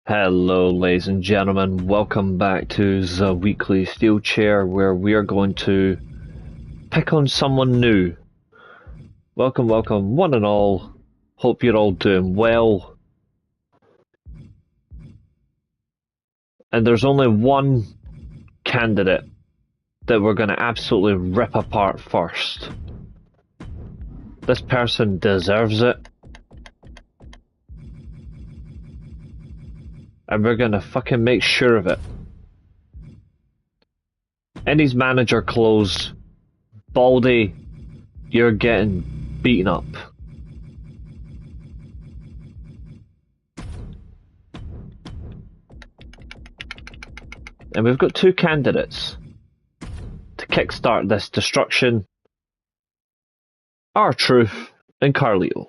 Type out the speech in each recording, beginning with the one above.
Hello, ladies and gentlemen. Welcome back to the weekly steel chair, where we are going to pick on someone new. Welcome, welcome, one and all. Hope you're all doing well. And there's only one candidate that we're going to absolutely rip apart first. This person deserves it. And we're going to fucking make sure of it. In his manager clothes, Baldy, you're getting beaten up. And we've got two candidates to kickstart this destruction. R-Truth and Carlito.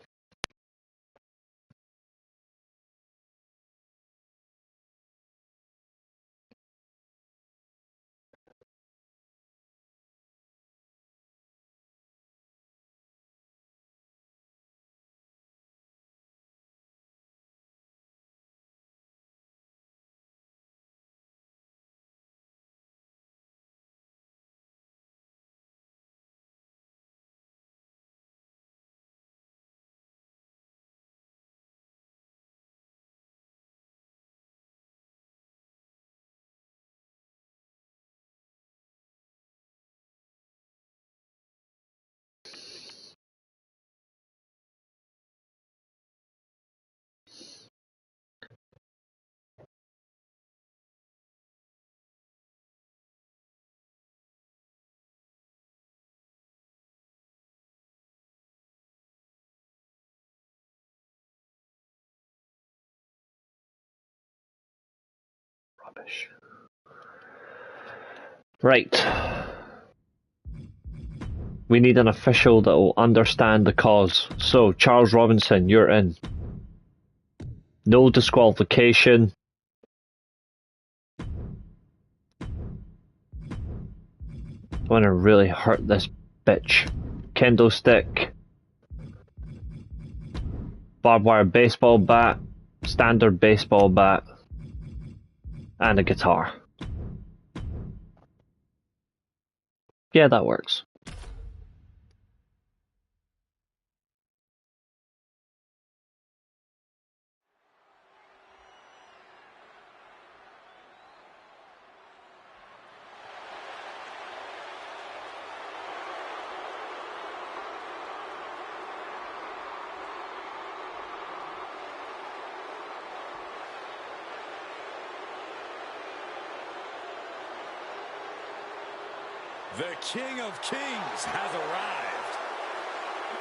Rubbish. Right. We need an official that will understand the cause. So, Charles Robinson, you're in. No disqualification. I want to really hurt this bitch. Kendo stick. Barbed wire baseball bat. Standard baseball bat. And a guitar. Yeah, that works. The King of Kings has arrived.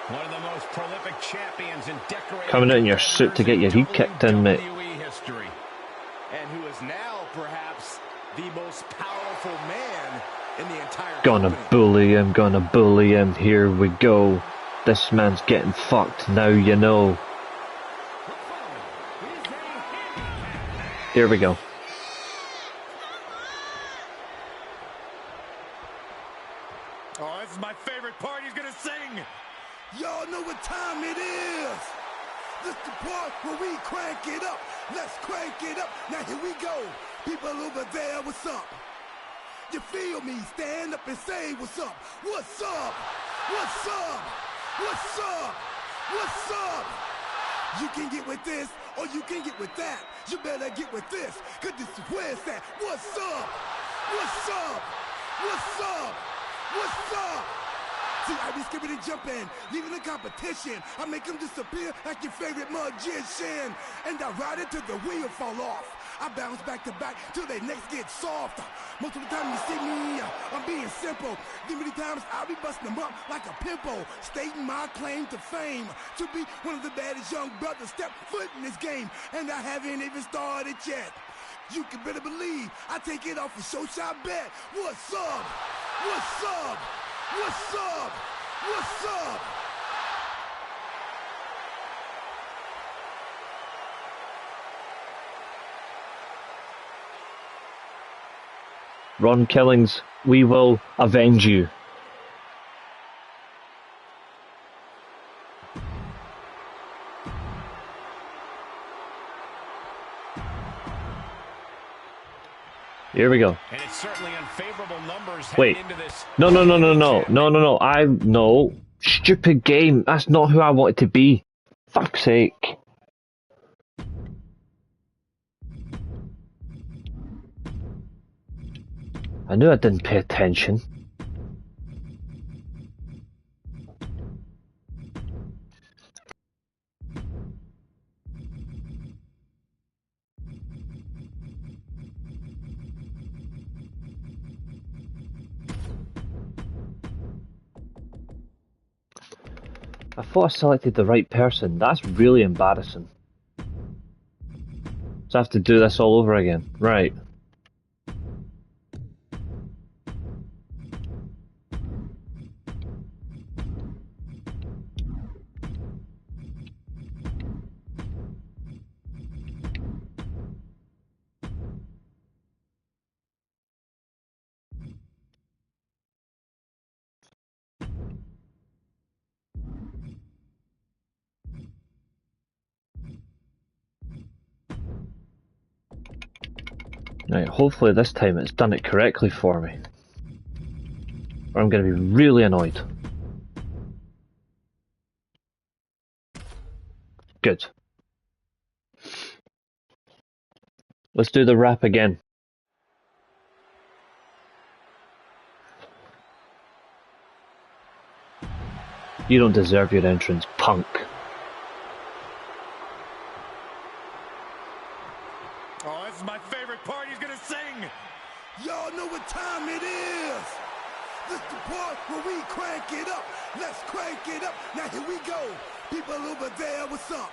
One of the most prolific champions and decorated Coming out in your suit to get your heat kicked in, mate. WWE history. And who is now perhaps the most powerful man in the entire Gonna bully him, gonna bully him. Here we go. This man's getting fucked, now you know. Here we go. Oh, this is my favorite part. He's gonna sing. Y'all know what time it is. This the part where we crank it up. Let's crank it up. Now here we go. People over there, what's up? You feel me? Stand up and say what's up. What's up? What's up? What's up? What's up? You can get with this or you can get with that. You better get with this, cause this is where it's at. What's up? What's up? What's up? What's up? See, I be skipping and jumping, leaving the competition. I make them disappear like your favorite magician. And I ride it till the wheel fall off. I bounce back to back till they necks get soft. Most of the time you see me, I'm being simple. Then many times I'll be busting them up like a pimple, stating my claim to fame, to be one of the baddest young brothers step foot in this game. And I haven't even started yet. You can better believe I take it off a show shot bet. What's up? What's up? What's up? What's up? Ron Killings, we will avenge you. Here we go. And it's certainly unfavorable numbers Wait. heading into this. No. No. Stupid game. That's not who I wanted to be. Fuck's sake. I knew I didn't pay attention. I thought I selected the right person. That's really embarrassing. So I have to do this all over again. Right. Right, hopefully this time it's done it correctly for me. Or I'm going to be really annoyed. Good. Let's do the rap again. You don't deserve your entrance, punk. Oh, this is my favorite part. He's gonna sing. Y'all know what time it is. This the part where we crank it up. Let's crank it up. Now here we go. People over there, what's up?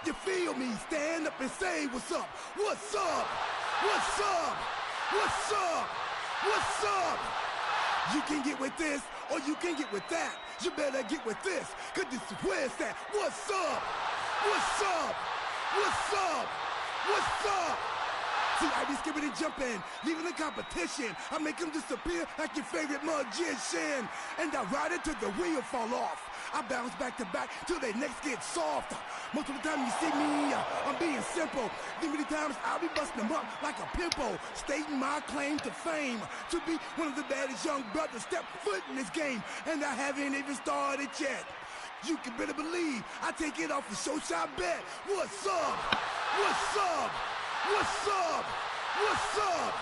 You feel me? Stand up and say what's up. What's up? What's up? What's up? What's up? You can get with this or you can get with that. You better get with this, cause this is where it's at. What's up? What's up? What's up? What's up? See, I be skipping and jumping, leaving the competition. I make them disappear like your favorite magician. And I ride it till the wheel fall off. I bounce back to back till their necks get soft. Most of the time you see me, I'm being simple. Then many times I'll be busting them up like a pimple, stating my claim to fame, to be one of the baddest young brothers step foot in this game. And I haven't even started yet. You can better believe I take it off the show shot bet. What's up? What's up? What's up? What's up?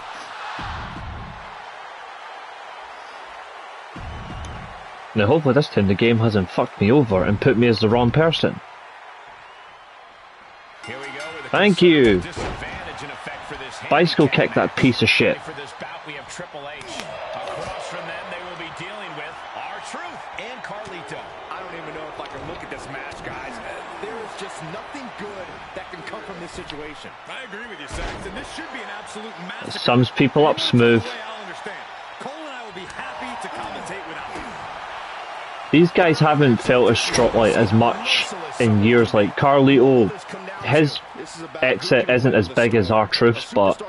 Now hopefully this time the game hasn't fucked me over and put me as the wrong person. Here we go with a Thank you. disadvantage in effect for this Bicycle kick that piece of shit. For this bout, we have Triple H. Across from them, they will be dealing with R-Truth and Carlito. I don't even know if I can look at this match, guys. There is just nothing good that can come from this situation. I agree with you, Saxton. This should be an absolute massacre. Sums people up smooth. I'll understand. Cole and I will be happy to commentate without you. These guys haven't felt as strong like as much in years. Like Carlito, his exit isn't as big as R-Truth's, but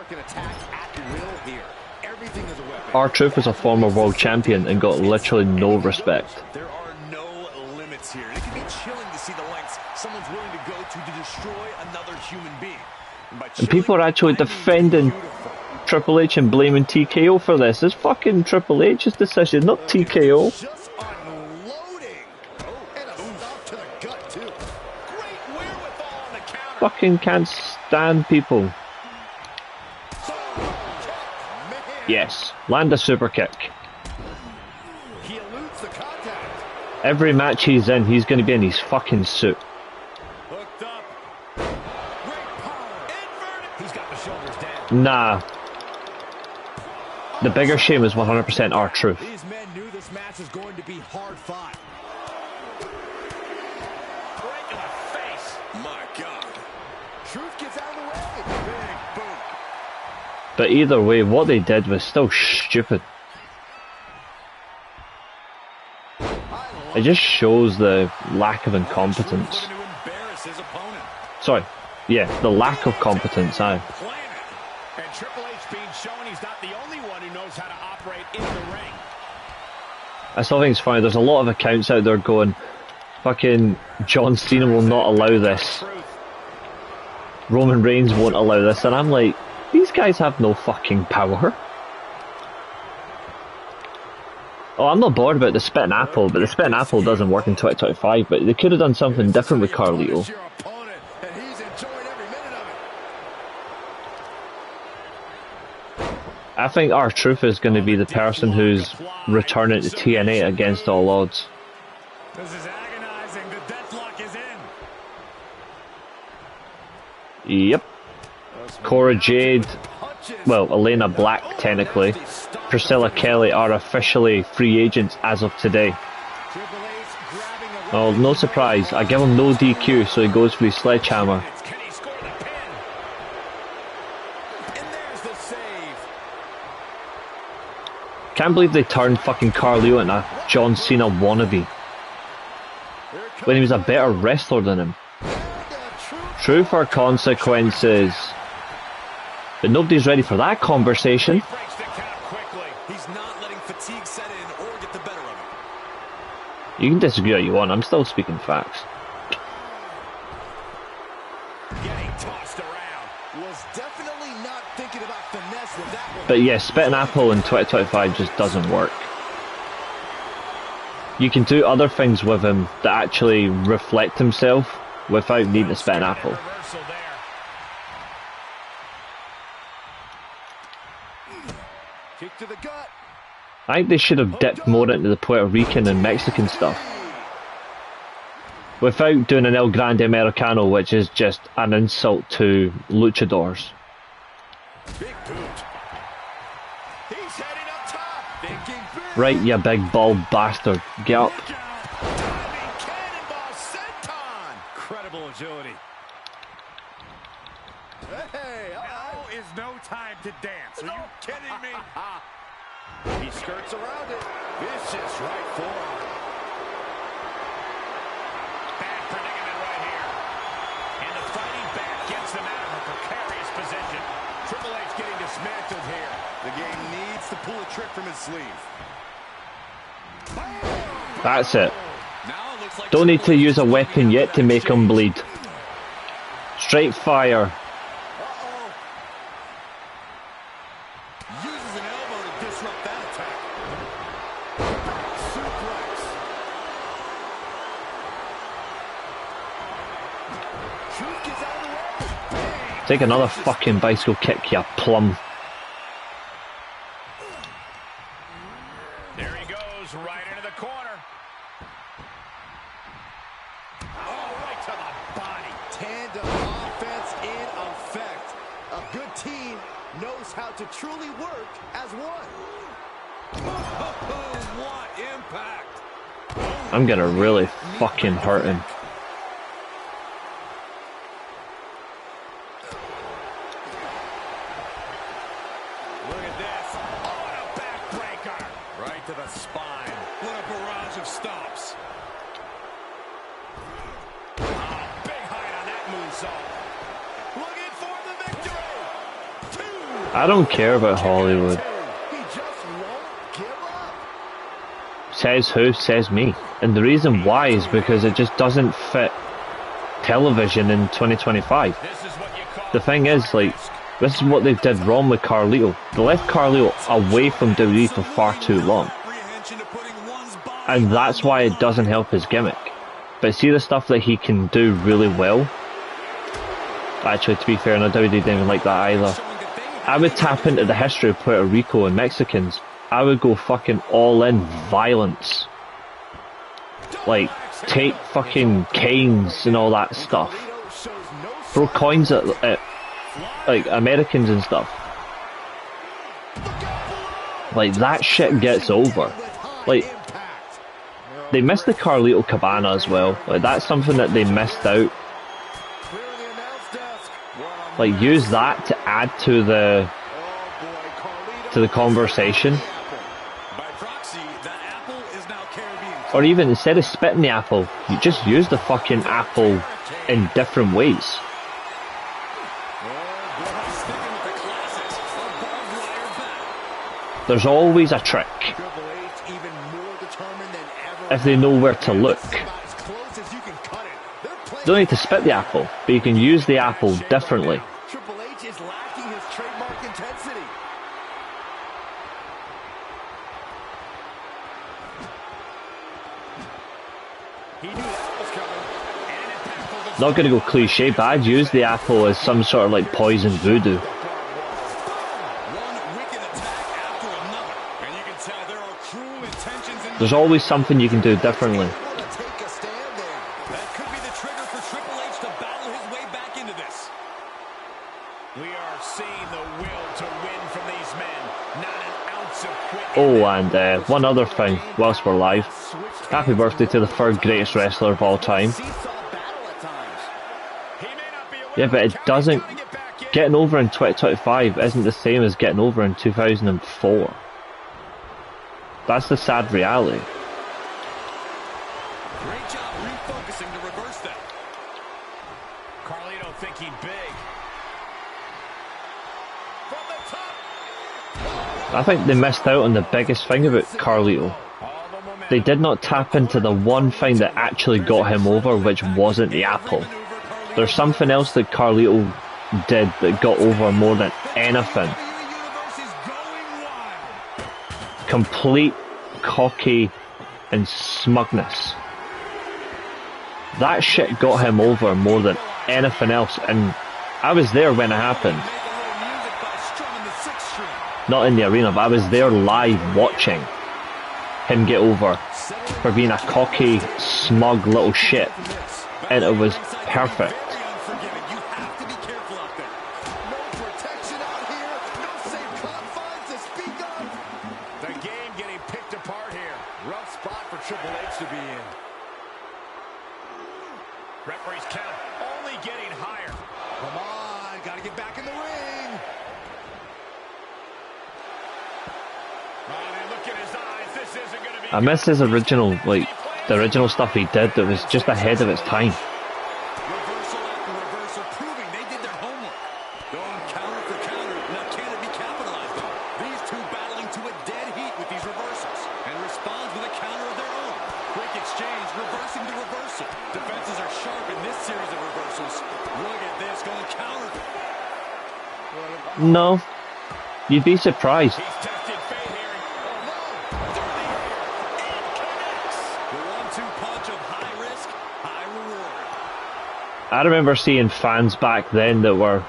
R-Truth was a former world champion and got literally no respect. There are no limits here. It can be chilling to see the lengths someone's willing to go to destroy another human being. And people are actually defending Triple H and blaming TKO for this. It's fucking Triple H's decision, not TKO. Just unloading. And a stop to the gut, too. Great wherewithal on the counter. Fucking can't stand people. Yes, land a super kick. He eludes the contact. Every match he's in, he's going to be in his fucking suit. Hooked up. Great power. Inverted. He's got the shoulders down. Nah. The bigger shame is 100% R-Truth. These men knew this match was going to be hard fought. Break in the face. My God. Truth gets out of the way. Big boom. But either way, what they did was still stupid. It just shows the lack of incompetence. Looking to embarrass his opponent. Sorry, yeah, the lack of competence, aye. Planet. And Triple H being shown he's not the only one who knows how to operate in the ring. I still think it's funny, there's a lot of accounts out there going, fucking John Cena will not allow this. Roman Reigns won't allow this, and I'm like, these guys have no fucking power. Oh, I'm not bored about the spitting apple, but the spitting apple doesn't work in 2025, but they could have done something different with Carlito. I think R-Truth is going to be the person who's returning to TNA against all odds. This is agonizing. The deathlock is in. Yep. Cora Jade, well, Elena Black technically, Priscilla Kelly are officially free agents as of today. Oh, no surprise, I give him no DQ, so he goes for his sledgehammer. Can he score the pin? And there's the save. Can't believe they turned fucking Carlito into a John Cena wannabe when he was a better wrestler than him. Truth or consequences? But nobody's ready for that conversation. Breaks the count quickly. He's not letting fatigue set in or get the better of him. You can disagree all you want, I'm still speaking facts. Getting tossed around. Was definitely not thinking about finesse with that one. But yeah, spitting apple in 2025 just doesn't work. You can do other things with him that actually reflect himself without needing to spit an apple. Reversal there. Kick to the gut. I think they should have dipped more into the Puerto Rican and Mexican stuff without doing an El Grande Americano, which is just an insult to luchadors. Big boot. He's heading up top. Thinking big. Right, you big bald bastard. Get up. Look out. Diving cannonball senton. Incredible agility. Hey, Now is no time to dance. Are you kidding me? he skirts around it. Vicious right forearm. Bad predicament right here. And the fighting back gets them out of a precarious position. Triple H getting dismantled here. The game needs to pull a trick from his sleeve. That's it. Now it looks like Don't need to Triple H use a is weapon looking yet to make him bleed. Straight fire. Uses an elbow to disrupt that attack. Suplex. Truth gets out of the way. Take another fucking bicycle kick, you plum. There he goes, right into the corner. Oh, right to the body. Tandem offense in effect. A good team knows how to truly work as one. What impact. I'm gonna really fucking hurt him. Look at this. Oh, and a backbreaker. Right to the spine. What a barrage of stomps. Oh, big height on that moonsault. Looking for the victory. Two. I don't care about Hollywood. He just won't give up. Says who? Says me. And the reason why is because it just doesn't fit television in 2025. This is what you call The thing is, like, this is what they did wrong with Carlito. They left Carlito away from WWE for far too long. Apprehension to putting one's body And that's why it doesn't help his gimmick. But see the stuff that he can do really well? Actually, to be fair, no, WWE didn't even like that either. I would tap into the history of Puerto Rico and Mexicans. I would go fucking all in violence. Like, take fucking canes and all that stuff. Throw coins at like Americans and stuff. Like, that shit gets over. Like, they missed the Carlito Cabana as well. Like, that's something that they missed out. Like, use that to add to the conversation. by proxy. The apple is now Caribbean. Or even instead of spitting the apple, you just use the fucking apple in different ways. Sticking with the classics. Above wire back. There's always a trick Triple H even more determined than ever. if they know where to look. About as close as you can cut it. They're playing. Don't need to spit the apple, but you can use the apple differently. Triple H is lacking his trademark Not gonna go cliche, but I'd use the apple as some sort of like poison voodoo. There's always something you can do differently. That could be the trigger for Triple H to battle his way back into this. We are seeing the will to win from these men. Not an ounce of quit. Oh, and one other thing, whilst we're live. Happy birthday to the third greatest wrestler of all time. Yeah, but it doesn't... Getting over in 2025 isn't the same as getting over in 2004. That's the sad reality. Great job refocusing to reverse that. Carlito thinking big. From the top. I think they missed out on the biggest thing about Carlito. They did not tap into the one thing that actually got him over, which wasn't the apple. There's something else that Carlito did that got over more than anything. Complete cocky and smugness. That shit got him over more than anything else, and I was there when it happened. Not in the arena, but I was there live watching him get over for being a cocky, smug little shit, and it was perfect. The game getting picked apart here. Rough spot for Triple H to be in. Referee's count only getting higher. Come on, gotta get back in the ring. And look at his eyes. This isn't going to be. I miss his original, like, the original stuff he did that was just ahead of its time. Reversal after reversal, proving they did their homework. Going counter for counter. Now can it be capitalized on? These two battling to a dead heat with these reversals. And responds with a counter of their own. Quick exchange, reversing the reversal. Defenses are sharp in this series of reversals. Look at this, going counter. No. You'd be surprised. He's tested fate here. The 1-2 punch of high risk, high reward. I remember seeing fans back then that were...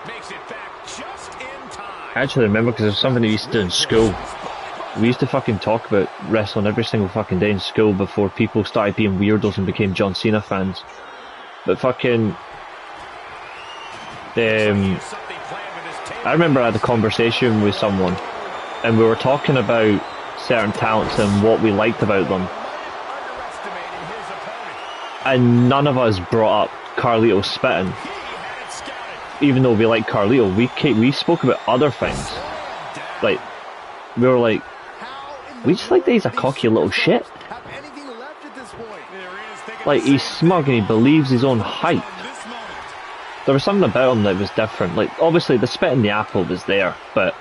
Makes it back just in time. I actually remember because there's something we used to do in school. We used to fucking talk about wrestling every single fucking day in school before people started being weirdos and became John Cena fans. But fucking... I remember I had a conversation with someone and we were talking about certain talents and what we liked about them. And none of us brought up Carlito spitting. Even though we like Carlito, we spoke about other things. Like, we were like, we just like that he's a cocky little shit. Like, he's smug and he believes his own hype. There was something about him that was different. Like, obviously the spit in the apple was there, but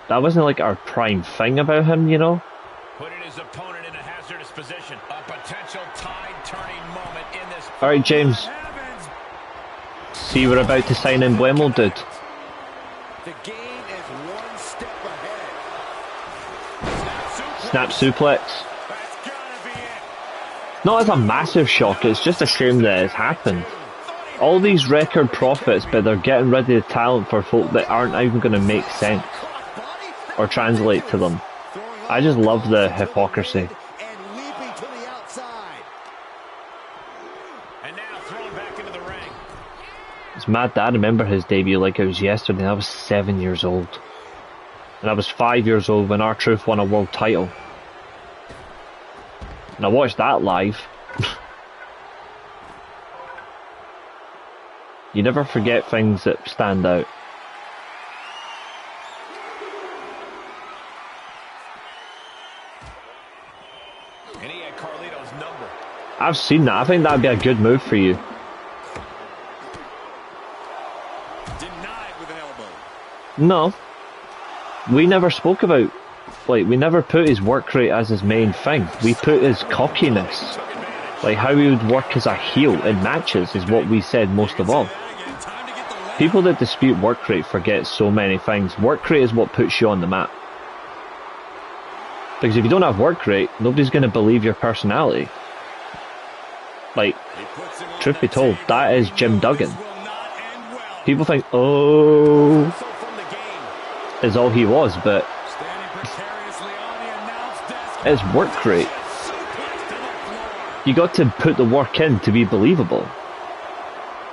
that wasn't like our prime thing about him, you know? Putting his opponent in a hazardous position. A potential tide-turning moment in this. Alright, James. See, we're about to sign in Buemo, dude. The game is one step ahead. Snap suplex. Not as a massive shock, it's just a shame that it's happened. All these record profits, but they're getting rid of the talent for folk that aren't even going to make sense or translate to them. I just love the hypocrisy. And now thrown back into the ring. It's mad that I remember his debut like it was yesterday. I was 7 years old. And I was 5 years old when R-Truth won a world title. And I watched that live. You never forget things that stand out. And he had Carlito's number. I've seen that. I think that'd be a good move for you. Denied with an elbow. No. We never spoke about... Like, we never put his work rate as his main thing. We put his cockiness. Like, how he would work as a heel in matches is what we said most of all. People that dispute work rate forget so many things. Work rate is what puts you on the map. Because if you don't have work rate, nobody's going to believe your personality. Like, truth be told, that is Jim Duggan. People think, oh, is all he was, but it's work rate. You got to put the work in to be believable.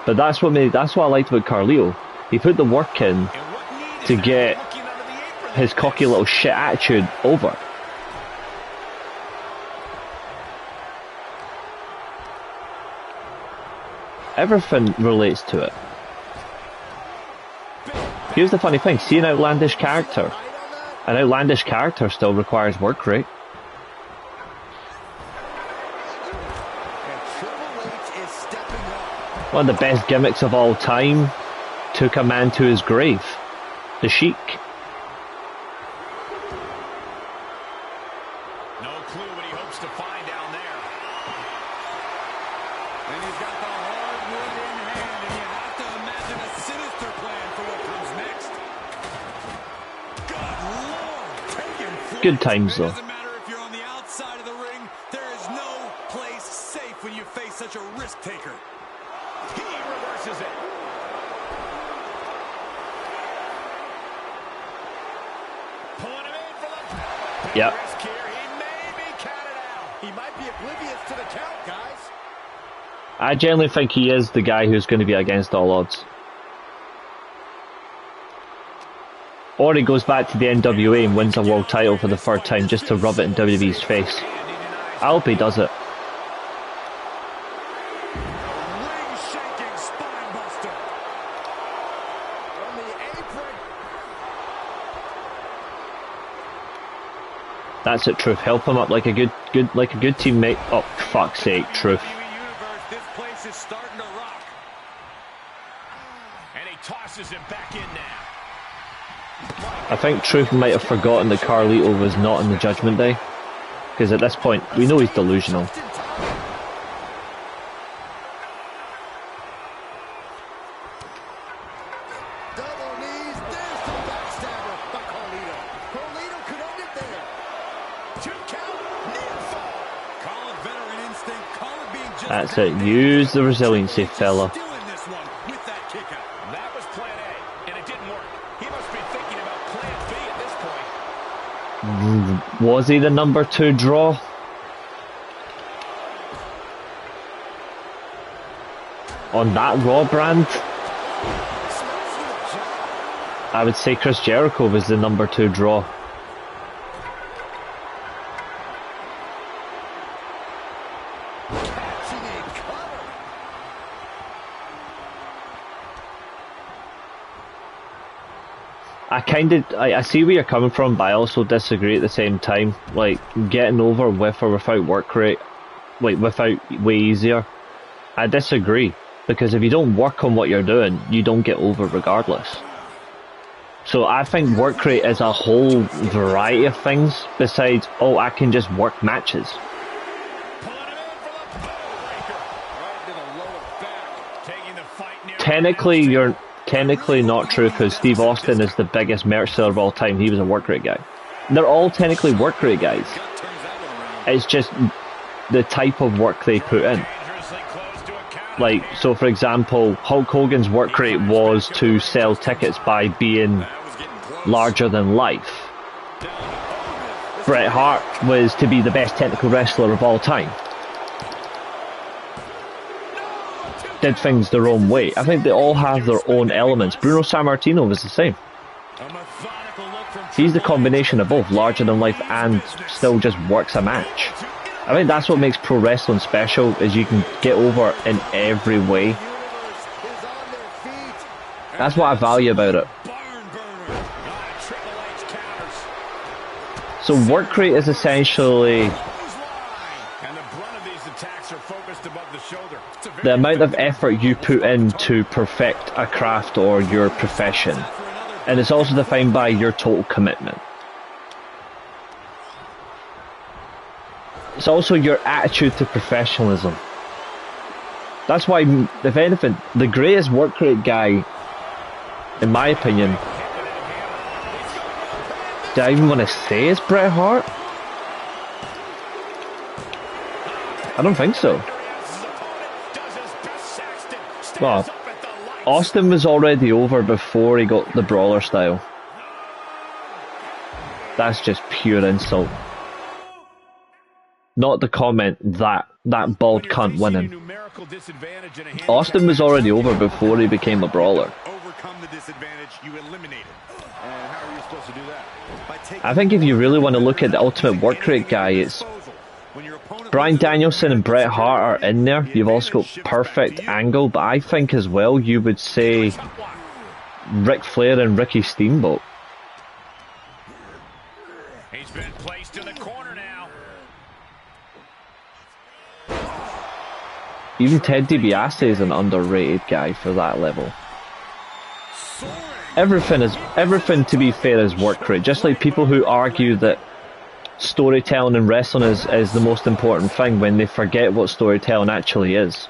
But that's what I liked about Carlito. He put the work in to get his cocky little shit attitude over. Everything relates to it. Here's the funny thing, see an outlandish character. An outlandish character still requires work rate. One of the best gimmicks of all time took a man to his grave. The Sheik. No clue what he hopes to find down there. And he's got the hardwood in hand, and you have to imagine a sinister plan for what comes next. Good Lord, taking flight. Good times though. It doesn't matter if you're on the outside of the ring, there is no place safe when you face such a risk taker. He reverses it. Pulling him in for the Yep. risk here. He may be counted out. He might be oblivious to the count, guys. I genuinely think he is the guy who's going to be against all odds. Or he goes back to the NWA and wins a world title for the third time just to rub it in WWE's face. I hope he does it. Ring-shaking spine buster. From the apron. That's it, Truth. Help him up like a good teammate. Oh, fuck's sake, Truth. WWE Universe, this place is starting to rock. And he tosses him back in now. I think Truth might have forgotten that Carlito was not in the Judgment Day. Because at this point, we know he's delusional. Double knees, there's the backstabber by Carlito. Carlito could end it there. 2 count, near fall. Call it veteran instinct, call it being just That's it. Use the resiliency, fella. still in this one with that kick out. That was plan A, and it didn't work. He must be thinking about plan B at this point. Was he the number 2 draw? On that Raw brand? I would say Chris Jericho was the number 2 draw. Catching a cover. I see where you're coming from, but I also disagree at the same time. Like, getting over with or without work rate, like, without way easier. I disagree, because if you don't work on what you're doing, you don't get over regardless. So I think work rate is a whole variety of things, besides, oh, I can just work matches. Pulling him in for the breaker. Right to the lower back. Taking the fight near Technically, you're technically not true, because Steve Austin is the biggest merch seller of all time. He was a work rate guy. They're all technically work rate guys. It's just the type of work they put in. dangerously close to a count. Like, so for example, Hulk Hogan's work rate was to sell tickets by being larger than life. Bret Hart was to be the best technical wrestler of all time. Did things their own way. I think they all have their own elements. Bruno Sammartino was the same. A methodical look from He's the combination of both, larger than life and still just works a match. I think that's what makes pro wrestling special, is you can get over in every way. Universe is on their feet. That's what I value about it. barn burner. Triple H counters. So work rate is essentially Clothesline. And the brunt of these attacks are focused above the shoulder. It's a very the amount of effort you put in to perfect a craft or your profession. And it's also defined by your total commitment. It's also your attitude to professionalism. That's why, if anything, the greatest work rate guy, in my opinion, do I even want to say is Bret Hart? I don't think so. Well, Austin was already over before he got the brawler style. That's just pure insult. Not the comment that bald cunt winning. Austin was already over before he became a brawler. Overcome the disadvantage, you eliminate it. And how are you supposed to do that? By taking I think if you really want to look at the ultimate work rate guy, it's Bryan Danielson and Bret Hart are in there. You've also got perfect angle, but I think as well you would say Ric Flair and Ricky Steamboat. He's been placed in the corner now. Even Ted DiBiase is an underrated guy for that level. Everything to be fair is work rate. Just like people who argue that storytelling in wrestling is the most important thing when they forget what storytelling actually is.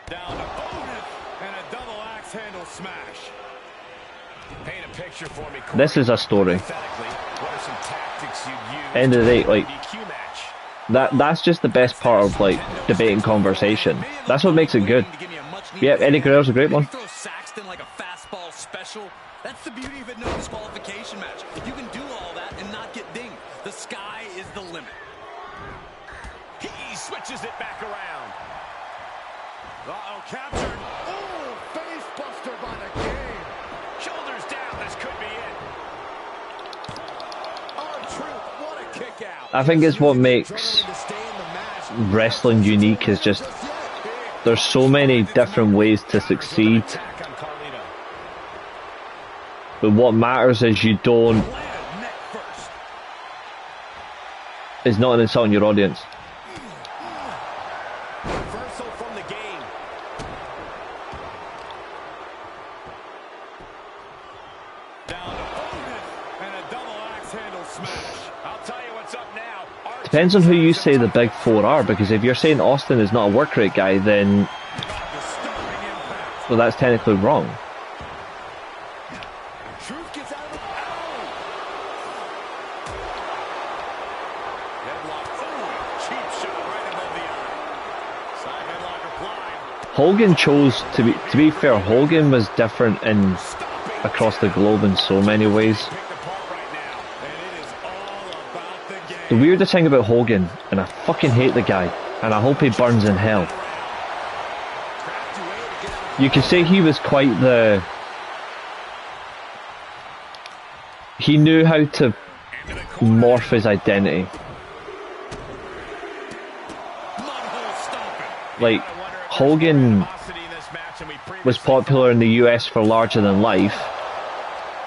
Down to Otis and a double axe handle smash. Paint a picture for me. This is a story. What are some tactics you'd use? End of the day, like DQ match. that's just the best part of like debating conversation. That's what makes it good. Yeah, Eddie Guerrero's a great one. throw Saxton like a fastball special. That's the beauty of it, no disqualification match. You can do all that and not get dinged. The sky is the limit. He switches it back around. Uh-oh, captured. Oh, face buster by the game. Shoulders down, this could be it. R-Truth, what a kick out. I think it's what makes wrestling unique is just there's so many different ways to succeed. But what matters is you don't is not an insult on your audience. Reversal from the game. Down to Otis and a double axe handle smash. I'll tell you what's up now. Depends on who you say the big four are, because if you're saying Austin is not a work rate guy, then well, that's technically wrong. Truth gets out of the headlock. Oh, cheap shot right above the eye. Side headlock applied. Hogan chose to be fair, Hogan was different in across the globe in so many ways. Picked apart right now, and it is all about the game. The weirdest thing about Hogan, and I fucking hate the guy, and I hope he burns in hell. You could say he was quite the... He knew how to morph his identity. Like, Hogan was popular in the US for larger than life,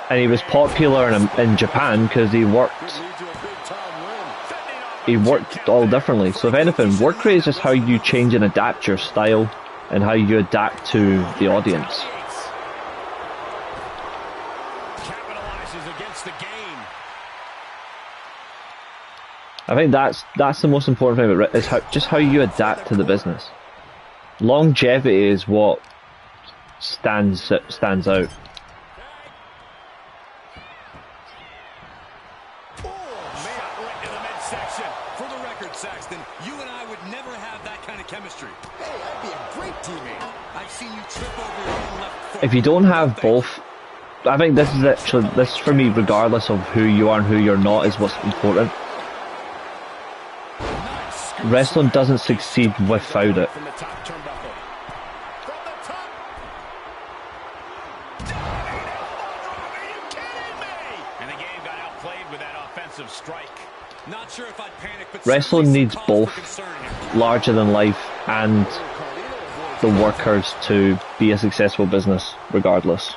and he was popular in Japan because he worked all differently. So if anything, work rate is just how you change and adapt your style and how you adapt to the audience. Capitalizes against the game. I think that's the most important thing about it, is how you adapt to the business. Longevity is what stands out. For the record, Saxton, you and I would never have that kind of chemistry. Hey, I'd be a great teammate. I've seen you trip over your own left foot. If you don't have both, I think this is for me, regardless of who you are and who you're not, is what's important. Wrestling doesn't succeed without it. From the top turnbuckle. From the top. Are you kidding me? And the game got outplayed with that offensive strike. Not sure if I'd panic, but Wrestling needs both larger than life and the workers to be a successful business, regardless.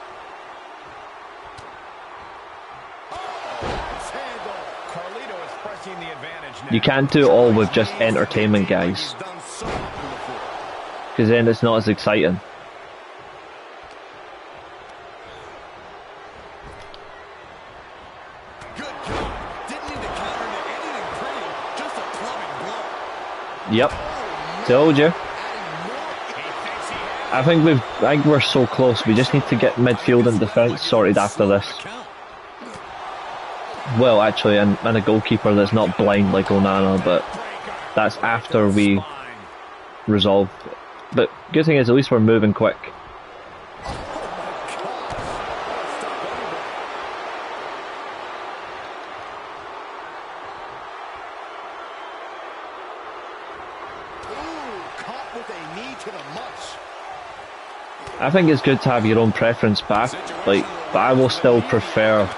You can't do it all with just entertainment guys, because then it's not as exciting. Yep, told you. I think we're so close. We just need to get midfield and defence sorted after this. Well, actually, and a goalkeeper that's not blind like Onana, but That's after we resolve. But good thing is, at least we're moving quick. I think it's good to have your own preference back, like, but I will still prefer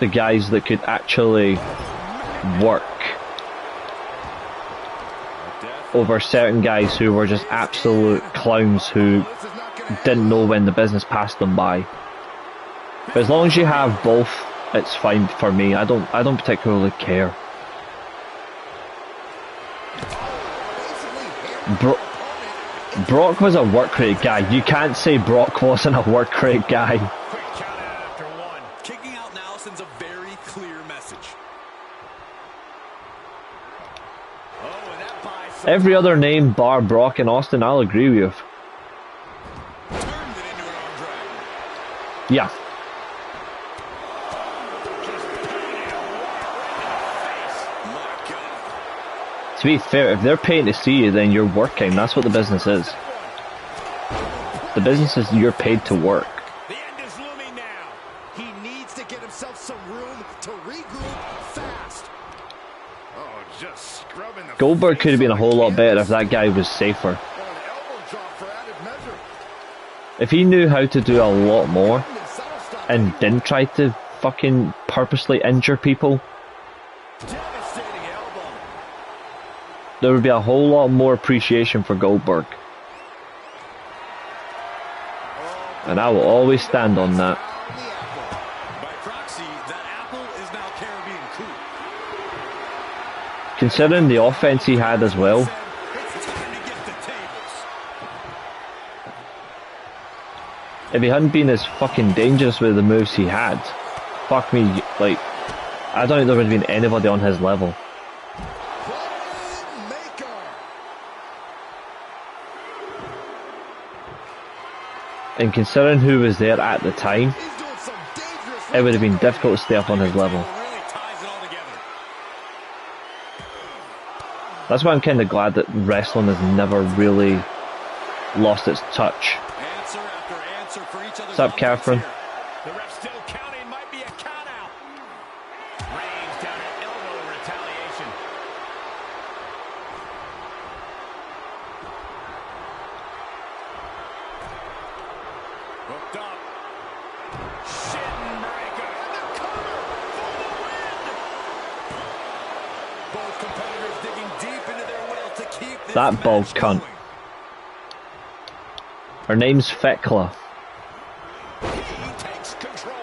the guys that could actually work over certain guys who were just absolute clowns who didn't know when the business passed them by. But as long as you have both, it's fine for me. I don't particularly care. Brock was a work rate guy. You can't say Brock wasn't a work rate guy. Quick count out after one. Kicking out now sends a very clear message. Oh, and that buys some... Every other name bar Brock and Austin, I'll agree with. Turns it into an arm drag. Yeah. To be fair, if they're paying to see you, then you're working. That's what the business is. The business is you're paid to work. The end is looming now. He needs to get himself some room to regroup fast. Oh, just scrubbing the Goldberg could have been a whole lot better if that guy was safer. An elbow drop for added measure. If he knew how to do a lot more and didn't try to fucking purposely injure people, Devastating elbow. there would be a whole lot more appreciation for Goldberg. And I will always stand on that. By proxy, that apple is now Caribbean Coupe. Considering the offense he had as well, It's time to get the tables. if he hadn't been as fucking dangerous with the moves he had, fuck me, like, I don't think there would have been anybody on his level. And considering who was there at the time, it would have been difficult to stay up on his level. Really ties it all together. That's why I'm kind of glad that wrestling has never really lost its touch. Answer after answer for each other's What's up, offense Catherine? here. The ref still counting. Might be a count out. Reigns down at elbow in retaliation. Hooked up. Shin breaker. And the cover for the win. Both competitors digging deep into their will to keep this That bald match cunt. going. Her name's Fekla. He takes control.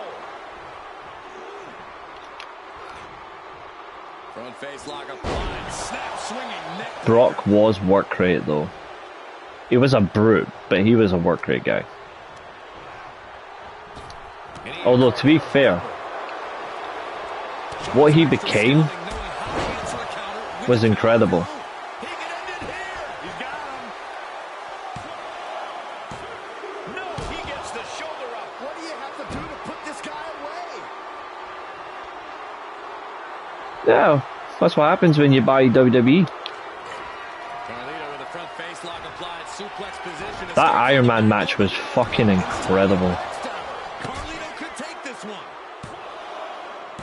Front face lock applied. Snap swinging neck. Brock was work rate though. He was a brute, but he was a work rate guy. Although to be fair, what he became was incredible. He can end it here. He's got him. No, he gets the shoulder up. What do you have to do to put this guy away? Yeah, that's what happens when you buy WWE. Carlito with a front face lock applied. Suplex position. That Iron Man match was fucking incredible. Carlito could take this one.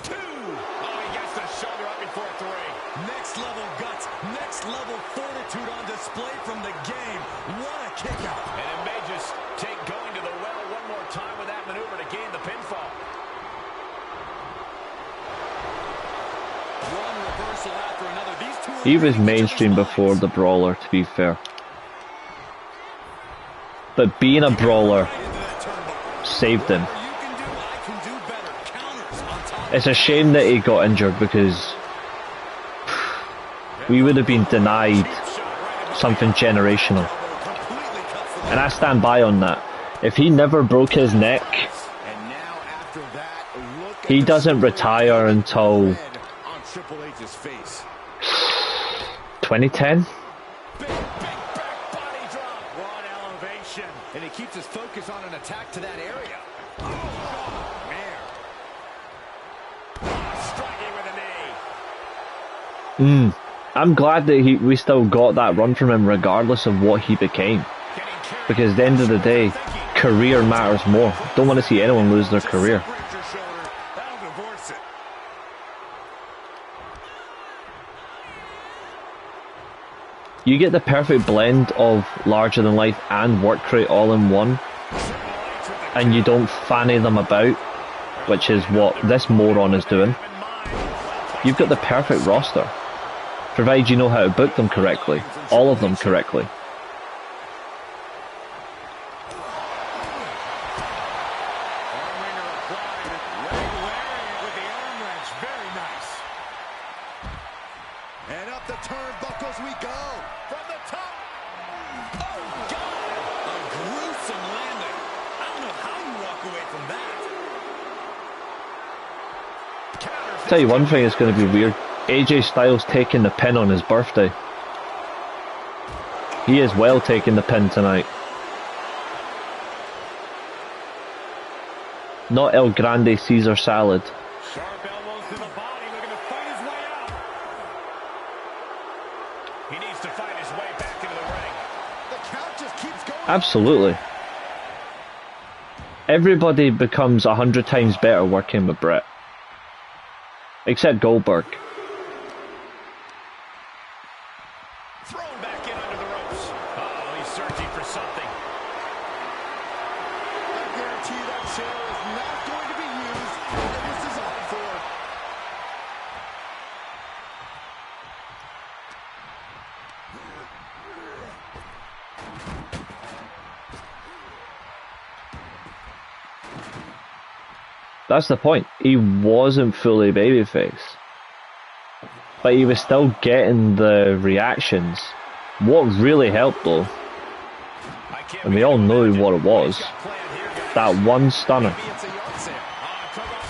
2. Oh, he gets the shoulder up before 3. Next level guts, next level fortitude on display from the game. What a kick out. And it may just take going to the well one more time with that maneuver to gain the pinfall. One reversal after another. These two are He was reading each mainstream other's before minds. the brawler, to be fair. But being a brawler Right into that turnbuckle. saved him. Whatever you can do, I can do better. Counters on top. It's a shame that he got injured because we would have been denied something generational. Completely cuts the And I stand by on that. If he never broke his neck, And now after that, look at he the doesn't retire until red on Triple H's face. 2010. Big back body drop. Broad elevation. And he keeps his focus on an attack to that area. Oh, man. Striking with a knee. I'm glad that we still got that run from him regardless of what he became. Because at the end of the day, career matters more. Don't want to see anyone lose their career. You get the perfect blend of larger than life and work rate all in one, and you don't fanny them about, which is what this moron is doing. You've got the perfect roster, provided you know how to book them correctly, all of them correctly. And up the turnbuckles we go. From the top. Oh, God. A gruesome landing. I don't know how you walk away from that. Tell you one thing that's going to be weird. AJ Styles taking the pin on his birthday. He is well taking the pin tonight. Not El Grande Caesar salad. Sharp elbows to the body, looking to fight his way out. He needs to fight his way back into the ring. The count just keeps going. Absolutely. Everybody becomes 100 times better working with Brett. Except Goldberg. Thrown back in under the ropes. Oh, he's searching for something. I guarantee you that chair is not going to be used and it was designed for. That's the point. He wasn't fully babyface. But he was still getting the reactions. What really helped though, and we all know what it was, that one stunner.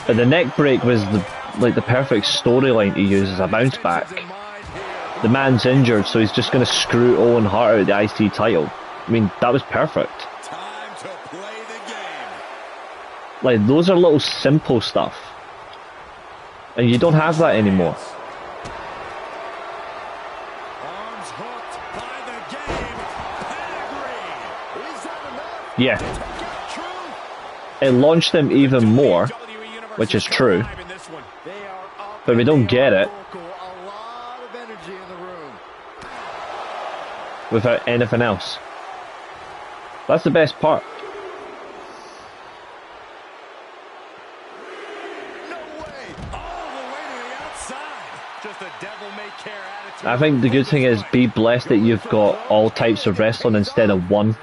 But the neck break was the perfect storyline to use as a bounce back. The man's injured, so he's just going to screw Owen Hart out of the IC title. I mean, that was perfect. Time to play the game. Like, those are little simple stuff. And you don't have that anymore. Arms hooked by the game. Pedigree. Is that enough? Yeah. To get true? It launched him even more, which is true. They are up But we don't get it a lot of energy in the room. without anything else. That's the best part. No way. All the way to the outside. Just a devil-may-care attitude. I think the good thing is, be blessed that you've got all types of wrestling instead of one.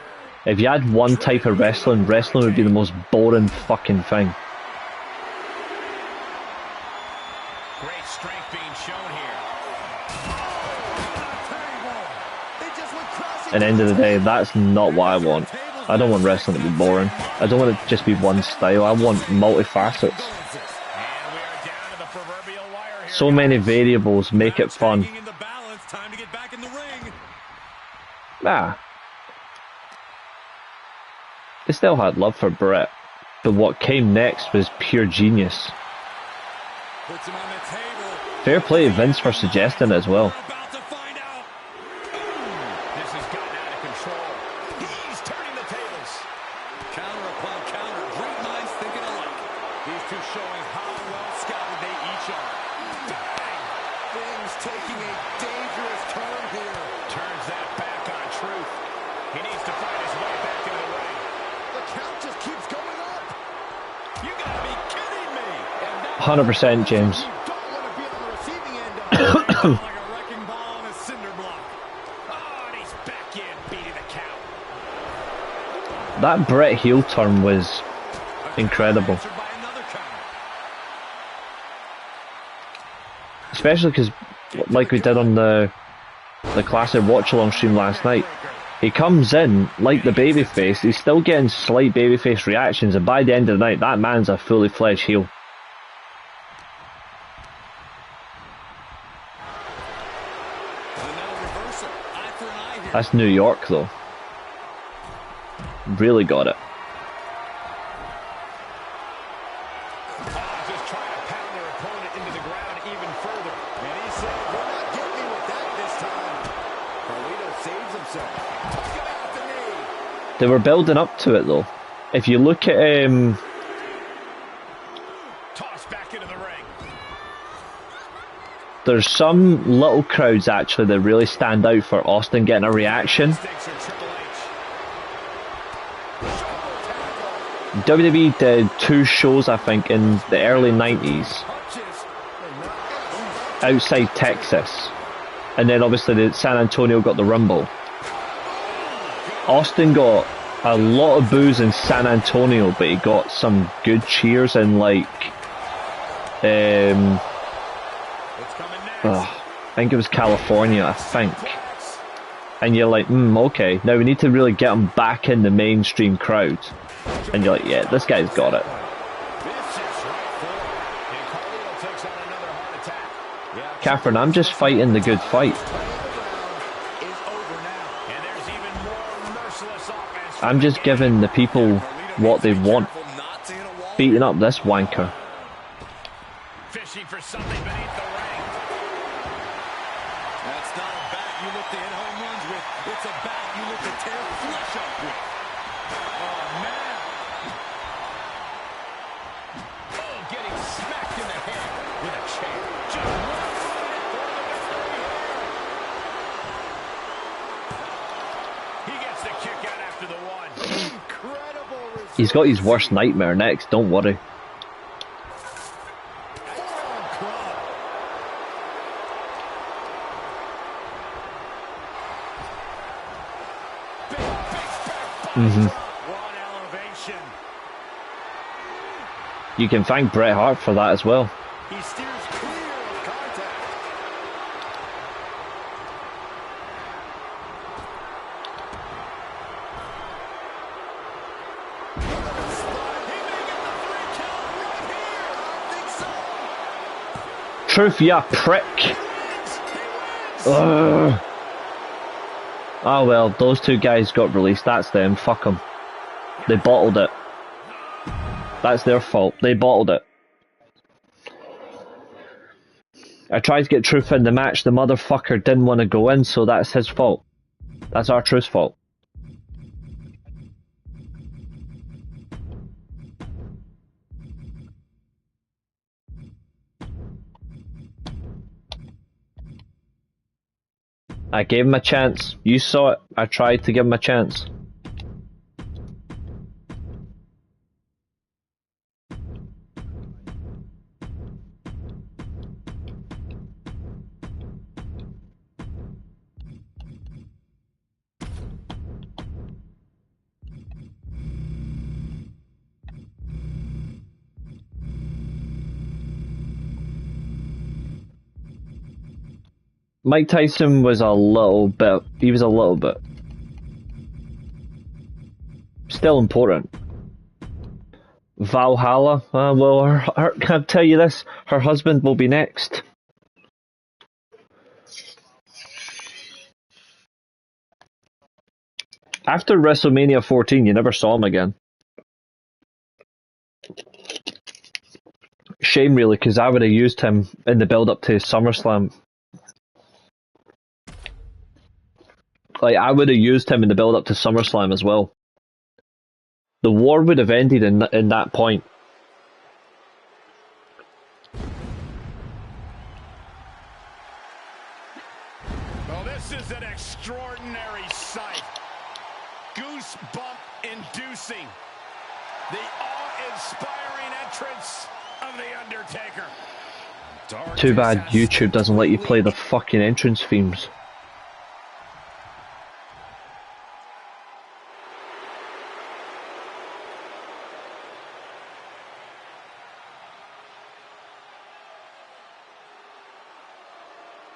If you had one type of wrestling, wrestling would be the most boring fucking thing. Great strength being shown here. At the end of the day, that's not what I want. I don't want wrestling to be boring. I don't want it to just be one style. I want multifacets. And we are down to the proverbial wire here. So many variables make it fun. Hanging in the balance. Time to get back in the ring. Nah. They still had love for Brett, but what came next was pure genius. Puts him on the table. Fair play to Vince for suggesting it as well. We're about to find out. This has gotten out of control. He's turning the tables. Counter upon counter. Great minds thinking alike. These two showing how well scouted they each are. Bang! Things taking a dangerous turn here. Turns that back on truth. He needs to find his way back into the ring. The count just keeps going up. You gotta be kidding me. And that 100% James. you don't want to be on the receiving end of like a wrecking ball on a cinder block. Oh, and he's back in, beating the count. That Brett heel turn was incredible. Answered by another counter. Especially because, like we did on the classic watch-along stream last night, he comes in like the babyface, he's still getting slight babyface reactions, and by the end of the night, that man's a fully fledged heel. And now reversal. Eye for an eye here. That's New York, though. Really got it. Just trying to pound their opponent into the ground even further. And he said, we're not They were building up to it though. If you look at Tossed back into the ring. there's some little crowds actually that really stand out for Austin getting a reaction. Stakes are Triple H. WWE did 2 shows, I think, in the early 90s outside Texas, and then obviously San Antonio got the Rumble. Austin got a lot of boos in San Antonio, but he got some good cheers in like It's coming next. I think it was California, I think. And you're like, okay, now we need to really get him back in the mainstream crowd. And you're like, yeah, this guy's got it. Catherine, I'm just fighting the good fight. I'm just giving the people what they want. Beating up this wanker. Fishing for something beneath the ring. That's not a bat you look to hit home runs with. It's a bat you look to tear flesh up with. Oh, man. Oh, getting smacked in the head with a chair. Just one step for the victory here. He gets the kick out after the one. Incredible result. He's got his worst nightmare next, don't worry. What elevation. You can thank Bret Hart for that as well. He steers clear of contact. He may get the 3 count right here. I think so. Truth, ya prick. He wins. Ugh. Oh well, those 2 guys got released, that's them, fuck them. They bottled it. That's their fault, they bottled it. I tried to get Truth in the match, the motherfucker didn't want to go in, so that's his fault. That's our Truth's fault. I gave him a chance. You saw it. I tried to give him a chance. Mike Tyson was a little bit, still important. Valhalla, well, can I tell you this, her husband will be next. After WrestleMania 14, you never saw him again. Shame really, because I would have used him in the build-up to SummerSlam. Like, I would have used him in the build-up to SummerSlam as well. The war would have ended in that point. Well, this is an extraordinary sight. Goosebump-inducing. The awe-inspiring entrance of The Undertaker. Too bad YouTube doesn't let you play the fucking entrance themes.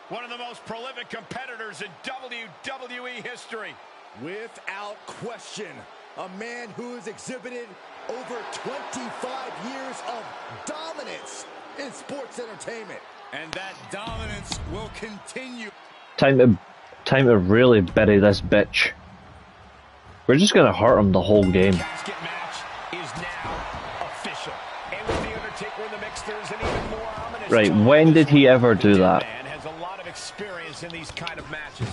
One of the most prolific competitors in WWE history. Without question, a man who has exhibited over 25 years of dominance in sports entertainment. And that dominance will continue. Time to really bury this bitch. We're just gonna hurt him the whole game. Casket match is now official. And with The Undertaker in the mix, there's an even more ominous Right, tone. when did he ever do The that? man has a lot of experience in these kind of matches.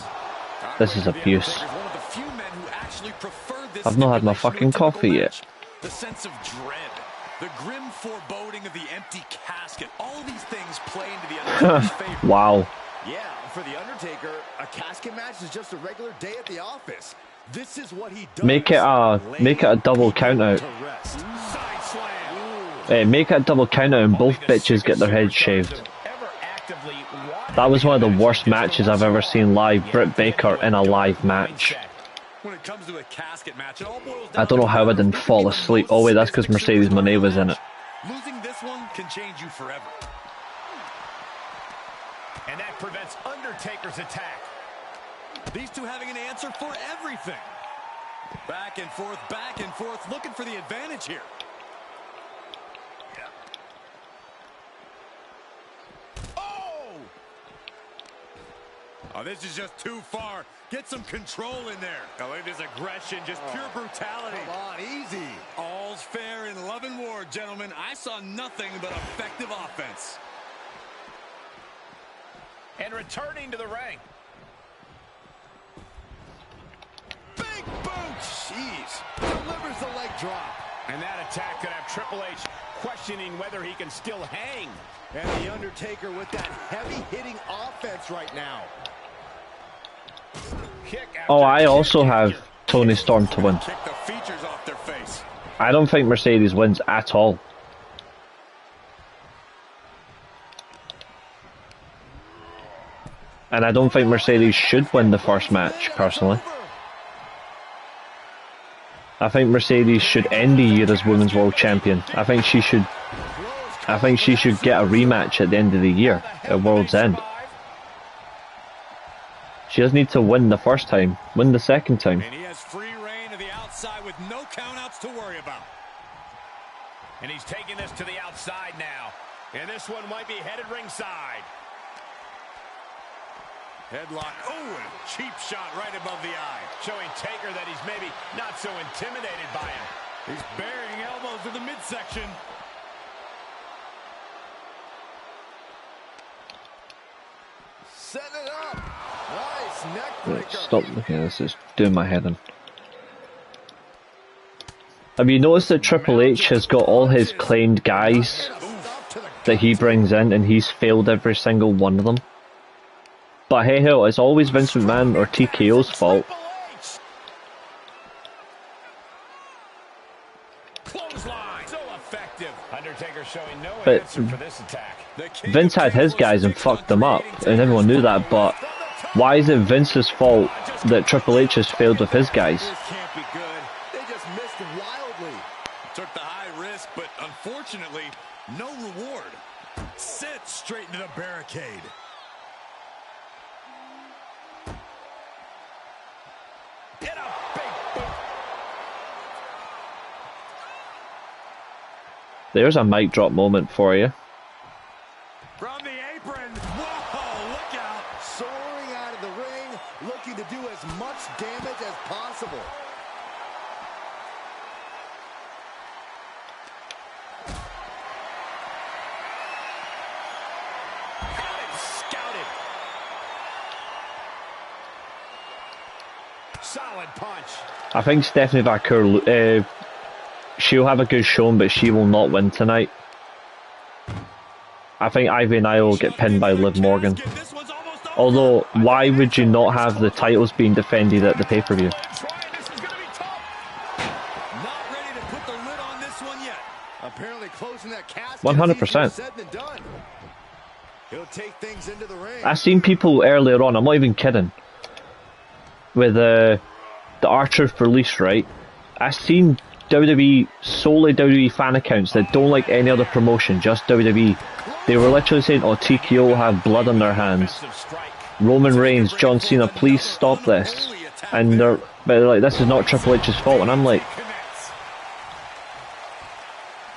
This is abuse. One of the few men who actually preferred this I've not had my stipulation to a fucking typical coffee yet. match. The sense of dread, the grim foreboding of the empty casket, all these things play into the Undertaker's favor. Wow. Yeah, for The Undertaker, a casket match is just a regular day at the office. This is what he does. Make it a double count out. Side slam. Make it a double count out and both bitches get their heads shaved. That was one of the worst matches I've ever seen live. Britt Baker in a live match. When it comes to a casket match, it all boils I down don't know to how I didn't fall asleep. Oh wait, that's because Mercedes Moné was in it. losing this one can change you forever. And that prevents Undertaker's attack. These two having an answer for everything. Back and forth, looking for the advantage here. Oh, this is just too far. Get some control in there. Oh, look at this aggression, just pure brutality. Come on, easy. All's fair in love and war, gentlemen. I saw nothing but effective offense. And returning to the ring. Big boot. Jeez. Delivers the leg drop. And that attack could have Triple H questioning whether he can still hang. And The Undertaker with that heavy-hitting offense right now. Oh, I also have Tony Storm to win. Kick the features off their face. I don't think Mercedes wins at all. And I don't think Mercedes should win the first match, personally. I think Mercedes should end the year as Women's World Champion. I think she should get a rematch at the end of the year, at World's End. She doesn't need to win the first time, win the second time. And he has free reign to the outside with no countouts to worry about. And he's taking this to the outside now. And this one might be headed ringside. Headlock. Oh, and a cheap shot right above the eye. Showing Taker that he's maybe not so intimidated by him. He's burying elbows in the midsection. Setting it up. Nice neck breaker. Stop looking at this, it's doing my head in. Have you noticed that Triple H has got all his claimed guys that he brings in and he's failed every single one of them? But hey ho, it's always Vince McMahon or TKO's fault. Clothesline. So effective. Undertaker showing no But answer for this attack. Vince had his guys and fucked them up, and everyone knew that, but why is it Vince's fault that Triple H has failed with his guys? This can't be good. They just missed wildly. Took the high risk, but unfortunately, no reward. Sits straight into the barricade. Get a big boot. There's a mic drop moment for you. From the apron. Whoa, look out. Soaring out of the ring, looking to do as much damage as possible. Got it scouted. Solid punch. I think Stephanie Vaquer, she'll have a good showing, but she will not win tonight. I think Ivy Nile will get pinned by Liv Morgan. Although, why would you not have the titles being defended at the pay-per-view? Not ready to put the lid on this one yet. Apparently closing that casket 100%. said than done. He'll take things into the ring. I seen people earlier on, I'm not even kidding, with the R-Truth release, right? I seen WWE, solely WWE fan accounts that don't like any other promotion, just WWE. They were literally saying, oh, TKO have blood on their hands. Roman Reigns, John Cena, please stop this. And they're like, this is not Triple H's fault. And I'm like,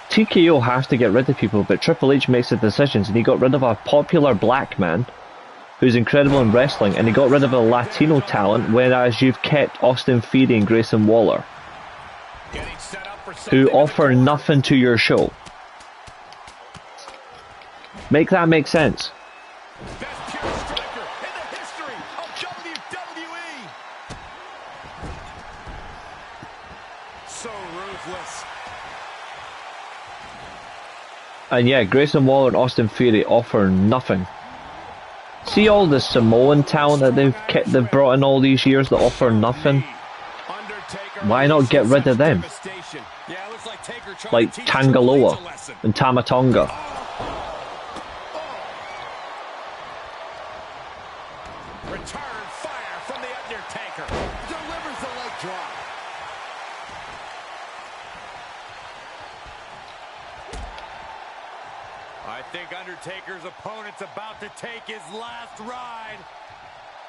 TKO have to get rid of people, but Triple H makes the decisions, and he got rid of a popular black man who's incredible in wrestling, and he got rid of a Latino talent, whereas you've kept Austin Theory and Grayson Waller, who offer nothing to your show. Make that make sense. Best pure striker in the history of WWE. ruthless. And yeah, Grayson Waller and Austin Theory offer nothing. See all the Samoan talent that they've brought in all these years that offer nothing? Why not get rid of them? Like Tangaloa and Tamatonga. Return fire from the Undertaker. Delivers the leg drop. I think Undertaker's opponent's about to take his last ride.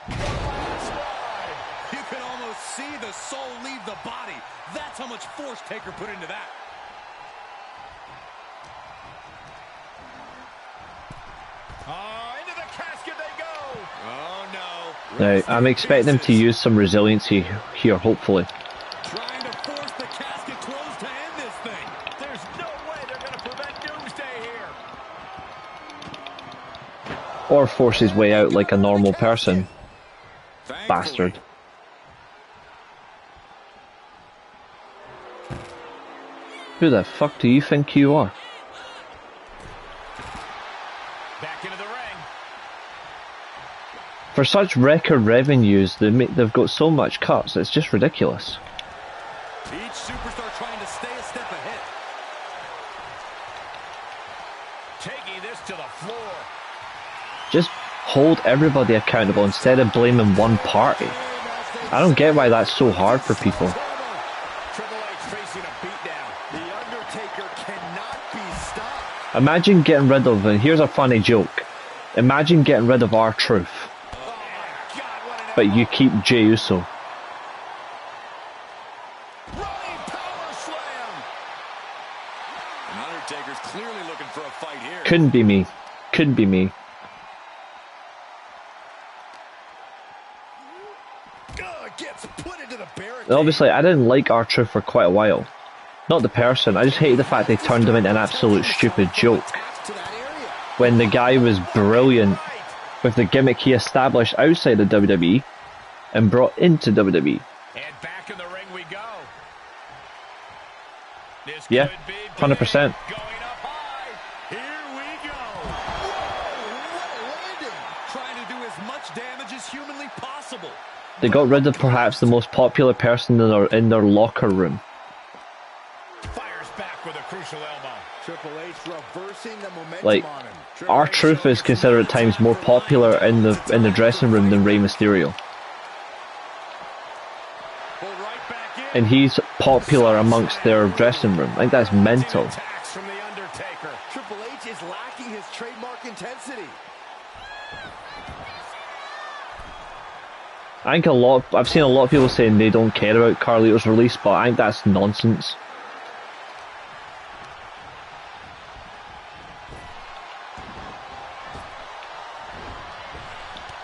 Last ride. You can almost see the soul leave the body. That's how much force Taker put into that. Into the casket they go. Oh, no. Now, I'm expecting them to use some resiliency here, hopefully. Trying to force the casket closed to end this thing. There's no way they're going to prevent Doomsday here. Or force his way out like a normal person. Bastard. Who the fuck do you think you are? Back into the ring. For such record revenues, they've got so much cuts, it's just ridiculous. Each superstar trying to stay a step ahead. Taking this to the floor. Just hold everybody accountable instead of blaming one party. I don't get why that's so hard for people. Triple H facing a beatdown. The Undertaker cannot be stopped. Imagine getting rid of, and here's a funny joke, imagine getting rid of R-Truth, Oh my God, what an but you keep Jey Uso. running power slam. And Undertaker's clearly looking for a fight here. Couldn't be me. Couldn't be me. Gets put into the barricade. Obviously, I didn't like R-Truth for quite a while. Not the person, I just hated the fact they turned him into an absolute stupid joke. To that area. When the guy was brilliant with the gimmick he established outside of WWE and brought into WWE. And back in the ring we go. This Yeah, could be big. 100%. Going up high. Here we go. Whoa, what a landing. Trying to do as much damage as humanly possible. They got rid of perhaps the most popular person in their locker room. Fires back with a crucial elbow. Triple H reversing the momentum Like, on him. R-Truth is considered at times more popular in the dressing room than Rey Mysterio. Pulled right back in. And he's popular amongst their dressing room. I think that's mental. Attacks from the Undertaker. Triple H is lacking his trademark intensity. I think I've seen a lot of people saying they don't care about Carlito's release, but I think that's nonsense.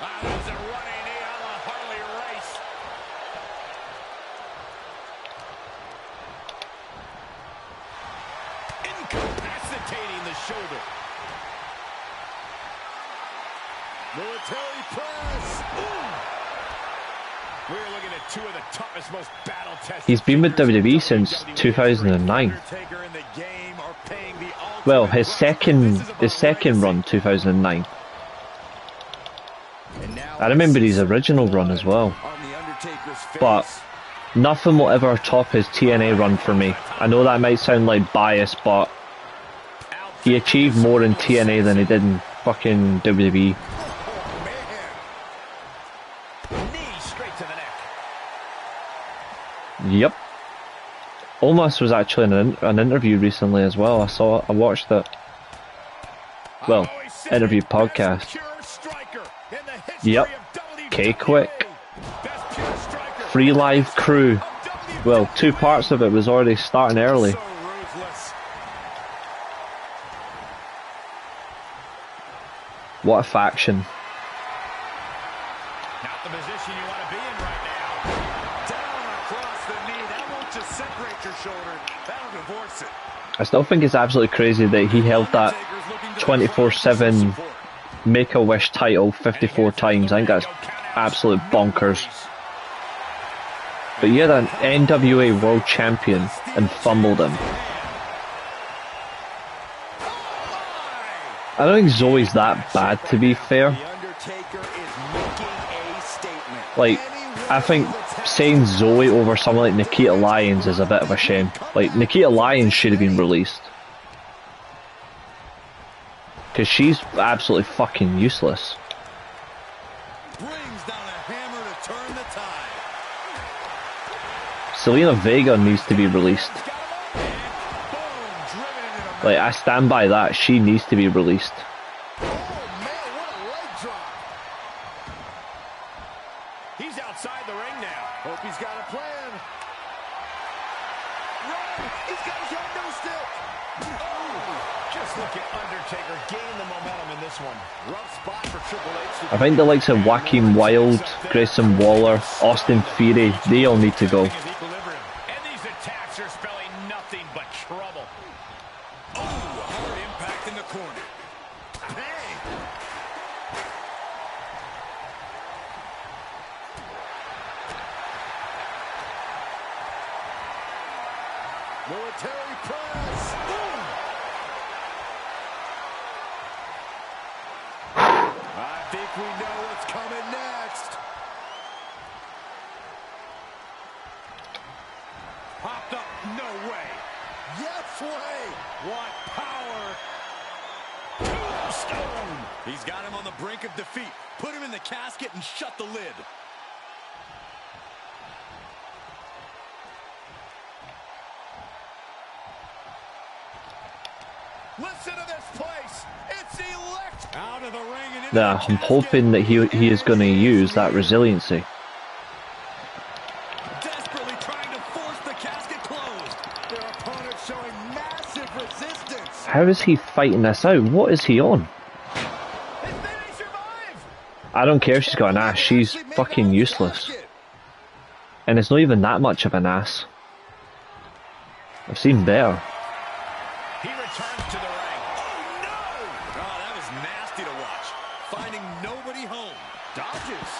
That was a running knee on the Harley Race. Incapacitating the shoulder. Military press. Ooh. We're looking at two of the toughest, most battle-tested. He's been with WWE since 2009. Undertaker in the game are paying the ultimate Well, his price. second run, 2009. And now I remember his original run as well. on the Undertaker's face. But nothing will ever top his TNA run for me. I know that might sound like bias, but he achieved more in TNA than he did in fucking WWE. Oh, man. Knee straight to the neck. Yep. Omos was actually in an interview recently as well. I watched it. Well, Oh, he's seen interview the best podcast. pure striker in the history Yep. of WWE. K-Quick. Best pure striker. Free Live Crew. Well, two parts of it was already starting early. So ruthless. What a faction. Not the position you want to be in right now. Down across the knee. That won't just separate your shoulder. That'll divorce it. I still think it's absolutely crazy that he held that 24/7 Make-A-Wish title 54 times. I think that's absolute bonkers. But you're an NWA World Champion and fumbled him. I don't think Zoe's that bad, to be fair. Like, I think saying Zoe over someone like Nikita Lyons is a bit of a shame. Like, Nikita Lyons should have been released. Because she's absolutely fucking useless. Selena Vega needs to be released. Like, I stand by that. She needs to be released. Oh man, what a leg drop. He's outside the ring now. Hope he's got a plan. Run! He's got his head no still. Oh, just look at Undertaker gaining the momentum in this one. Rough spot for Triple H. I think the likes of Joaquin Wilde, Grayson Waller, Austin Theory, they all need to go. And these attacks are spelling nothing but trouble. Oh, hard impact in the corner. Bang! Military press. Boom! I think we know what's coming next. Popped up, no way. Yes way. What power. Tombstone. He's got him on the brink of defeat. Put him in the casket and shut the lid. Listen to this place. It's electric. Out of the ring and into Yeah, the I'm hoping that he is going to use that resiliency. Desperately trying to force the casket closed. Their opponent showing massive resistance. How is he fighting this out? What is he on? They survive. I don't care if she's got an ass. She's fucking useless. And it's not even that much of an ass. I've seen better. He returns to the ring. Oh no! Oh, that was nasty to watch. Finding nobody home. Dodges.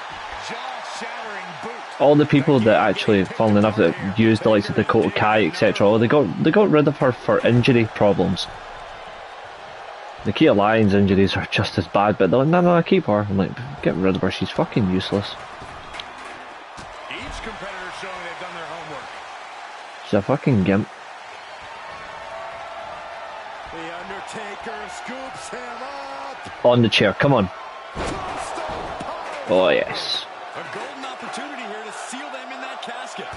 Jaw-shattering boot. All the people that actually, funnily enough, that used the likes of Dakota Kai, etc., they got rid of her for injury problems. Nikita Lyons' injuries are just as bad, but they're like, no, keep her. I'm like, get rid of her, she's fucking useless. Each competitor showing they've done their homework. She's a fucking gimp. The Undertaker scoops him up. On the chair, come on. Oh yes. A golden opportunity here to seal them in that casket.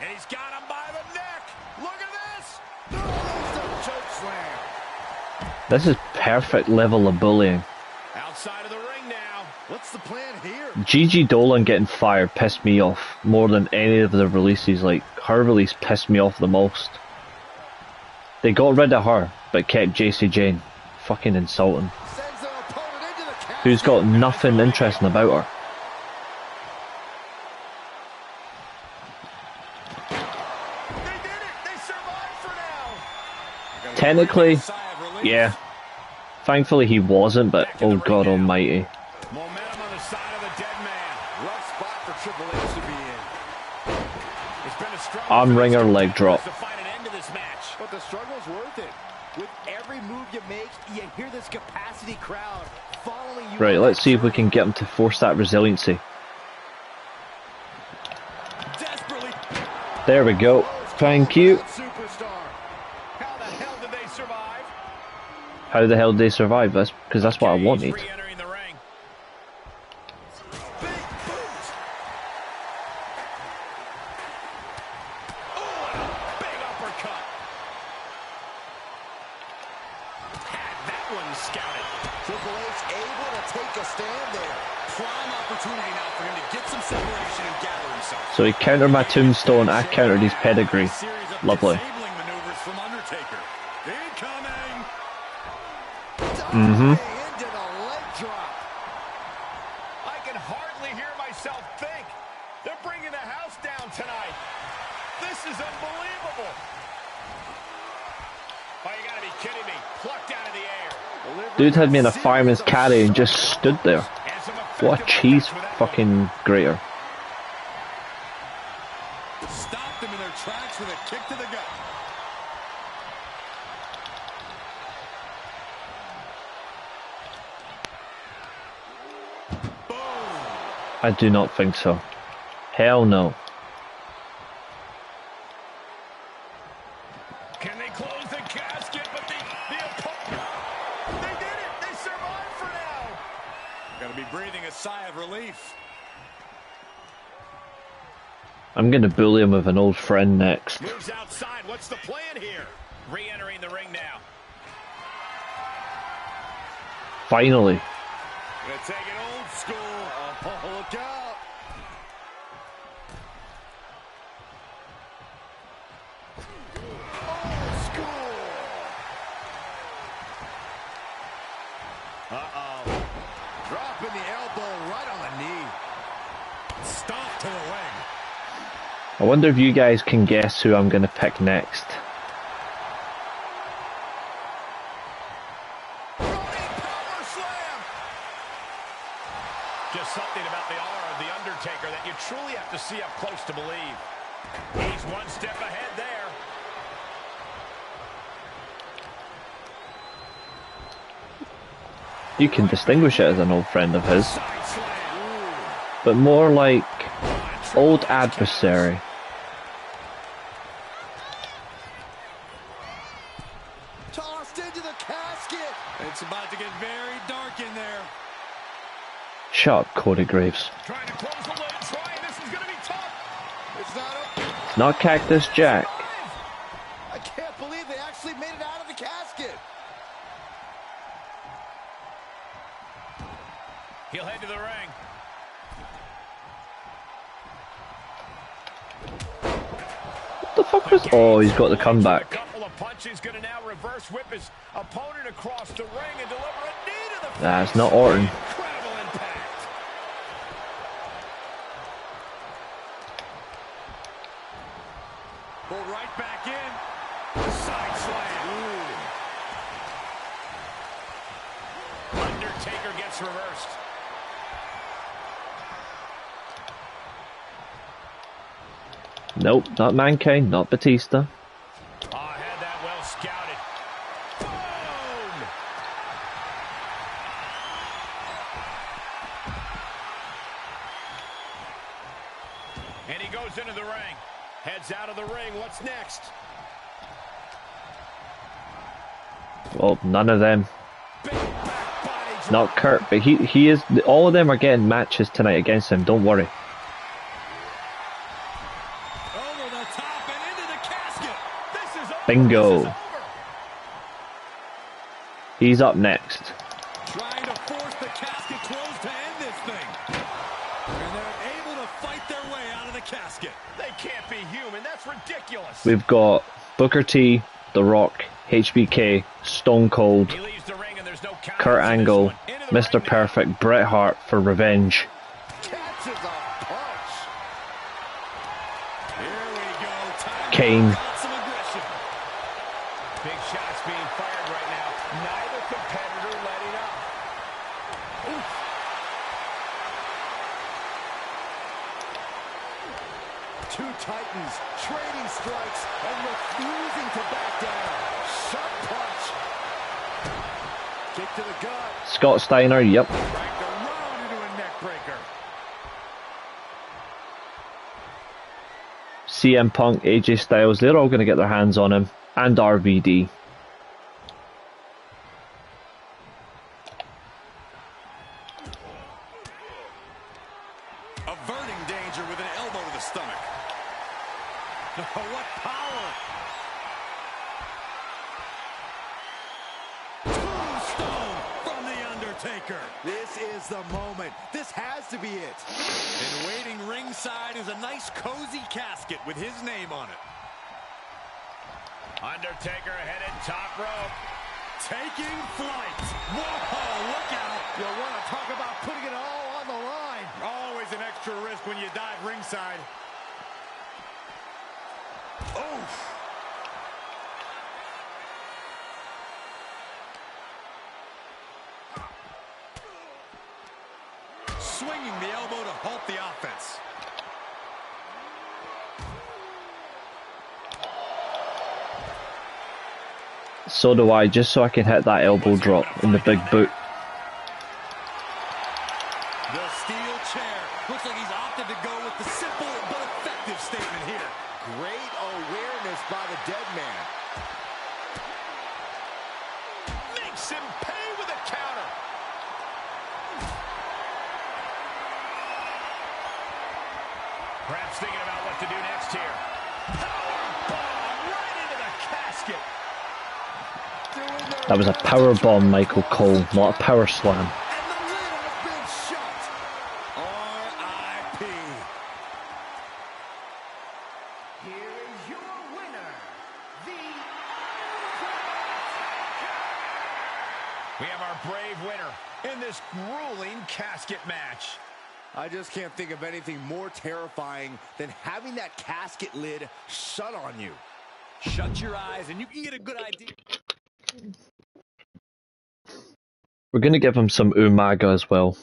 And he's got him by the neck. Look at this. There's the choke slam. This is perfect level of bullying. Outside of the ring now. What's the plan here? Gigi Dolan getting fired pissed me off more than any of the releases. Like, her release pissed me off the most. They got rid of her, but kept JC Jane. Fucking insulting. Sends their opponent into the casket. Who's got nothing interesting about her. They did it. They survived for now. Technically, yeah. Thankfully he wasn't, but oh god almighty. Momentum on the side of the dead man. Rough spot for Triple H to be in. It's been a struggle. Arm ringer, leg drop. To find an end to this match. But the struggle's worth it. With every move you make, you hear this capacity crowd following you. Right, let's see if we can get him to force that resiliency. Desperately. There we go. Thank you. Superstar. How the hell did they survive? How the hell did they survive this? Because that's what I wanted. Re-entering the ring. Big boot. Oh, and a big uppercut. Had that one scouted. Triple H able to take a stand there. Prime opportunity now for him to get some separation and gather himself. So he countered my tombstone, I countered his pedigree. Series of Lovely. disabling maneuvers from Undertaker. Incoming. Mm-hmm. Into the leg drop. I can hardly hear myself think. They're bringing the house down tonight. This is unbelievable. Oh, you gotta be kidding me. Plucked out of the air. Dude had me in a fireman's carry and just stood there. What a cheese fucking grater. Stopped them in their tracks with a kick to the gut. I do not think so. Hell no. Can they close the casket? But the opponent, they did it. They survived for now. Gotta be breathing a sigh of relief. I'm gonna bully him with an old friend next. Moves outside. What's the plan here? Re-entering the ring now. Finally. Gonna take it old school. Oh, look out. Old school. Uh-oh. Dropping the elbow right on the knee. Stomp to the leg. I wonder if you guys can guess who I'm gonna pick next. Just something about the aura of The Undertaker that you truly have to see up close to believe. He's one step ahead there. You can distinguish it as an old friend of his, but more like old adversary. Tossed into the casket. It's about to get very dark in there. Shut up, Cody Graves. Trying to close the lid. Trying. This is going to be tough. It's not up. Not Cactus Jack. I can't believe they actually made it out of the casket. He'll head to the ring. What the fuck was... Oh, he's got the A comeback. couple of punches, going to now reverse whip his opponent across the ring and deliver a knee to the face. That's not Orton. Incredible impact. Pulled right back in. Side slam. Undertaker gets reversed. Nope, not Mankind, not Batista. Oh, I had that well scouted. Boom! And he goes into the ring. Heads out of the ring. What's next? Well, none of them. Big back body drop. Not Kurt, but he is... All of them are getting matches tonight against him, don't worry. Over the top and into the casket. This is over. Bingo. This is over. He's up next. Trying to force the casket closed to end this thing. And they're able to fight their way out of the casket. They can't be human. That's ridiculous. We've got Booker T, The Rock, HBK, Stone Cold, He leaves the ring and there's no count. Kurt Angle, Mr. Perfect, Bret Hart for revenge. Catches a punch. Here we go. Time Kane. to some aggression. Big shots being fired right now. Neither competitor letting up. Oof. Two titans trading strikes and refusing to back down. Sharp punch. Kick to the gut. Scott Steiner, yep. Dragged around into a neck breaker. CM Punk, AJ Styles, they're all going to get their hands on him. And RVD. Averting danger with an elbow to the stomach. What power! Tombstone from The Undertaker. This is the moment. This has to be it. And waiting ringside is a nice cozy casket with his name on it. Undertaker headed top rope. Taking flight. Whoa, look out. You'll want to talk about putting it all on the line. Always an extra risk when you dive ringside. swinging the elbow to halt the offense. So do I, just so I can hit that elbow drop in the big boot. The steel chair. Looks like he's opted to go with the simple but effective statement here. Great awareness by the dead man. Makes him pay with a counter. Perhaps thinking about what to do next here. Powerbomb right into the casket. That was a power bomb, Michael Cole, not a power slam. And the lid has been shut. R.I.P. Here is your winner, we have our brave winner in this grueling casket match. I just can't think of anything more terrifying than having that casket lid shut on you. Shut your eyes and you can get a good idea. We're gonna give him some Umaga as well.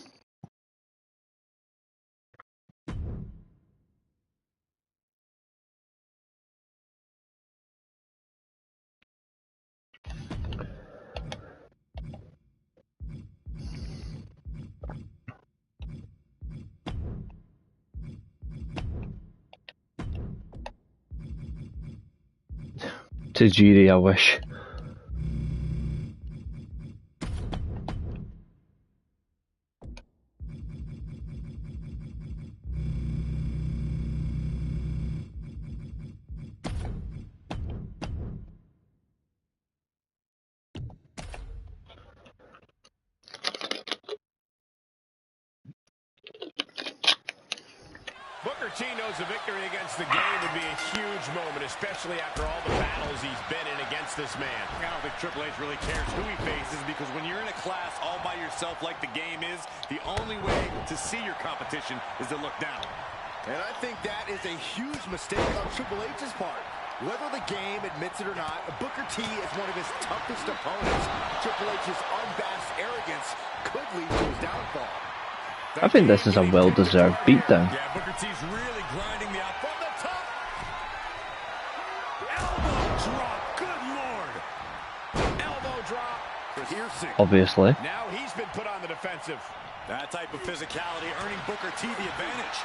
Tajiri, I wish. Booker T knows a victory against the game would be a huge moment, especially after all the battles he's been in against this man. I don't think Triple H really cares who he faces because when you're in a class all by yourself like the game is, the only way to see your competition is to look down. And I think that is a huge mistake on Triple H's part. Whether the game admits it or not, Booker T is one of his toughest opponents. Triple H's unabashed arrogance could lead to his downfall. I think this is a well-deserved beatdown. Yeah, Booker T's really grinding the out from the top. Elbow drop, good lord. Elbow drop. Piercing. Obviously. Now he's been put on the defensive. That type of physicality earning Booker T the advantage.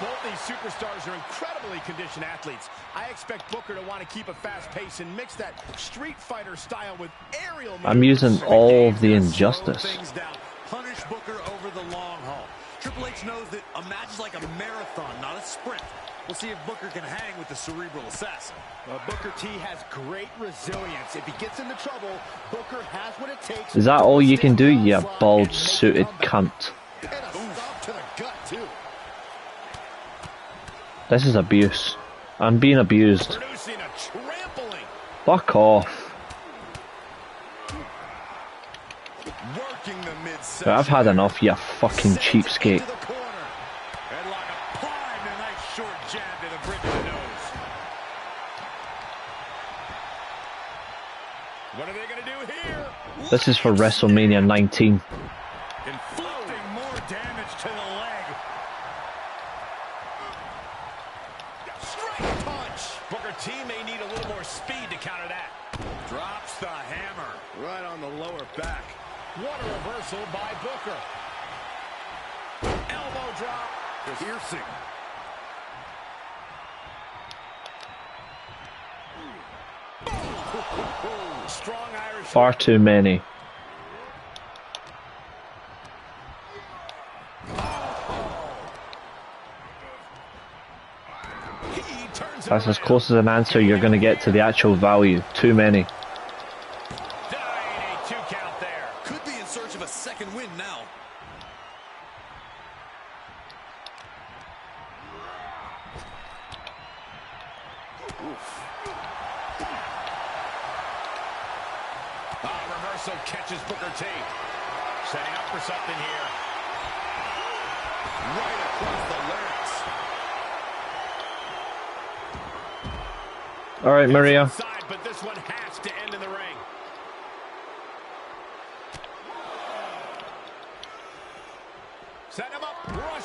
Both these superstars are incredibly conditioned athletes. I expect Booker to want to keep a fast pace and mix that Street Fighter style with aerial I'm using maneuvers. all of the injustice. Slow things down. Punish Booker over the long haul. Triple H knows that a match is like a marathon, not a sprint. We'll see if Booker can hang with the cerebral assassin. Booker T has great resilience. If he gets into trouble, Booker has what it takes. Is that all you can do, you bald-suited cunt? And a stop to the gut, too. This is abuse. I'm being abused. Producing a trampling. Fuck off. Working the midsection. I've had enough, you fucking cheapskate. Into the corner. Headlock applied and a nice short jab to the bridge of the nose. What are they going to do here? This is for WrestleMania 19. Inflicting more damage to the leg. Straight punch. Booker T may need a little more speed to counter that. Drops the hammer. Right on the lower back. What a reversal by Booker. Elbow drop. Piercing. Strong Irish. Far too many. He turns That's as around. close as an answer you're going to get to the actual value. Too many. Denied a 2 count there. Could be in search of a second win now. Reversal catches Booker T. Setting up for something here. Right across the larynx. Alright, Maria. Side, but this one has to end in the ring.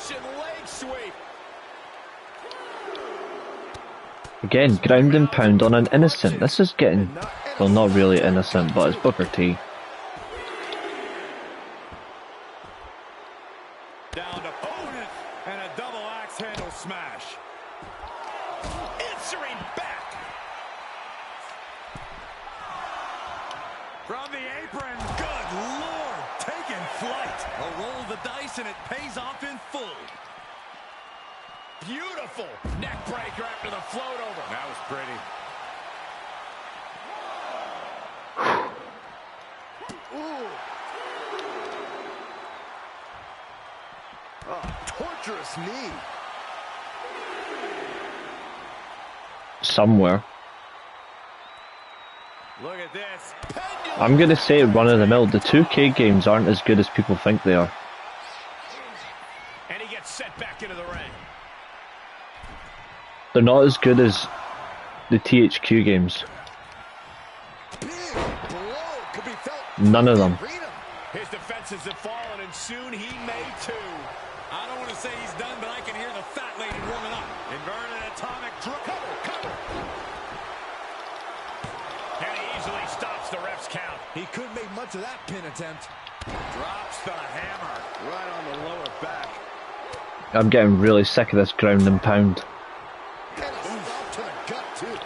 Russian leg sweep. Again, ground and pound on an innocent. This is getting, well, not really innocent, but it's Booker T. Down to opponent and a double axe handle smash. Answering back. From the apron. Good Lord. Taking flight. A roll of the dice and it pays off in full. Beautiful neck breaker after the float over. That was pretty. Ooh. Oh, torturous knee. Somewhere. Look at this. I'm gonna say run of the mill. The 2K games aren't as good as people think they are. And he gets set back into the ring. They're not as good as the THQ games. Big blow could be felt. None of them. His defenses have fallen, and soon he may too. I don't want to say he's done, but I can hear the fat lady warming up. Inverted atomic drop. Cover. And he easily stops the ref's count. He couldn't make much of that pin attempt. Drops the hammer right on the lower back. I'm getting really sick of this ground and pound. And a stop to the gut, too.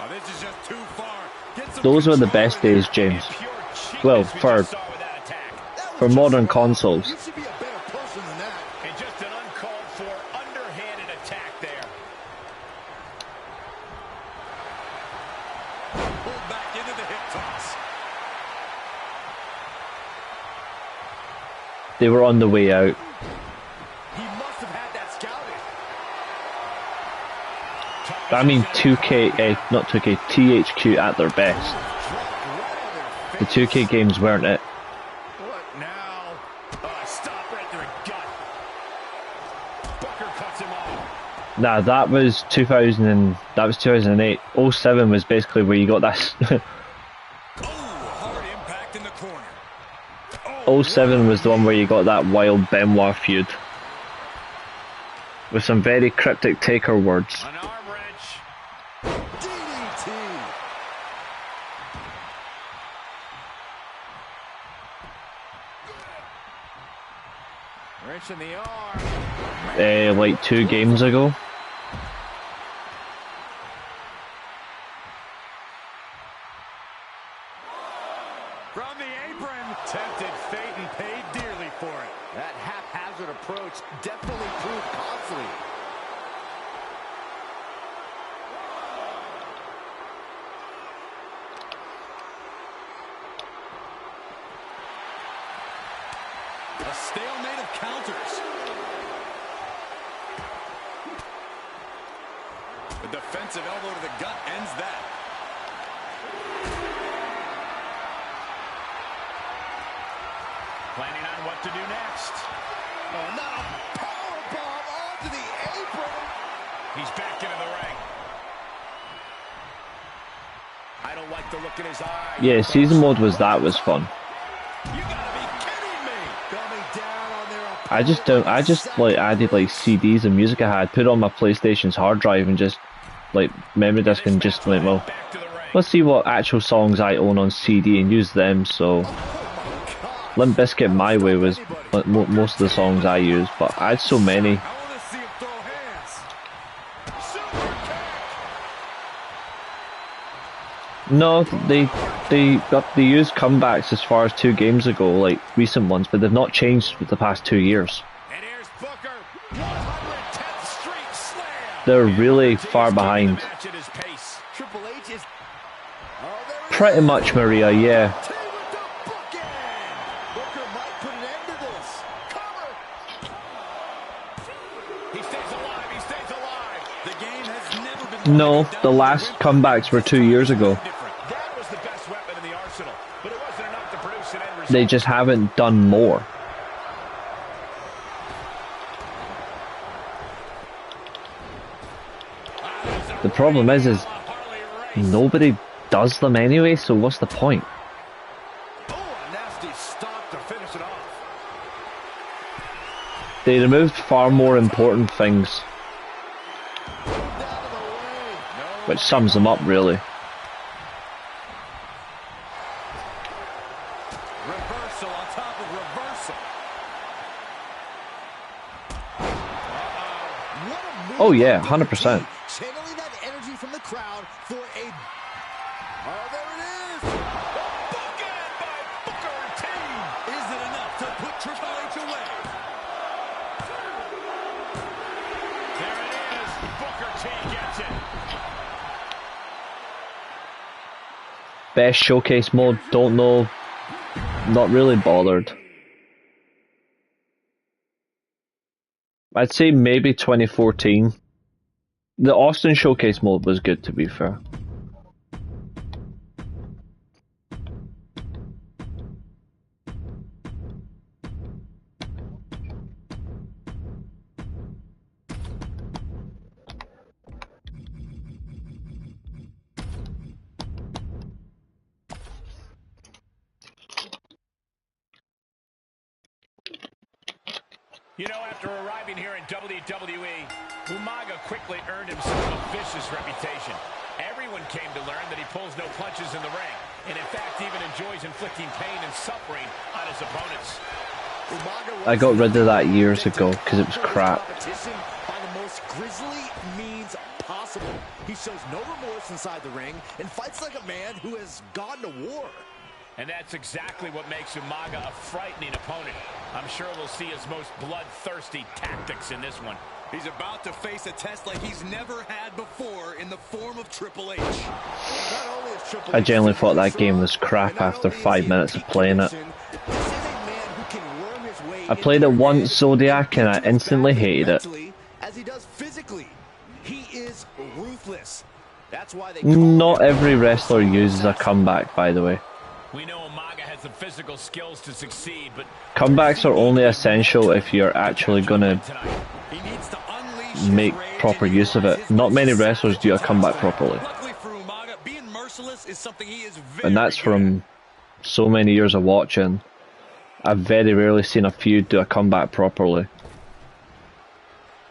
Oh, this is just too far. Get some Those were the control best here. days, James. Pure cheapness Well, we for just saw with that attack. That was for just modern wrong. consoles. You should be a better person than that. And just an uncalled for, underhanded attack there. Pulled back into the hip toss. They were on the way out. He must have had that scouted. I mean 2K, not 2K, THQ at their best. Dropped right on their The face. 2K games weren't it. What now? Stop right to the gut. Booker cuts him off. Nah, that was 2008. 07 was basically where you got that. Oh, hard impact in the corner. 07 was the one where you got that wild Benoit feud. With some very cryptic Taker words. An arm wrench. DDT. Wrench in the arm. Like 2 games ago. From the apron. Tempted fate and paid dearly for it. That haphazard approach definitely proved costly. A stalemate of counters. The defensive elbow to the gut ends that. Planning on what to do next. Oh, not a powerbomb onto the apron. He's back into the ring. I don't like the look in his eye. Yeah, season mode was fun. You gotta be kidding me. Coming down on their I just like added like CDs and music I had, put it on my PlayStation's hard drive and just like memory disk and just like, well, Back to the ring. let's see what actual songs I own on CD and use them. So Limp Bizkit My Way was like, most of the songs I used, but I had so many. I want to see him throw hands. Super kick. No, they used comebacks as far as 2 games ago, like recent ones, but they've not changed for the past 2 years. And here's Booker. 110th Street Slam. They're really far behind. Match at his pace. Triple H is. Oh, there he Pretty much, Maria, yeah. is. T with the bookend. Booker might put an end to this. Cover. He stays alive. He stays alive. The game has never been No, the last comebacks were 2 years ago. That was the best weapon in the arsenal, but it wasn't enough to produce an end result. They just haven't done more. The problem is nobody does them anyway, so what's the point? Oh, a nasty stop to finish it off. They removed far more important things, which sums them up really. Reversal on top of reversal. Oh yeah, 100%. Channeling that energy from the crowd for a... Oh, there it is! Bookend by Booker T. Is it enough to put Triple H away? There it is. Booker T gets it. Best showcase mode, don't know. Not really bothered. I'd say maybe 2014. The Austin showcase mode was good, to be fair. You know, after arriving here in WWE, Umaga quickly earned himself a vicious reputation. Everyone came to learn that he pulls no punches in the ring, and in fact even enjoys inflicting pain and suffering on his opponents. I got rid of that years ago because it was crap. By the most grisly means possible. He shows no remorse inside the ring and fights like a man who has gone to war. And that's exactly what makes Umaga a frightening opponent. I'm sure we'll see his most bloodthirsty tactics in this one. He's about to face a test like he's never had before in the form of Triple H. I genuinely thought that game was crap after 5 minutes of playing it. I played it once, Zodiac, and I instantly hated it. As he does physically, he is ruthless. That's why they Not every wrestler uses a comeback, by the way. We know Umaga has the physical skills to succeed, but Comebacks are only essential if you're actually gonna he needs to unleash make proper use of it. Not many wrestlers do a comeback properly. Luckily for Umaga, being merciless is something he is very And that's good from so many years of watching. I've very rarely seen a feud do a comeback properly.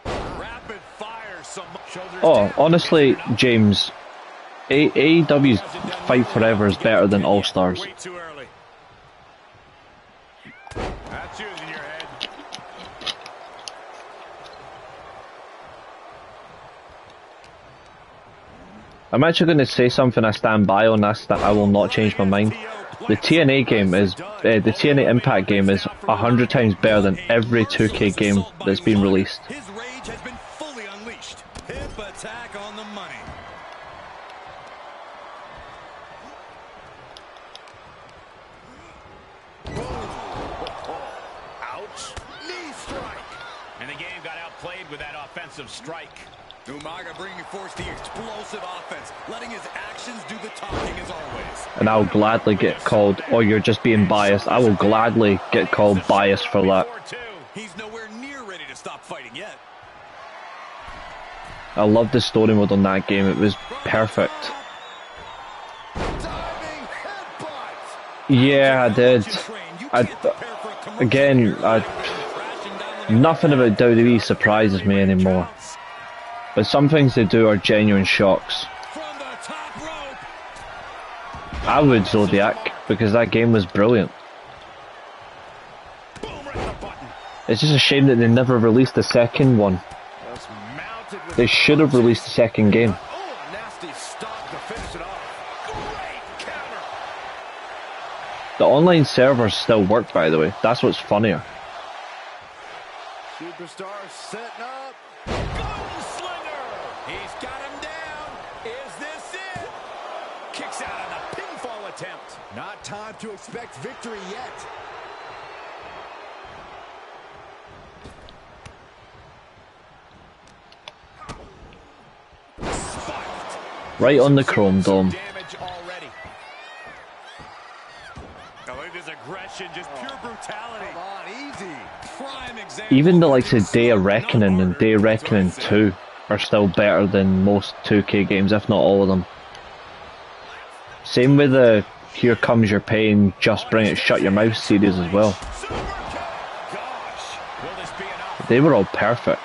at. Rapid fire, some shoulders Oh, down. honestly, James, AEW's Fight Forever is better than All Stars. way too early. That's using your head. I'm actually going to say something I stand by on this that I will not change my mind. The TNA game is, the TNA Impact game is 100 times better than every 2K game that's been released. His rage has been fully unleashed. Hip attack on the money. ouch. Knee strike. And the game got outplayed with that offensive strike. Umaga bringing forth the explosive offense, letting his actions do the talking as always. And I'll gladly get called, oh, you're just being biased. I will gladly get called biased for that. 4-2. He's nowhere near ready to stop fighting yet. I loved the story mode on that game. It was perfect. Diving headbutt. Yeah, I did. Nothing about WWE surprises me anymore. But some things they do are genuine shocks. From the top rope. I would Zodiac, because that game was brilliant. Boom, right in the button. It's just a shame that they never released the second one. Just mounted with They should have released the second game. Oh, a nasty stop to finish it off. Great counter. The online servers still work, by the way. That's what's funnier. Superstar setting up. Gunslinger. He's got him down. Is this it? Kicks out on the pinfall attempt. Not time to expect victory yet. Spiked. Right on the Chrome Dome. Damage already. Now look at this aggression, just pure brutality. Come on, easy. Prime example. Even the likes of Day of Reckoning and Day of Reckoning 2 are still better than most 2K games, if not all of them. Same with the Here Comes Your Pain, Just Bring It, Shut Your Mouth series as well. Super kick. Gosh, will this be enough? They were all perfect.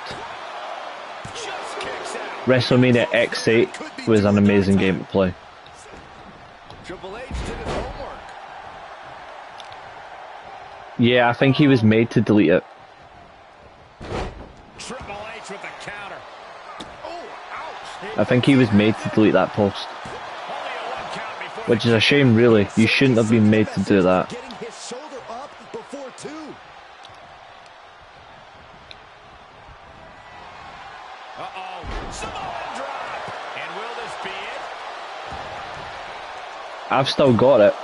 Just kicks out. WrestleMania X8 was an amazing game to play. Triple H did his homework. Yeah, I think he was made to delete it. Triple H with the counter. Oh, ouch. I think he was made to delete that post. Only a 1 count before Which is a shame, really. You shouldn't have been made to do that. Getting his shoulder up before 2. Uh-oh. Samoan drop. And will this be it? I've still got it.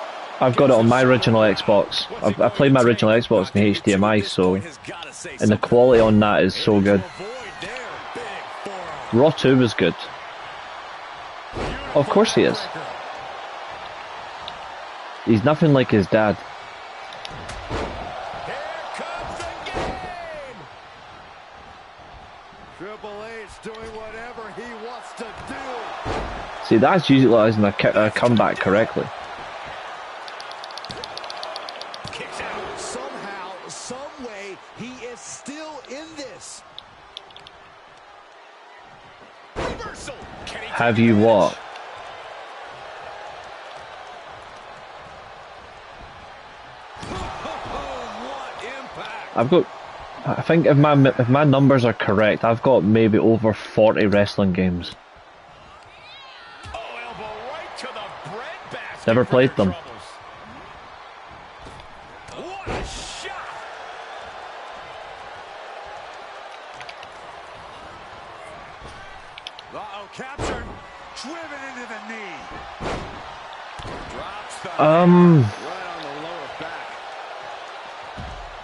I've got it on my original Xbox. I played my original Xbox in HDMI, so... And the quality on that is so good. Raw 2 was good. Of course he is. He's nothing like his dad. Here comes the game. Triple H doing whatever he wants to do. See, that's utilising a comeback correctly. Kicks out. Somehow, some way, he is still in this. Reversal. Can he Have take you advantage? what? What impact. I've got... I think if my numbers are correct, I've got maybe over 40 wrestling games. Oh, elbow right to the breadbasket. Never for played your them. troubles. What a shot. Uh-oh, captured. Driven into the knee. Drops the right on the lower back.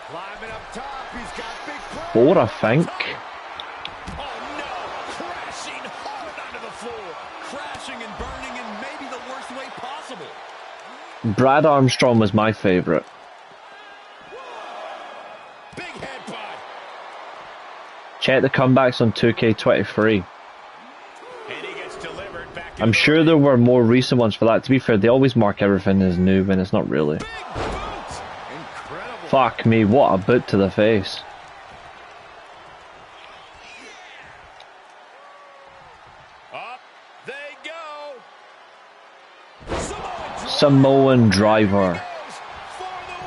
Climbing up top. He's got big pressure. 4, I think. Oh no! Crashing hard onto the floor. Crashing and burning in maybe the worst way possible. Brad Armstrong was my favourite. Big headbutt. Check the comebacks on 2K23. And he gets delivered back to I'm sure there were more recent ones for that. To be fair, they always mark everything as new when it's not really. big boot. Incredible. Fuck me, what a boot to the face. Up they go. Samoan driver. Goes for the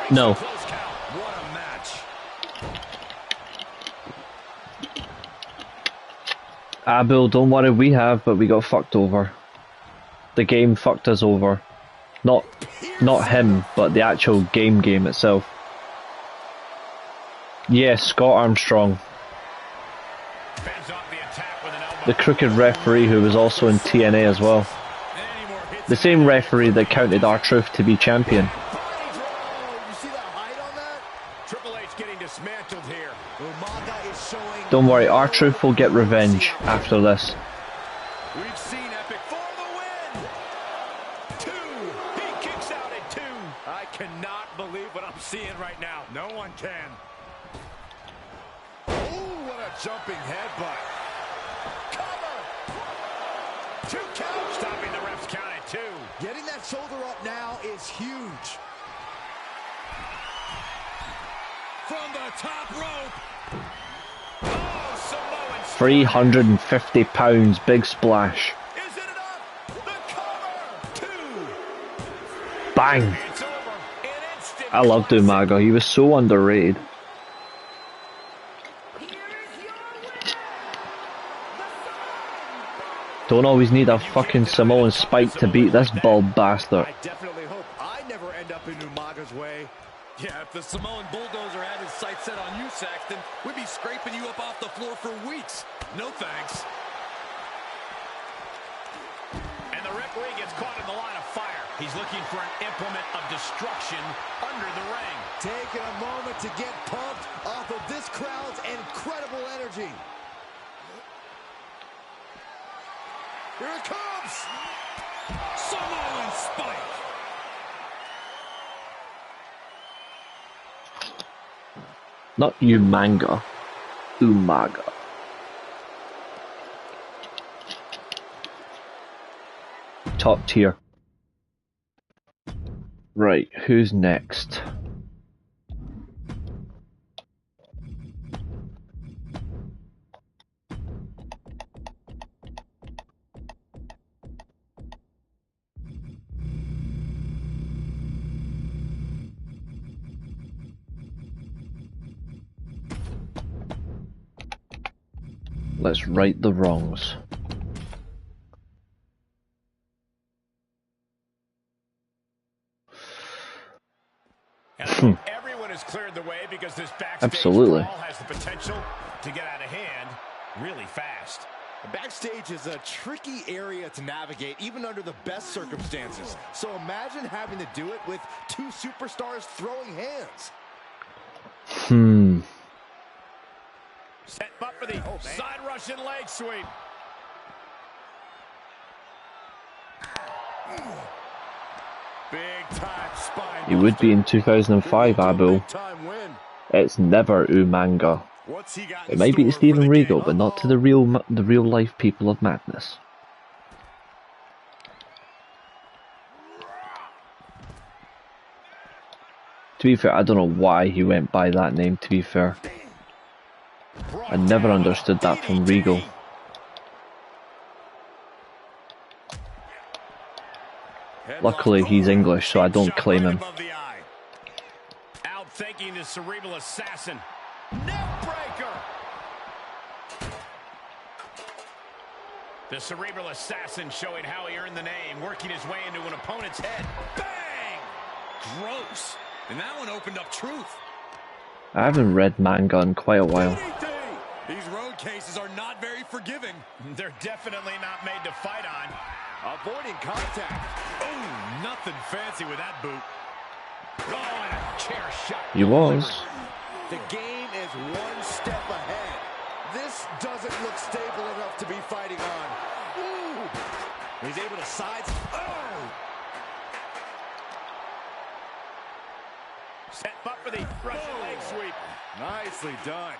win. No. Close count. What a match. Abel, don't worry, we have, but we got fucked over. The game fucked us over. Not him, but the actual game itself. Yes, Scott Armstrong. Fends off the attack with an elbow. The crooked referee who was also in TNA as well. Any more hits? The same referee that counted R-Truth to be champion. Body draw. You see that height on that? Triple H getting dismantled here. Umaga is showing. Don't worry, R-Truth will get revenge after this. We've seen Epic for the win. 2. He kicks out at 2. I cannot believe what I'm seeing right now. No one can. Ooh, what a jumping headbutt. Cover. 2 count. Stopping the ref's count at 2. Getting that shoulder up now is huge. From the top rope. Oh, Samoan. 350 pounds, big splash. Is it enough? The cover. 2. Bang! It's over. An instant. I loved Umaga, he was so underrated. Don't always need a fucking Samoan spike to beat this bald bastard. I definitely hope I never end up in Umaga's way. Yeah, if the Samoan bulldozer had his sights set on you, Saxton, we'd be scraping you up off the floor for weeks. No thanks. And the referee gets caught in the line of fire. He's looking for an implement of destruction under the ring. Taking a moment to get pumped off of this crowd's incredible energy. Here it comes. Samoan spike. Not Umanga. Umaga. Top tier. Right, who's next? Let's right the wrongs. And everyone has cleared the way because this backstage Absolutely. brawl has the potential to get out of hand really fast. The backstage is a tricky area to navigate, even under the best circumstances. So imagine having to do it with two superstars throwing hands. Set up for the side Russian leg sweep. Big time spine. He would be in 2005, Abu. It's never Umanga. What's he got It in might be to store for Steven the Regal, game? but not to the real life people of Madness. To be fair, I don't know why he went by that name, to be fair. I never understood that from Regal. Luckily, he's English, so I don't claim him. Outthinking the cerebral assassin. Neck breaker. The cerebral assassin showing how he earned the name, working his way into an opponent's head. Bang! Gross. And that one opened up truth. I haven't read manga in quite a while. These road cases are not very forgiving. They're definitely not made to fight on. Avoiding contact. Oh, nothing fancy with that boot. Oh, and a chair shot. He was. The game is one step ahead. This doesn't look stable enough to be fighting on. Ooh. He's able to sides. Oh! Set up for the Russian leg sweep. Nicely done.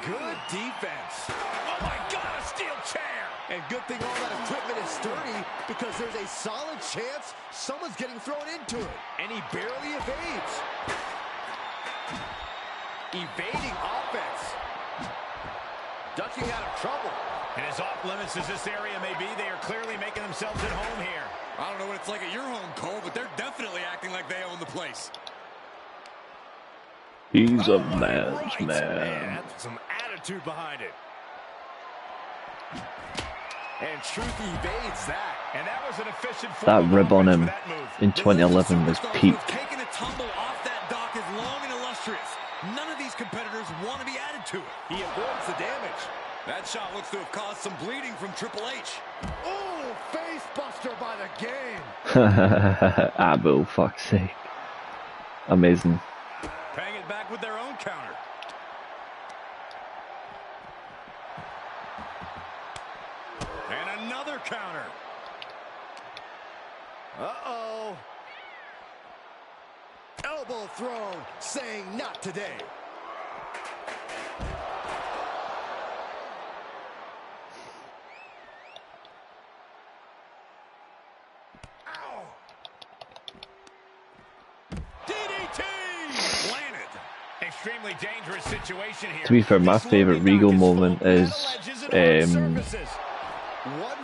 Good defense. Oh my God, a steel chair. And good thing all that equipment is sturdy, because there's a solid chance someone's getting thrown into it. And he barely evades. Evading offense. Ducking out of trouble. And as off limits as this area may be, they are clearly making themselves at home here. I don't know what it's like at your home, Cole, but they're definitely acting like they own the place. He's a man's man. Man, some attitude behind it. And Truth evades that. And that was an efficient That form of rib on offense him for that move. in 2011 was peak. Taking a tumble off that dock is long and illustrious. None of these competitors want to be added to it. He avoids the damage. That shot looks to have caused some bleeding from Triple H. Oh, face buster by the game. Abu, fuck's sake. Amazing. Paying it back with their own counter. And another counter. Uh-oh. Elbow thrown, saying not today. Extremely dangerous situation here. To be fair, my favourite Regal moment is One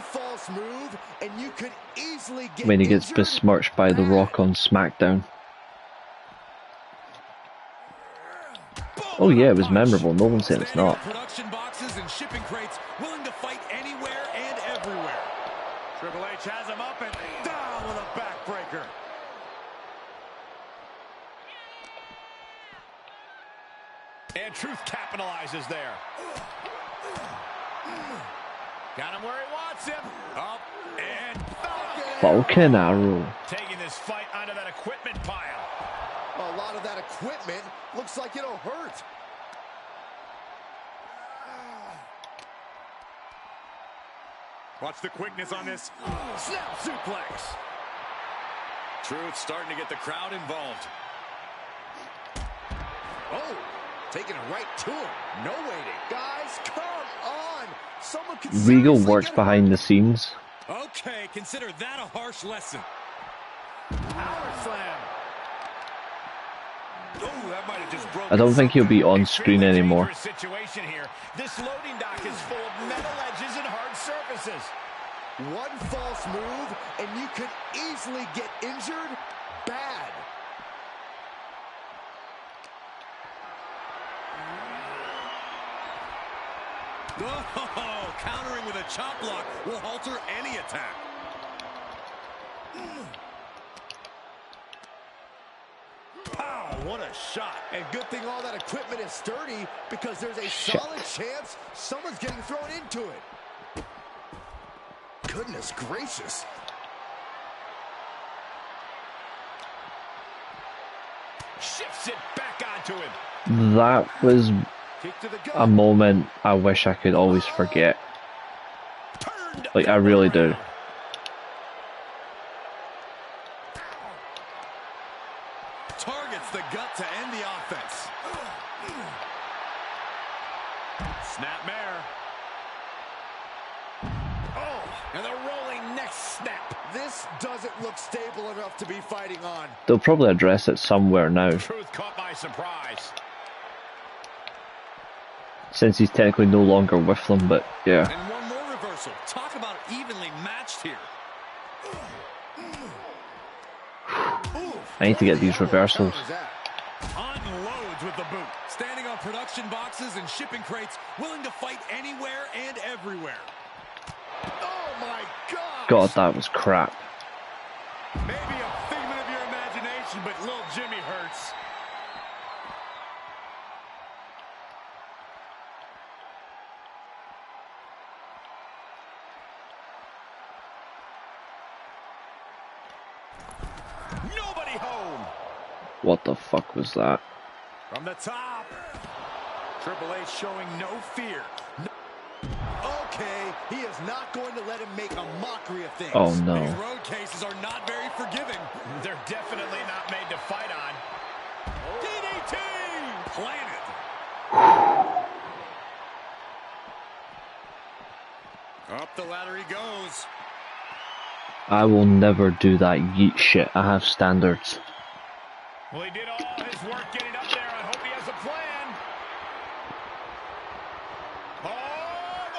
false move and you could easily get when he gets injured. besmirched by The Rock on SmackDown. Oh yeah, it was memorable. No one's saying it's not. Production boxes and shipping crates, willing to fight anywhere and everywhere. Triple H has him up and down with a backbreaker. And Truth capitalizes there. Got him where he wants him. Up and Falcon Arrow. taking this fight onto that equipment pile. A lot of that equipment looks like it'll hurt. Watch the quickness on this. Snap suplex. Truth starting to get the crowd involved. Oh, taking it right to him. No waiting. Guys, come on. Someone can Regal seriously works get behind hurt. the scenes. Okay, consider that a harsh lesson. Power slam. Oh, that might have just broken. I don't think he'll be on screen Extremely anymore. dangerous situation here. This loading dock is full of metal edges and hard surfaces. One false move and you could easily get injured bad. Oh, countering with a chop block will halter any attack. Pow, what a shot. And good thing all that equipment is sturdy, because there's a solid chance someone's getting thrown into it. Goodness gracious. Shifts it back onto him. That was Kick to the gut. a moment I wish I could always forget. Turned Like, I really do. around. Targets the gut to end the offense. Snapmare. Oh, and the rolling neck snap. This doesn't look stable enough to be fighting on. They'll probably address it somewhere now, Truth caught by surprise. since he's technically no longer with them, but yeah. And one more reversal. Talk about evenly matched here. I need to get these reversals. Unloads with the boot. Standing on production boxes and shipping crates, willing to fight anywhere and everywhere. Oh my God! God, that was crap. Maybe a figment of your imagination, but little Jimmy hurts. Nobody home. What the fuck was that? From the top. Triple H showing no fear. Okay, he is not going to let him make a mockery of things. Oh no. These road cases are not very forgiving. They're definitely not made to fight on. DDT! Planted. Up the ladder he goes. I will never do that yeet shit. I have standards. Well, he did all his work getting up there. I hope he has a plan. Oh,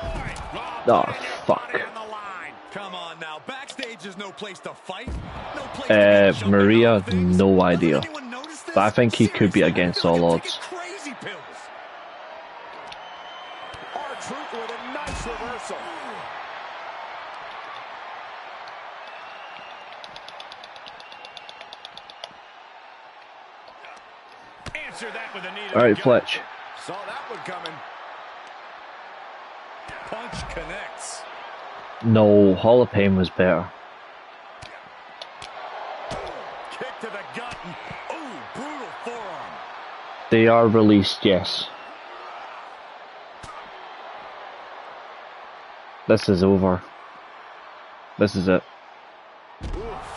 boy. Oh, Putting your fuck. body on the line. Come on now. Backstage is no place to fight. No place to be jumping Maria, off things. no Doesn't idea. anyone notice this? But I think he could be Seriously, I against feel like all I'm odds. taking crazy pills. R-Truth with a nice reversal. Answer that with a knee to Alright, the gut. Fletch. Saw that one coming. Punch connects. No, Hall of Pain was better. Kick to the gut. Ooh, brutal forearm. They are released, yes. This is over. This is it. Oof,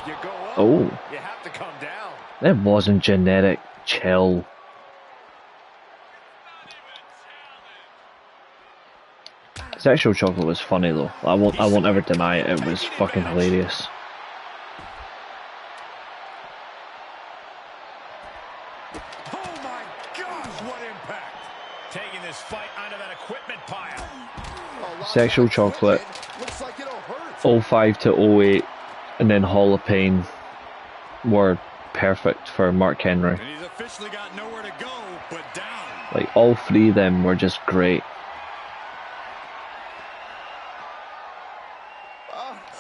you go up. Oh, You have to come down. it wasn't genetic. Chill. Sexual chocolate was funny though. I won't ever deny it. It was fucking hilarious. Oh my gosh, what impact. Taking this fight onto that equipment pile. A lot Sexual of that chocolate. equipment looks like it'll hurt. 05 to 08, and then Hall of Pain were perfect for Mark Henry. And he's officially got nowhere to go but down. Like, all three of them were just great.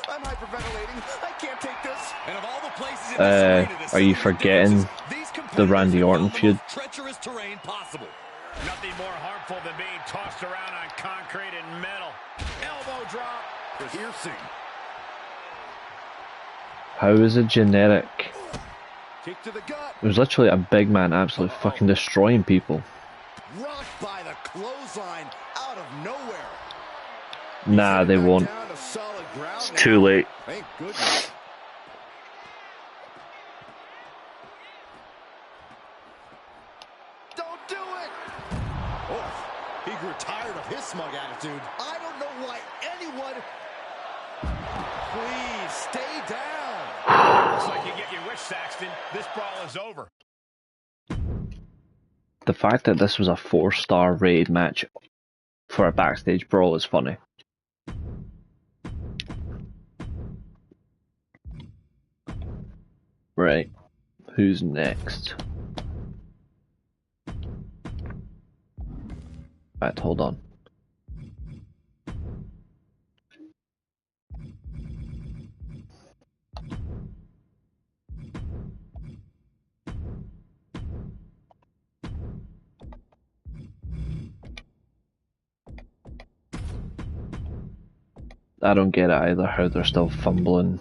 I'm hyperventilating. I can't take this. And of all the places in this arena to Are you celebrate forgetting dances, these the competitors Randy have Orton found the feud? most treacherous terrain possible. Nothing more harmful than being tossed around on concrete and metal. Elbow drop. Piercing. How is it generic? Kick to the gut. It was literally a big man absolutely fucking destroying people. Rocked by the clothesline out of nowhere. Nah, they Back won't. down to solid ground It's now. too late. Thank goodness. Don't do it. Oh, he grew tired of his smug attitude. I don't know why anyone. Please stay down. Looks like you get your wish, Saxton. This brawl is over. The fact that this was a 4-star rated match for a backstage brawl is funny. Right, who's next? Right, hold on. I don't get it either, how they're still fumbling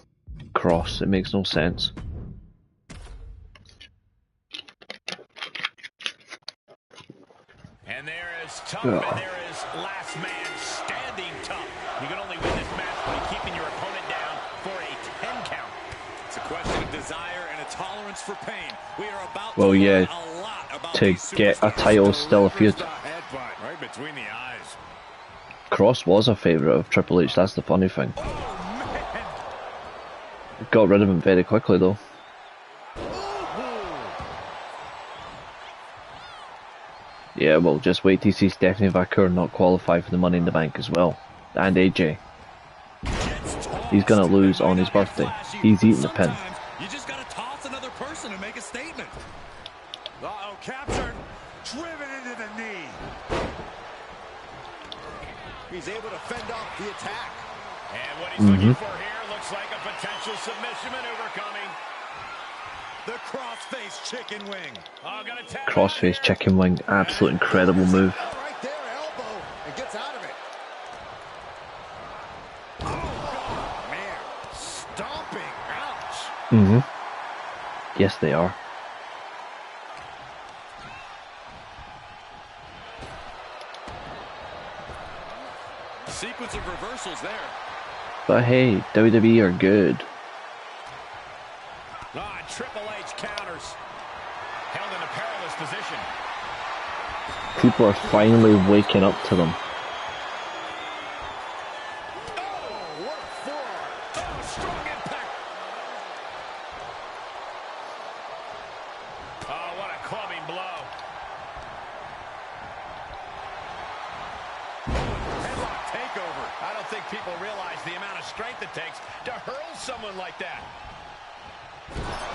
Cross. It makes no sense. And there is tough, Ugh. and there is last man standing tough. You can only win this match by keeping your opponent down for a 10 count. It's a question of desire and a tolerance for pain. We are about Well, to yeah, learn a lot about to these get a superstars. title is still a feud. Headbutt right between the eyes. Cross was a favourite of Triple H, that's the funny thing. Oh, man. Got rid of him very quickly though. Yeah, well, just wait till you see Stephanie Vacour not qualify for the Money in the Bank as well. And AJ. He's gonna lose on his birthday. He's eating the pin. You just gotta toss another person and make a statement. Uh-oh, captured. Driven into the knee. He's able to fend off the attack. And what he's looking for here looks like a potential submission maneuver coming. The cross-face chicken wing. Oh, gonna tap Crossface chicken wing, absolute incredible move. Right there, elbow, and gets out of it. Oh, man. Stomping. Ouch. Yes, they are. A sequence of reversals there. But hey, WWE are good. Ah, Triple H counters. Held in a perilous position. People are finally waking up to them. Oh, what a forearm. Oh, strong impact. Oh, what a clubbing blow. Headlock takeover. I don't think people realize the amount of strength it takes to hurl someone like that.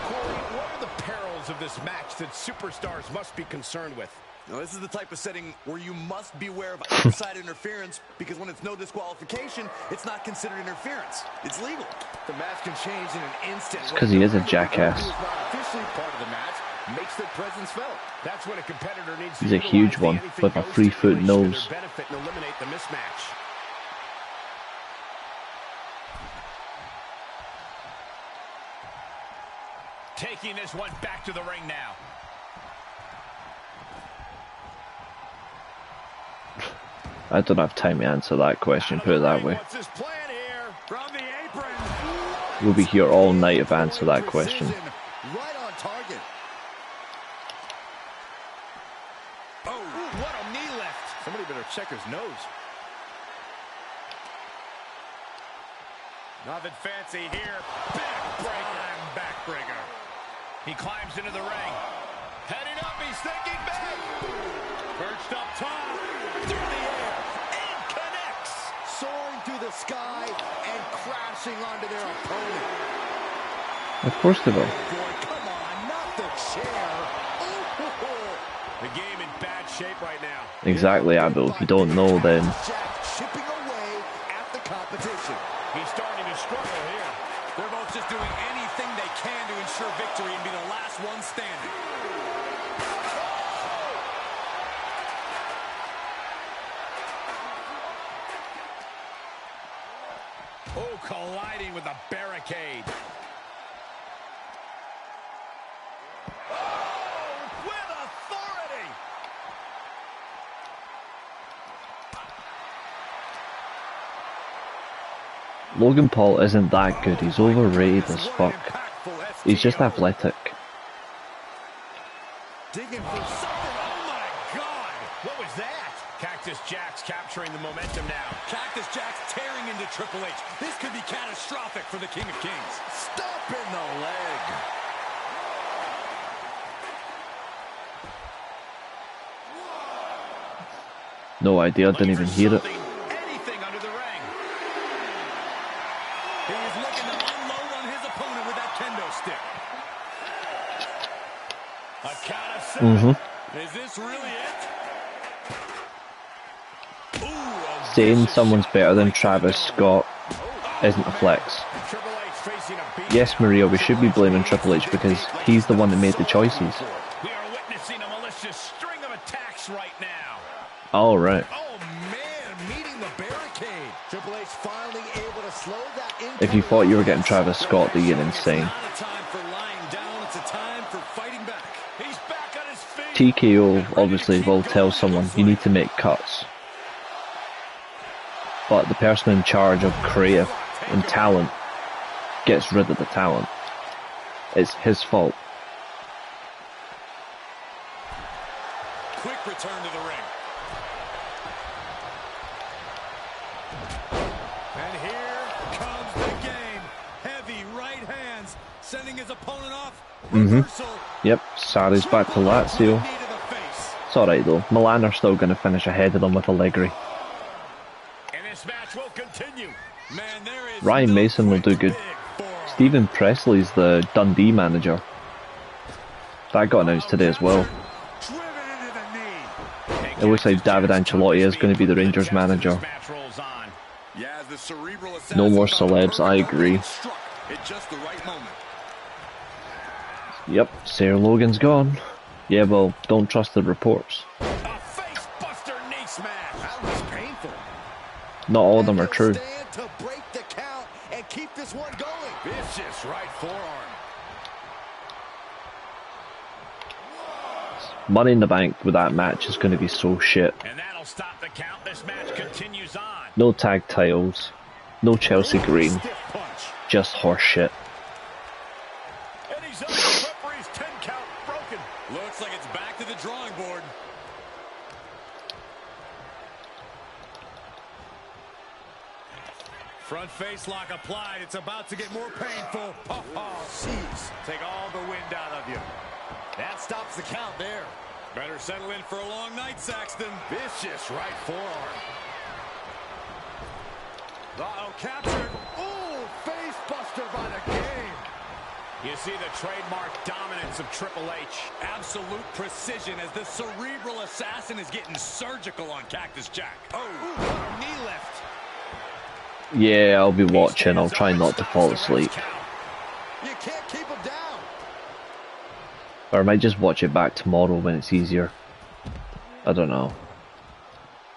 Corey, what are the perils of this match that superstars must be concerned with? Now, this is the type of setting where you must beware of outside interference, because when it's no disqualification, it's not considered interference. It's legal. The match can change in an instant. It's 'cause he is a jackass. Who is not officially part of the match makes their presence felt. That's when a competitor needs to He's a huge utilize the one anything with a goes 3-foot stipulation to nose. their benefit and eliminate the mismatch. Taking this one back to the ring now. I don't have time to answer that question, put it that way. What's his plan here? From the apron. We'll be here all night if I answer that question. Right on target. Oh, what a knee lift. Somebody better check his nose. Nothing fancy here. Backbreaker. Backbreaker. He climbs into the ring. Heading up, he's thinking back. Perched up top. Through the air. And connects. Soaring through the sky and crashing onto their opponent. Of course they will. Boy, come on, not the chair. Ooh. The game in bad shape right now. Exactly, Abel. If you don't know, then Jack chipping away at the competition. He's starting to struggle here. They're both just doing anything they can to ensure victory and be the last one standing. Oh, colliding with a barricade. Oh, with authority. Logan Paul isn't that good. He's overrated as fuck. He's just athletic. Digging for something. Oh, my God. What was that? Cactus Jack's capturing the momentum now. Cactus Jack's tearing into Triple H. This could be catastrophic for the King of Kings. Stop in the leg. No idea, didn't even hear it. Anything under the ring. He's looking to unload on his opponent with that kendo stick. A count of 7. Is this really it? Saying someone's better than Travis Scott isn't a flex. Triple H facing a beat. Yes, Maria, we should be blaming Triple H because he's the one that made the choices. We are witnessing a malicious string of attacks right now. Alright. Oh, man, meeting the barricade. Triple H finally able slow that If you thought you were getting Travis Scott, then you're insane. Not a time for lying down. It's a time for fighting back. He's back on his feet. TKO obviously will tell someone you need to make cuts. But the person in charge of creative and talent gets rid of the talent. It's his fault. Quick return to the ring. And here comes the game. Heavy right hands, sending his opponent off. Reversal. Yep, Sari's back to Lazio. Knee to the face. It's alright though. Milan are still going to finish ahead of them with Allegri. And this match will continue. Man, there is Ryan no Mason will do good. big forearm. Stephen Presley's the Dundee manager. That got announced today as well. Driven into the knee. It looks like David Ancelotti is going to be the Rangers manager. Match rolls on. Yeah, the cerebral No more assassin celebs, I agree. struck at just the right moment. Yep, Sarah Logan's gone. Yeah, well, don't trust the reports. A face buster knee smash. That was painful. Not all of them are And true. he'll stand to break the count and keep this one going. Vicious right forearm. Money in the Bank with that match is going to be so shit. And that'll stop the count. This match continues on. No tag titles, no Chelsea Green, Stiff punch. just horse shit. And he's up. The referee's 10 count broken. Looks like it's back to the drawing board. Front face lock applied. It's about to get more painful. Oh, jeez. Take all the wind out of you. That stops the count there. Better settle in for a long night, Saxton. Vicious right forearm. Uh-oh, captured. Ooh, face buster by the game. You see the trademark dominance of Triple H. Absolute precision as the cerebral assassin is getting surgical on Cactus Jack. Ooh, what a knee lift. Yeah, I'll be watching. I'll try not to fall asleep. You can't keep him down. Or I might just watch it back tomorrow when it's easier. I don't know.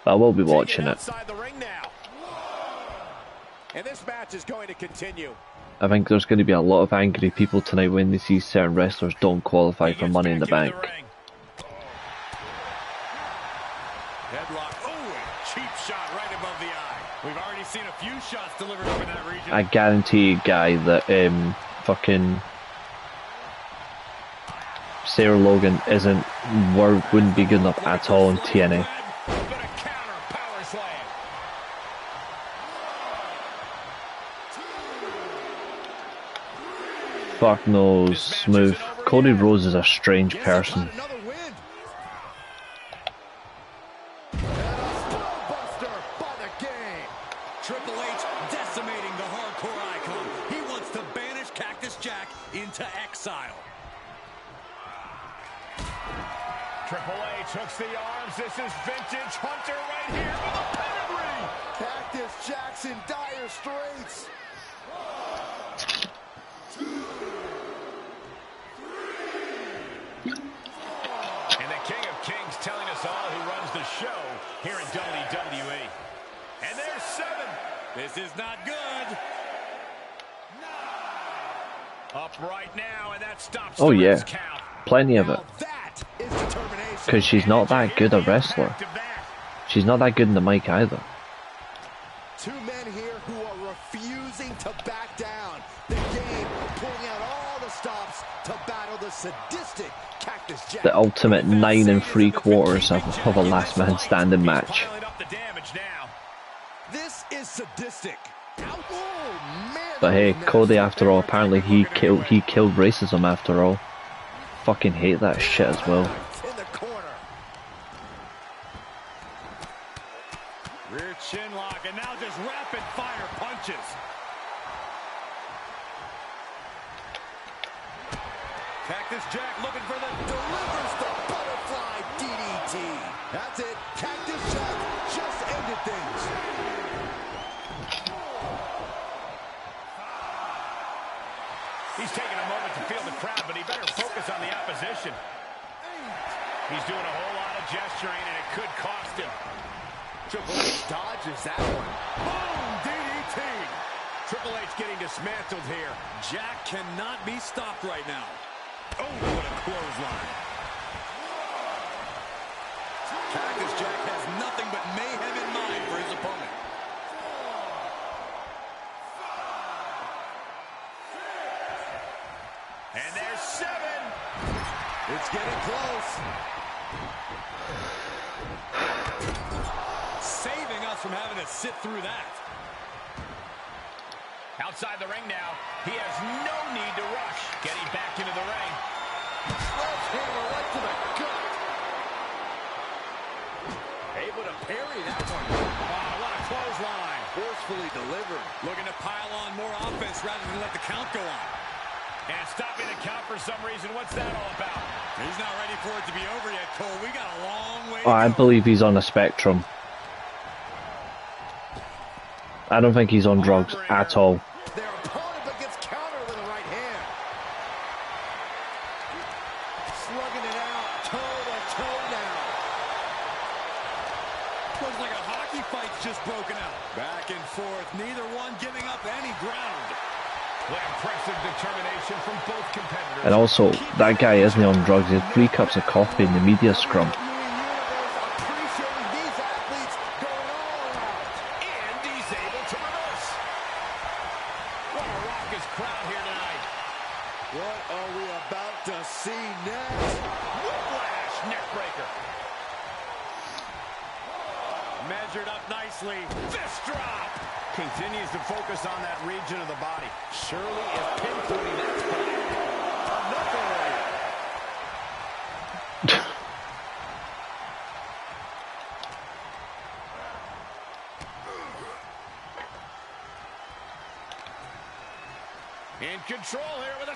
But I will be watching it. Outside the ring now. And this match is going to continue. I think there's going to be a lot of angry people tonight when they see certain wrestlers don't qualify for Money in the Bank. Headlock. Oh, cheap shot right above the eye. We've already seen a few shots delivered up in that region. I guarantee you, guy, that fucking Sarah Logan wouldn't be good enough at all in TNA. But a counter power slam. Fuck knows, smooth. Cody Rhodes is a strange person. Another win. And a buster by the game. Triple H decimating the hardcore icon. He wants to banish Cactus Jack into exile. Triple H hooks the arms. This is vintage Hunter right here with a pedigree. Cactus Jack's in dire straits. And the King of Kings telling us all who runs the show here in WWE. And there's 7. This is not good. Up right now, and that stops Oh the yeah, ref's count. plenty of it. Now that is determination. Because she's not that good a wrestler. Back-to-back. She's not that good in the mic either. Two men here who are refusing to back down. The game pulling out all the stops to battle the sadistic Cactus Jack. The ultimate 9 3/4 of a last man standing match. Piling up the damage now. This is sadistic. Oh, man. But hey, Cody after all, apparently he killed racism after all. Fucking hate that shit as well. In the corner. Rear chin lock, and now just rapid fire punches. Cactus Jack looking for the Delivers the butterfly DDT. That's it. Cactus Jack just ended things. He's taking a moment to feel the crowd, but he better focus on the opposition. He's doing a whole lot of gesturing, and it could cost him. Triple H dodges that one. Boom! DDT! Triple H getting dismantled here. Jack cannot be stopped right now. Oh, what a clothesline. Cactus Jack has nothing but mayhem in mind for his opponent. And there's 7. It's getting close. Saving us from having to sit through that. Outside the ring now. He has no need to rush. Getting back into the ring. Sledgehammer right to the gut. Able to parry that one. Oh, what a clothesline. Forcefully delivered. Looking to pile on more offense rather than let the count go on. And stopping the count for some reason. What's that all about? He's not ready for it to be over yet, Cole. We got a long way to I go. believe he's on a spectrum. I don't think he's on drugs at all. Their opponent but gets countered with a right hand. Slugging it out, toe to toe now. Looks like a hockey fight's just broken out. Back and forth, neither one giving up any ground. What impressive determination from both competitors. And also, that guy isn't on drugs. He had 3 cups of coffee in the media scrum. Appreciating these athletes going all out. And he's able to reverse. What a raucous crowd here tonight. What are we about to see next? Whiplash neckbreaker. Measured up nicely. Fist drop. Continues to focus on that region of the body. Surely is pinpointing that spot. Another right. In control here with a...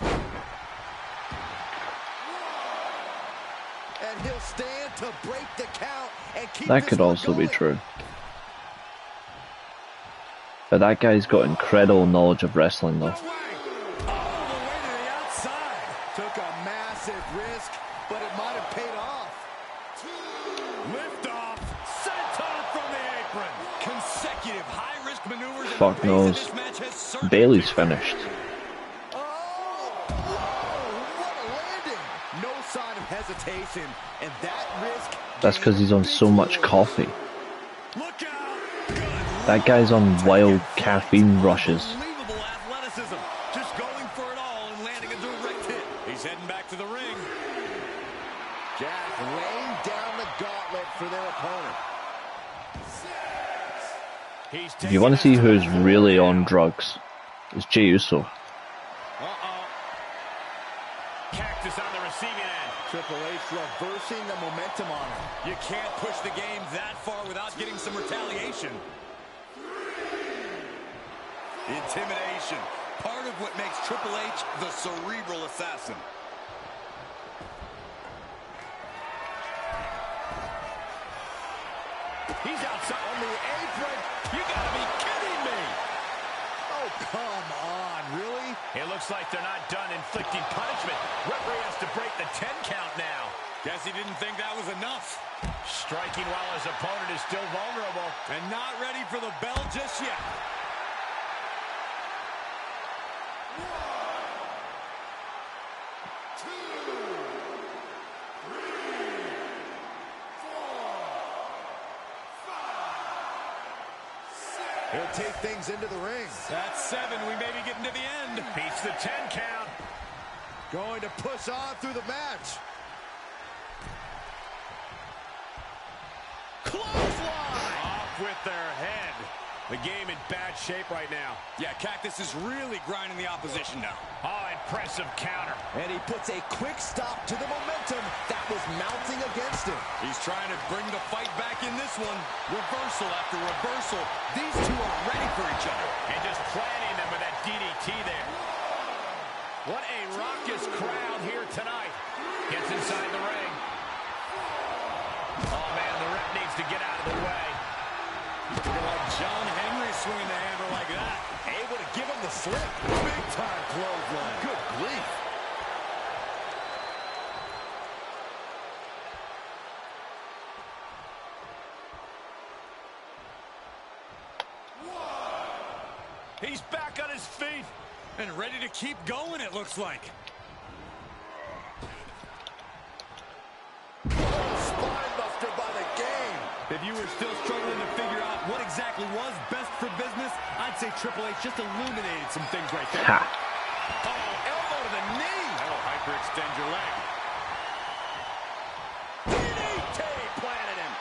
And he'll stand to break the count and keep That this could one also be going. true. But that guy's got incredible knowledge of wrestling, though. All the way to the outside. Took a massive risk, but it might have paid off. Lift off. Senton from the apron. Consecutive high-risk maneuvers. Fuck and the pace of knows. this match has certainly Bailey's picked up. finished. Oh, whoa, what a landing. No sign of hesitation, and that risk... That's because he's on so much coffee. Look out! Good. That guy's on wild caffeine rushes. Unbelievable athleticism. Just going for it all and landing a direct hit. He's heading back to the ring. Jack laying down the gauntlet for their opponent. He's If you want to see who's really on drugs, it's Jey Uso. Cactus on the receiving end. Triple H reversing the momentum on him. You can't push the game that far without getting some retaliation. Intimidation. Part of what makes Triple H the cerebral assassin. He's outside on the apron. You gotta be kidding me. Oh, come on, really? It looks like they're not done inflicting punishment. Referee has to break the 10 count now. Guess he didn't think that was enough. Striking while his opponent is still vulnerable. And not ready for the bell just yet. He'll take things into the ring. That's 7. We may be getting to the end. Beats the 10 count. Going to push on through the match. Clothesline! Off with their head. The game in bad shape right now. Yeah, Cactus is really grinding the opposition now. Oh, impressive counter. And he puts a quick stop to the momentum that was mounting against him. He's trying to bring the fight back in this one. Reversal after reversal. These two are ready for each other. And just planting them with that DDT there. What a raucous crowd here tonight. Gets inside the ring. Oh, man, the ref needs to get out of the way. Look like John Henry swinging the hammer like that. Able to give him the slip. Big time clothesline. Good grief. He's back on his feet. And ready to keep going, it looks like. Spine buster by the game. If you were still struggling to figure out what exactly was best for business, I'd say Triple H just illuminated some things right there. Ha! Oh, elbow to the knee. That'll hyperextend your leg. DDT planted him.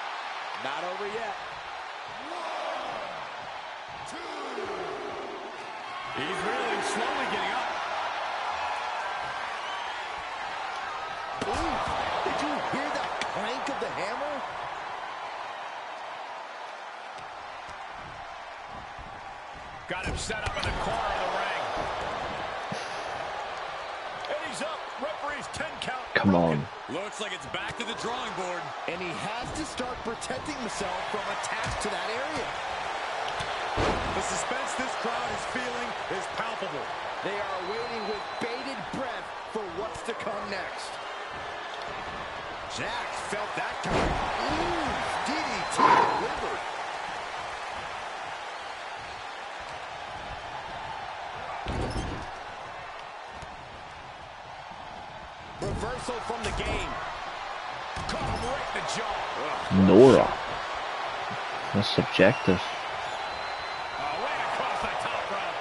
Not over yet. He's really slowly getting up. Ooh, did you hear that clank of the hammer? Got him set up in the corner of the ring. And he's up. Referee's 10 count. Come on. Looks like it's back to the drawing board. And he has to start protecting himself from attacks to that area. The suspense this crowd is feeling is palpable. They are waiting with bated breath for what's to come next. Jack felt that coming. Ooh, DDT delivered. Reversal from the game. Caught him right in the jaw. Nora. That's subjective. Way across the top rope.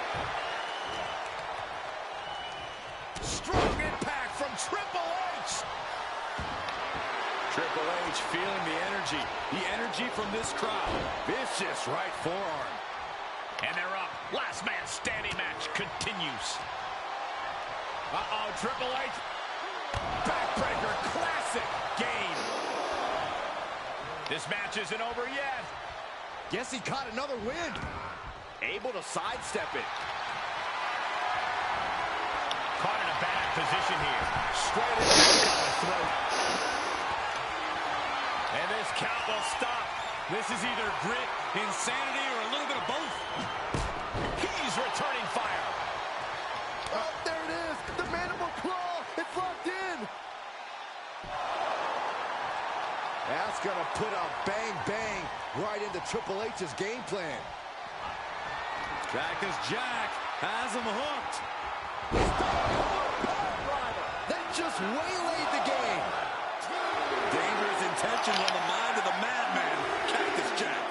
Strong impact from Triple H. Triple H feeling the energy from this crowd. Vicious right forearm. And they're up. Last man standing match continues. Uh-oh, Triple H. Backbreaker, classic game. This match isn't over yet. Guess he caught another win. Able to sidestep it. Caught in a bad position here. Straight in on the throat. And this count will stop. This is either grit, insanity, or a little bit of both. He's returning fire. Oh, there it is. The mandible claw. It's locked in. That's going to put a bang-bang right into Triple H's game plan. Cactus Jack has him hooked. That just waylaid the game. Dangerous intentions on the mind of the madman, Cactus Jack.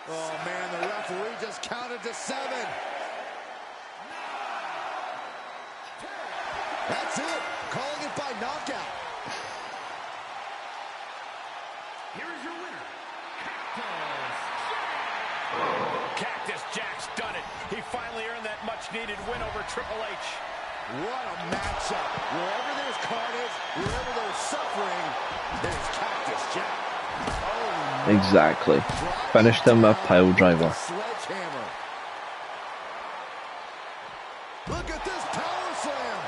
Oh, man, the referee just counted to 7. That's it. Calling it by knockout. Here is your winner, Cactus Jack's done it. He finally earned that much-needed win over Triple H. What a matchup. Wherever there's carnage, wherever there's suffering, there's Cactus Jack. Oh, Exactly. Finished him with a pile driver. Sledgehammer. Look at this power slam.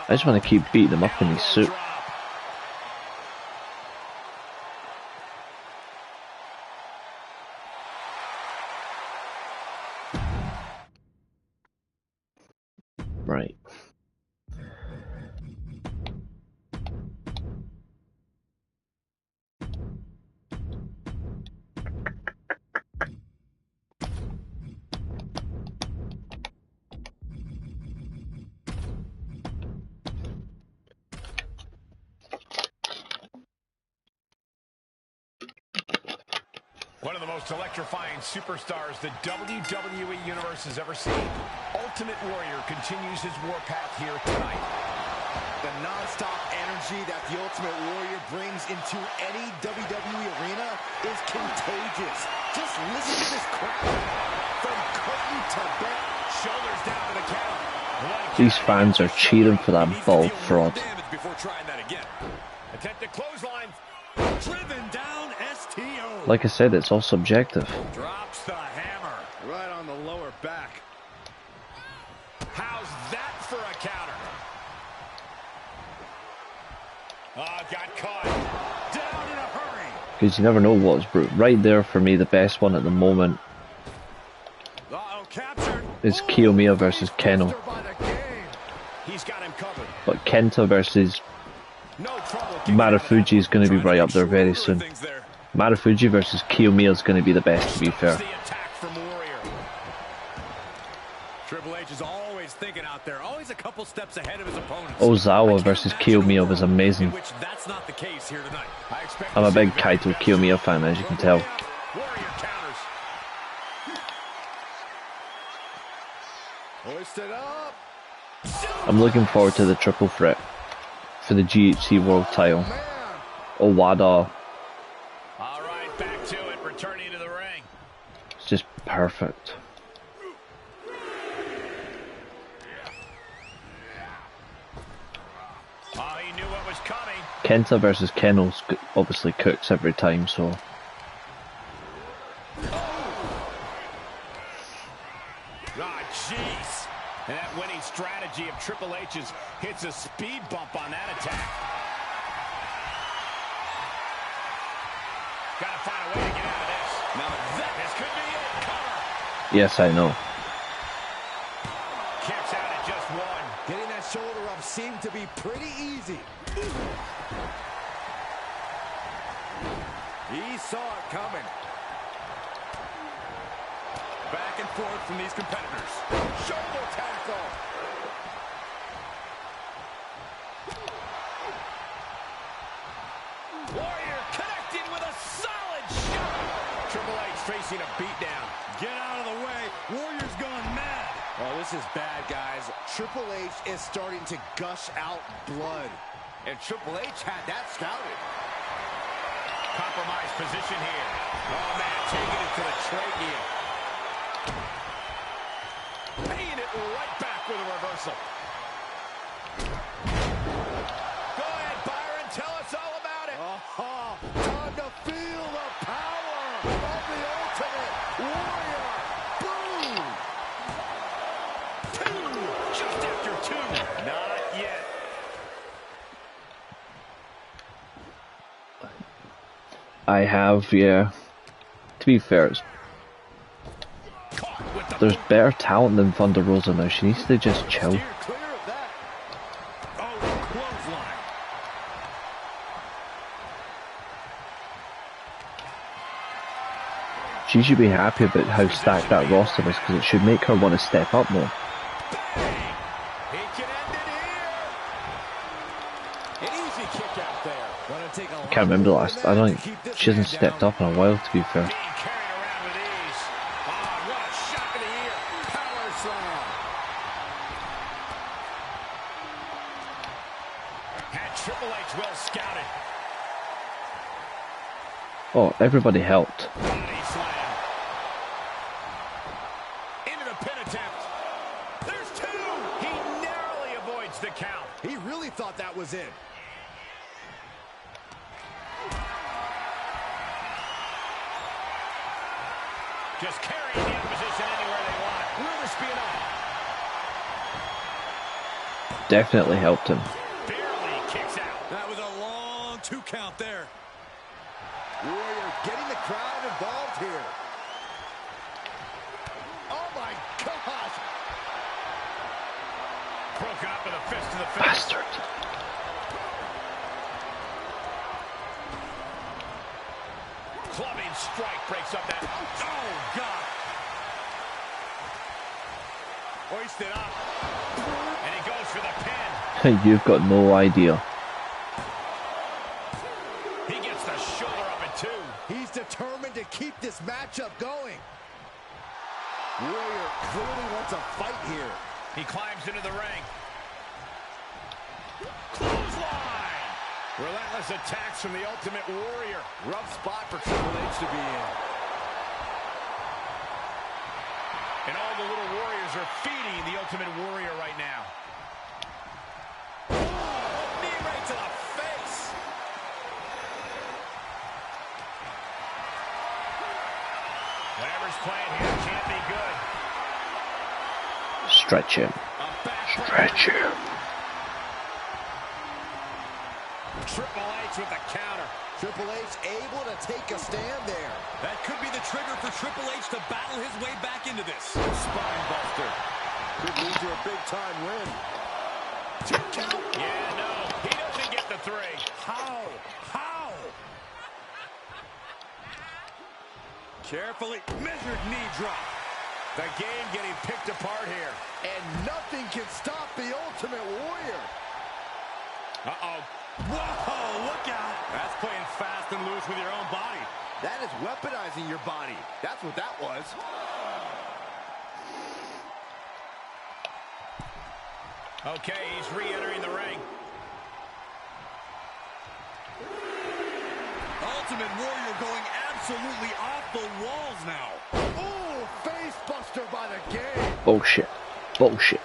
I just want to keep beating him up in his suit. Right. One of the most electrifying superstars the WWE Universe has ever seen. Ultimate Warrior continues his warpath here tonight. The non-stop energy that the Ultimate Warrior brings into any WWE arena is contagious. Just listen to this crowd. From curtain to bell. Shoulders down to the count. These fans are cheering for that ball fraud. Before trying that again. Attempted clothesline. Driven down STO. Like I said, it's all subjective. Drops the hammer. Right on the lower back. How's that for a counter? Oh, got caught. Down in a hurry. Because you never know what's right there for me. The best one at the moment Uh-oh, captured. is Kiyomiya versus Keno. He's got him covered. But Kenta versus No Marufuji is going to be right up there very soon. Marufuji versus Kiyomiya is going to be the best, to be fair. Triple H is always thinking out there, always a couple steps ahead of his opponents. Ozawa versus Kiyomiya was amazing. That's not the case here tonight. I'm a big Kaito Kiyomiya fan, as you can tell. Warrior counters. Hoisted up. I'm looking forward to the triple threat for the GHC World title. Owada. All right, back to it, returning to the ring. It's just perfect. Oh, he knew what was coming. Kenta versus Kennels obviously cooks every time, so. Ah, jeez. And that winning strategy of Triple H's hits a speed bump on that attack. Gotta find a way to get out of this. Now this could be it. Cover. Yes, I know. Kicks out at just one. Getting that shoulder up seemed to be pretty easy. He saw it coming. Back and forth from these competitors. Shoulder tackle. Warrior connecting with a solid shot. Triple H facing a beatdown. Get out of the way. Warrior's gone mad. Oh, this is bad, guys. Triple H is starting to gush out blood. And Triple H had that scouted. Compromised position here. Oh, man, taking it to the trachea. Paying it right back with a reversal. Go ahead, Byron. Tell us all about it. Time to feel the power of the Ultimate Warrior. Boom! Two. Just after two. Not yet. I have, yeah. To be fair, there's better talent than Thunder Rosa now. She needs to just chill. Steer clear of that. Oh, clothesline. She should be happy about how stacked that roster is, because it should make her want to step up more. Bang. He can end it here. An easy kick out there. I can't remember the last. I don't. She hasn't stepped up in a while, to be fair. Being carried around with ease. Oh, what a shot to the ear. Power slam. Had Triple H well scouted. Oh, everybody helped. Body slam. Into the pin attempt. There's two. He narrowly avoids the count. He really thought that was it. Just carrying the opposition anywhere they want it. Will this be enough? Definitely helped him. Barely kicks out. That was a long 2 count there. Warrior getting the crowd involved here. Oh my gosh! Broken up with a fist to the face. Bastard. Clubbing strike breaks up that. Oh, God. Hoisted up. And he goes for the pin. You've got no idea. He gets the shoulder up in two. He's determined to keep this matchup going. Warrior clearly wants a fight here. He climbs into the ring. Clothesline. Relentless attacks from the Ultimate Warrior. Rough spot for Triple H to be in. And all the little warriors are feeding the Ultimate Warrior right now. Oh, knee right to the face. Whatever's playing here can't be good. Stretch him. Stretch him. Triple H with the counter. Triple H able to take a stand there. That could be the trigger for Triple H to battle his way back into this. Spine buster. Could lead to a big time win. 2 count. Yeah, no. He doesn't get at the 3. How? How? Carefully measured knee drop. The game getting picked apart here. And nothing can stop the Ultimate Warrior. Uh-oh. Whoa, look out. That's playing fast and loose with your own body. That is weaponizing your body. That's what that was. Okay, he's re-entering the ring. Ultimate Warrior going absolutely off the walls now. Oh, face buster by the game. Bullshit. Bullshit.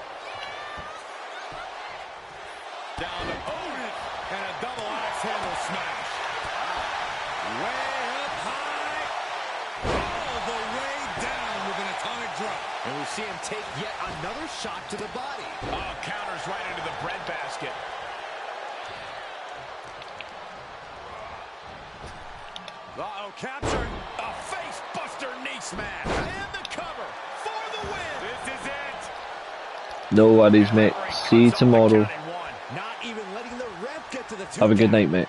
Down to Otis, and a double axe handle smash. Way up high. All the way down with an atomic drop. And we see him take yet another shot to the body. Oh, counters right into the breadbasket. Uh-oh, captured. A face-buster knee smash. And the cover for the win. This is it. No worries, mate. See you tomorrow. Not even letting the ref get to the two. Have a good night, mate.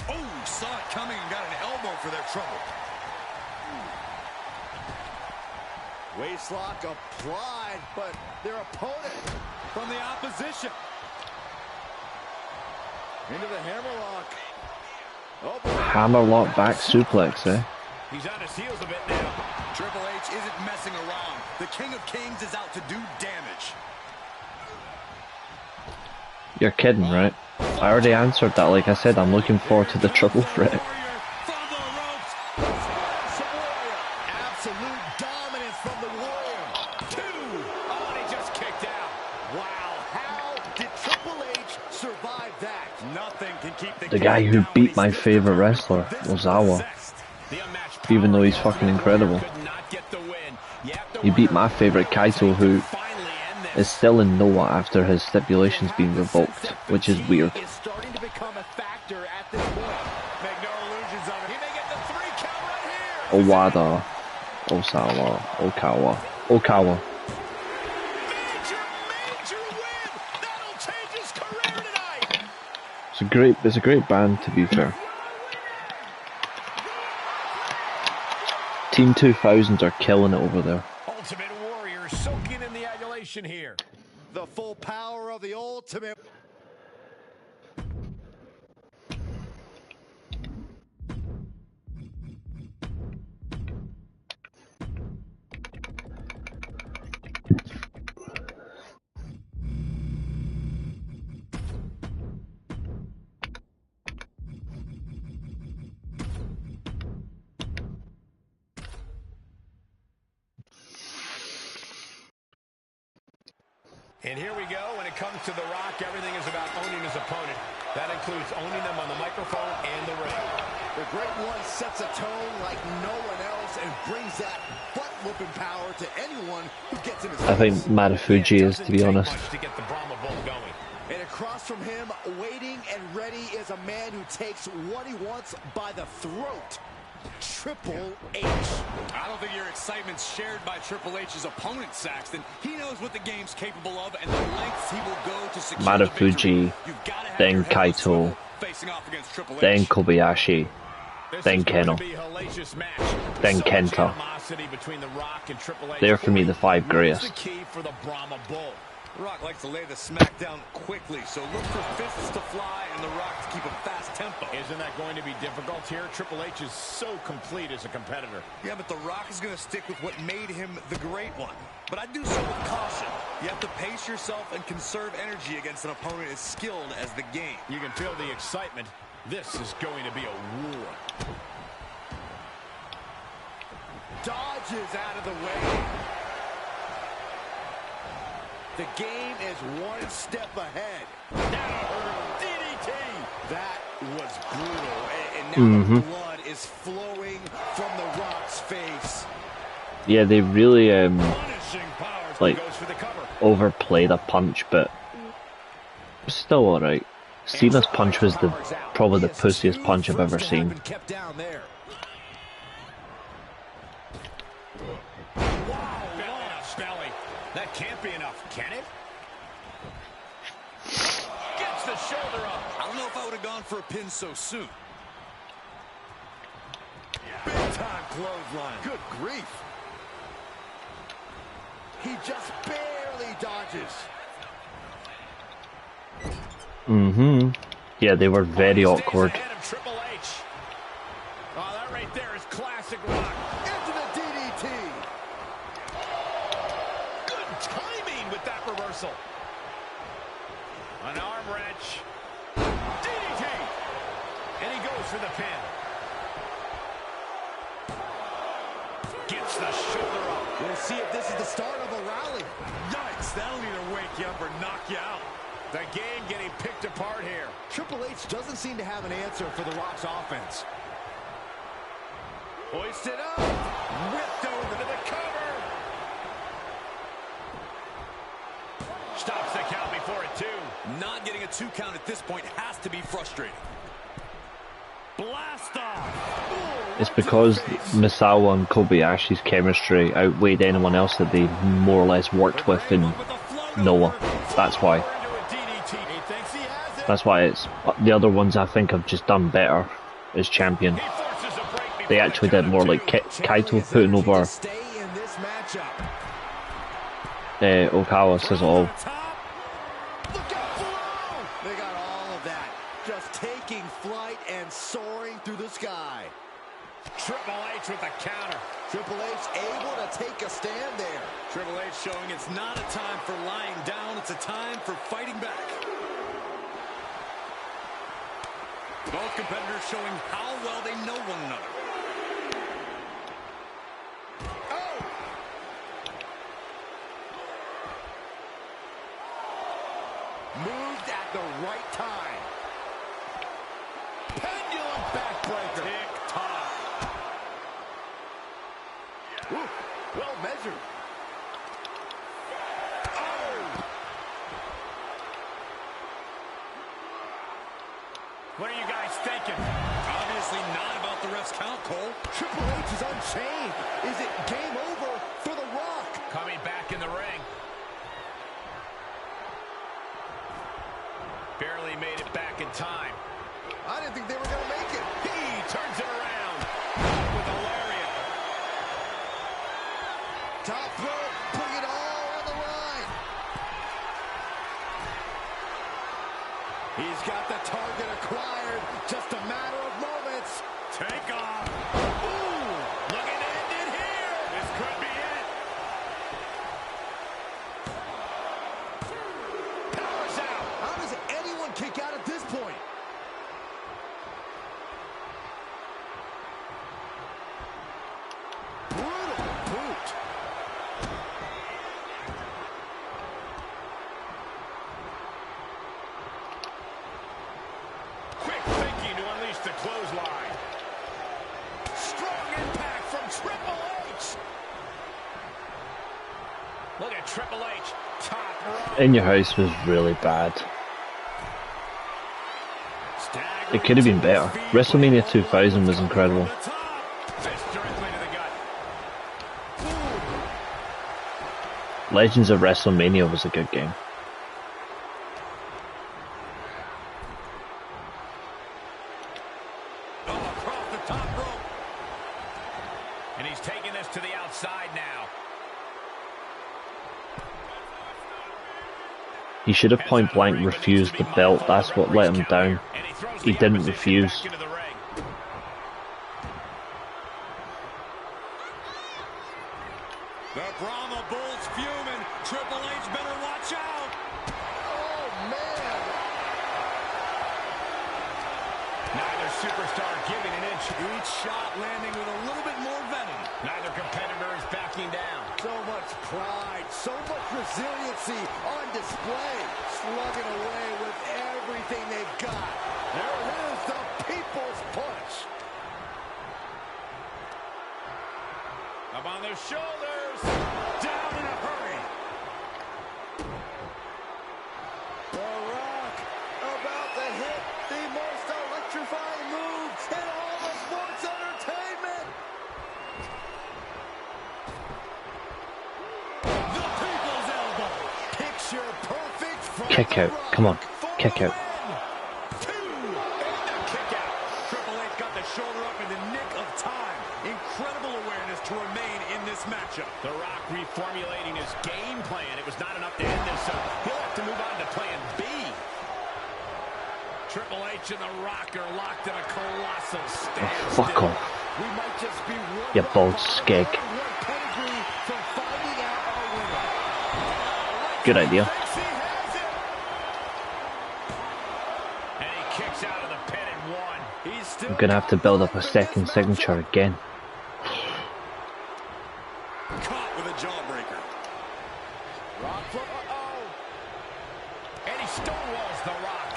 Oh, saw it coming and got an elbow for their trouble. Waistlock applied, but their opponent from the opposition. Into the hammerlock. Oh, Hammerlock back suplex, eh? He's on his heels a bit now. Triple H isn't messing around. The King of Kings is out to do damage. You're kidding, right? I already answered that. Like I said, I'm looking forward to the triple threat. Warrior from the ropes. Warrior. Absolute dominance from the Warrior. 2. Oh, and he just kicked out. Wow, how did Triple H survive that? Nothing can keep The guy who beat my favorite wrestler, Ozawa, even though he's fucking incredible. He beat my favorite Kaito, who is still in Noah after his stipulation's been revoked, which is weird. Is starting to become a factor at this point. Make no illusions of it. He may get the 3 count right here. Owada, Osawa, Okawa, Okawa. Major win. That'll change his career tonight. It's a great band, to be fair. Team 2000s are killing it over there. Ultimate Warrior soaking in the adulation here. The full power of the Ultimate. And here we go. When it comes to The Rock, everything is about owning his opponent. That includes owning them on the microphone and the ring. The Great One sets a tone like no one else and brings that butt-whooping power to anyone who gets in his I think Marufuji is, to be honest. To get the Brahma Bull going. And across from him, waiting and ready, is a man who takes what he wants by the throat. Triple H. I don't think your excitement's shared by Triple H's opponent, Saxton. He knows what the game's capable of and the lengths he will go to secure Marufuji, then Kaito, then Kobayashi, then Keno, then Kenta. They're for me the 5 greatest. Rock likes to lay the smack down quickly, so look for fists to fly and The Rock to keep a fast tempo. Isn't that going to be difficult here? Triple H is so complete as a competitor. Yeah, but The Rock is going to stick with what made him the Great One. But I do so with caution. You have to pace yourself and conserve energy against an opponent as skilled as the game. You can feel the excitement. This is going to be a war. Dodges out of the way. The game is one step ahead. Now, DDT. That was brutal. And now the blood is flowing from The Rock's face. Yeah, they really like Goes for the cover. overplayed a punch, but still alright. Cena's punch was probably the pussiest punch I've ever seen. Kept down there. Belly. That can't be enough, can it? Gets the shoulder up. I don't know if I would have gone for a pin so soon. Big time clothesline. Good grief. He just barely dodges. Mm-hmm. Yeah, they were very awkward. Triple H. Oh, that right there is classic rock. Into the DDT. Good timing with that reversal. An arm wrench. DDT. And he goes for the pin. Gets the shoulder up. We'll see if this is the start of a rally. Yikes, that'll either wake you up or knock you out. The game getting picked apart here. Triple H doesn't seem to have an answer for The Rock's offense. Hoisted up. Whipped over to the cover. Stops the count before a 2. Not getting a 2 count at this point has to be frustrating. Blast off. It's because Misawa and Kobayashi's chemistry outweighed anyone else that they more or less worked with in Noah. That's why. That's why it's the other ones I think have just done better as champion. They actually did more like Kaito putting over Okawa says it all. They got all of that, just taking flight and soaring through the sky. Triple H with the counter. Triple H able to take a stand there. Triple H showing it's not a time for lying down, it's a time for fighting back. Both competitors showing how well they know one another. Oh! Moved at the right time. Pendulum backbreaker. Tick-tock. Ooh, well measured. What are you guys thinking? Obviously not about the ref's count, Cole. Triple H is unchained. Is it game over for The Rock? Coming back in the ring. Barely made it back in time. I didn't think they were going to make it. He turns it around with a lariat. Top rope, putting it all on the line. He's got the target acquired. Just a matter of moments. Take off. Ooh, looking to end it here. This could be it. Powers out. How does anyone kick out at this point? Brutal boot. Quick thinking to unleash the clothesline. Strong impact from Triple H. Look at Triple H. Top rope. In Your House was really bad. It could have been better. WrestleMania 2000 was incredible. Fist directly to the gut. Legends of WrestleMania was a good game. Oh, across the top rope. And he's taking this to the outside now. He should have point blank refused the belt. That's what let him down. He didn't refuse. Into the ring. The Brahma Bull's fuming. Triple H better watch out. Oh, man. Neither superstar giving an inch. Each shot landing with a little bit more venom. Neither competitor is backing down. So much pride, so much resiliency on display. Slugging away with everything they've got. There it is, the People's Punch. Up on their shoulders. Down in a hurry. The Rock about to hit the most electrifying move in all of sports entertainment. The People's Kick out. Come on. Kick out. Triple H got the shoulder up in the nick of time. Incredible awareness to remain in this matchup. The Rock reformulating his game plan. It was not enough to end this, so he'll have to move on to plan B. Triple H and The Rock are locked in a colossal standstill. Oh, fuck off. We might just be one You bald rock skeg. away, one pedigree from finding out our winner. Good idea. Thinks he has it. And he kicks out of the pin and one. He's still I'm gonna have to build up a second signature again. Caught with a jawbreaker. Rock from, And he stonewalls The Rock.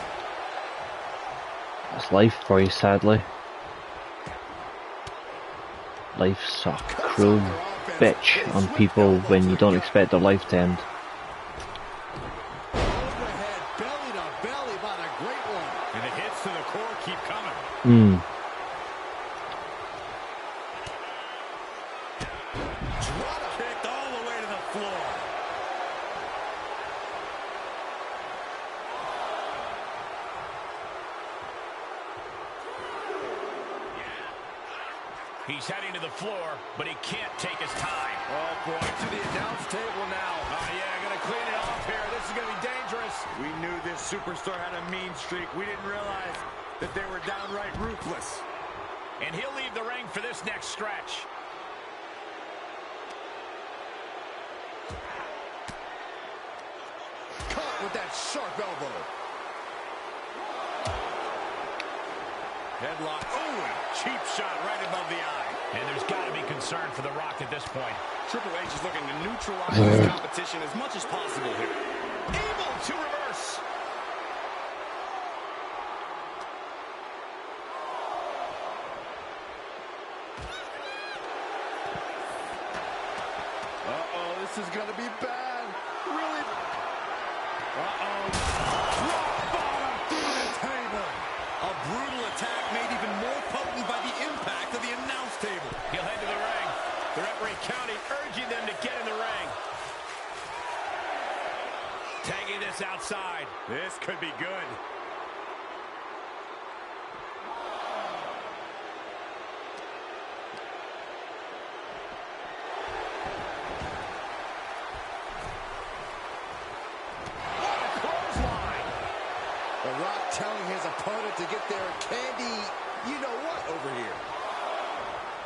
That's life for you, sadly. Life's a cruel bitch on people when you don't expect their life to end. overhead, belly to belly, about a great one. And the hits to the core keep coming. Drop kicked all the way to the floor. He's heading to the floor, but he can't take his time. Oh, boy, to the announce table now. Oh, yeah, gonna clean it off here. This is gonna be dangerous. We knew this superstar had a mean streak. We didn't realize that they were downright ruthless. And he'll leave the ring for this next stretch. Caught with that sharp elbow. Headlock. Oh, and a cheap shot right above the eye. And there's got to be concern for The Rock at this point. Triple H is looking to neutralize his competition as much as possible here. Able to reverse. Uh-oh, this is going to be bad. Really? Uh-oh. Rock bottom through the table. A brutal attack made even more potent by the impact of the announce table. He'll head to the ring. The referee counting, urging them to get in the ring. Tagging this outside. This could be good. What a clothesline. The Rock telling his opponent to get their candy, you know what, over here.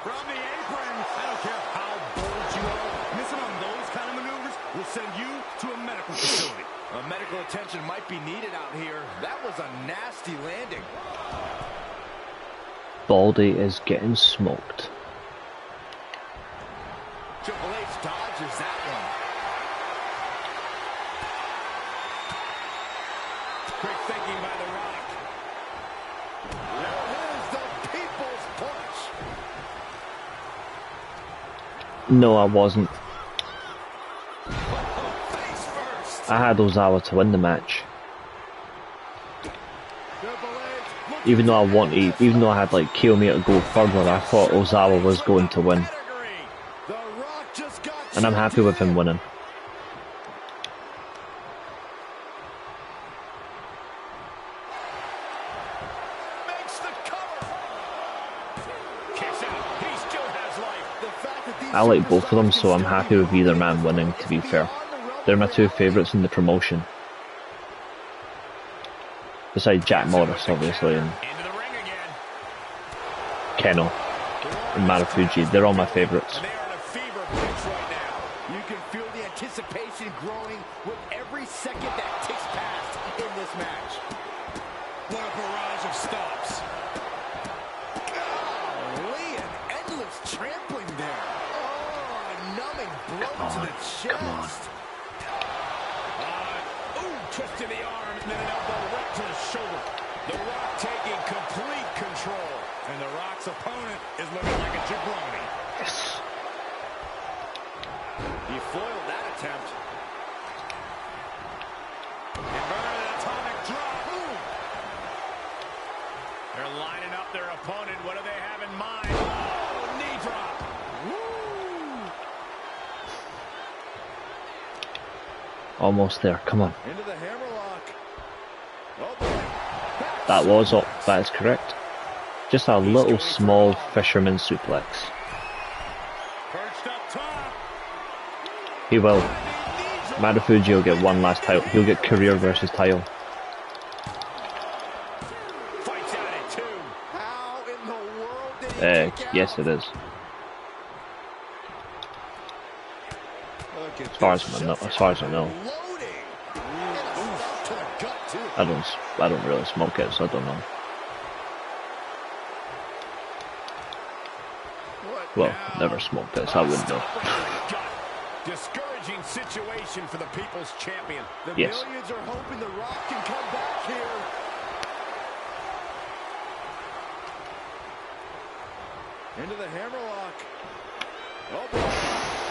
From the apron. I don't care how bold you are. Missing on those kind of maneuvers will send you to a medical facility. Medical attention might be needed out here. That was a nasty landing. Baldy is getting smoked. Triple H dodges that one. Quick thinking by The Rock. There is the people's punch. No, I wasn't. Face first. I had Ozawa to win the match. Triple H looking Even though I had like Kiyomiya to go further, I thought Ozawa was going to win. pedigree. The Rock just got And I'm happy with him winning. Makes the cover. Kicks out. He still has life. the fact that these I like both of them, superstars so I'm can happy still with either man winning, to be is fair. beyond the realm They're my of two favourites in the promotion. Besides Jack Morris, obviously, and Into the ring again. Keno and Marufuji. They're all my favourites. And they are in a fever pitch right now. You can feel the anticipation growing with every second that ticks past in this match. What a barrage of stops. Golly, an endless trampling there. Oh, a numbing blow to the chest. Come on. Ooh, twist to the arm and then an elbow right to the shoulder. The Rock taking complete control. And The Rock's opponent is looking like a jabroni. Yes. He foiled that attempt. Inverted atomic drop. Ooh. They're lining up their opponent. What do they have in mind? Oh, knee drop. Woo! Almost there. Come on. Into the hammerlock. That was up. That is correct. Just a little small fisherman suplex. Perched up top. He will. Marufuji will get one last title. He'll get career versus title. Fights out at 2. How in the world did he kick out? Yes, it is. Look at As far this as I know. loading. And a stop to the gut, too. I don't really smoke it, so I don't know. What Well, now? never smoked it, so I wouldn't know. Discouraging situation for the People's Champion. The Yes. millions are hoping The Rock can come back here. Into the hammerlock. Oh boy.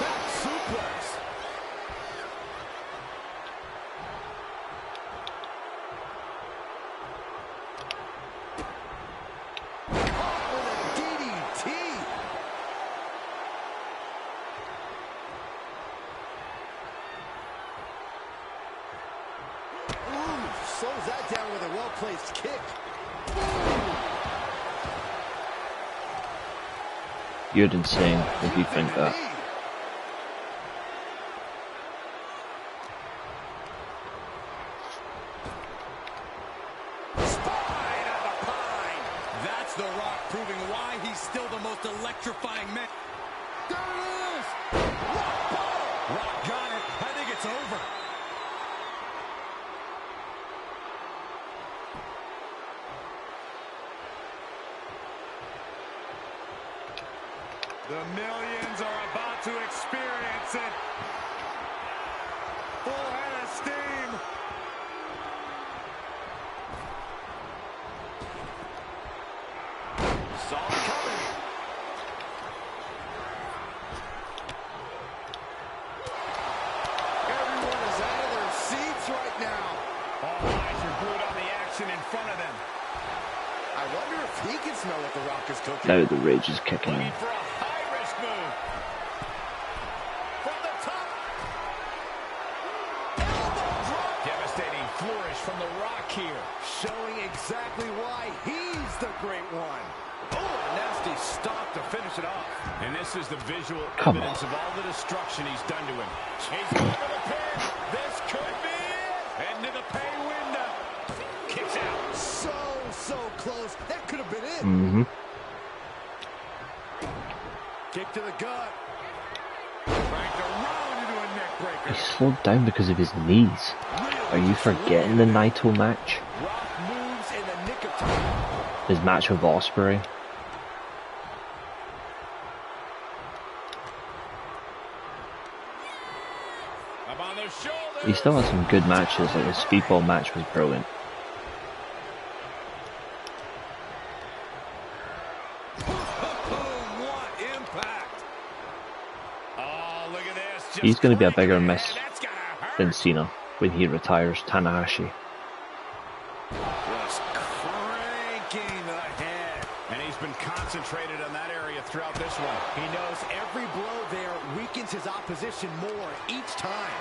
Back suplex. Oh, with a DDT. Ooh, slows that down with a well-placed kick. You're insane if you think that. Spine on the pine. That's The Rock proving why he's still the most electrifying man. There it is! Rock bottom! Rock got it. I think it's over. The millions are about to experience it. Full head of steam. Saw it coming. Everyone is out of their seats right now. All eyes are glued on the action in front of them. I wonder if he can smell what The Rock is cooking. Now the rage is kicking in. Looking for a high-risk move. From the top. Elbow drop. Devastating flourish from The Rock here. Showing exactly why he's the great one. Oh, a nasty stop to finish it off. And this is the visual Come evidence of all the destruction he's done to him. He's going for the pin. This could be it. Into the pay window. Kicks out. So close. That could have been it. Mm-hmm. Kick to the gut. Cranked around into a neck breaker. He slowed down because of his knees. Are you forgetting the Naito match? Rock moves in the nick of time. His match with Ospreay? Up on the shoulder. He still has some good matches, like his speedball match was brilliant. What impact. Oh, look at this. Just He's going to be a bigger cranking miss ahead. That's gonna hurt. than Cena when he retires Tanahashi. Just cranking ahead. And he's been concentrated on that area throughout this one. He knows every blow there weakens his opposition more each time.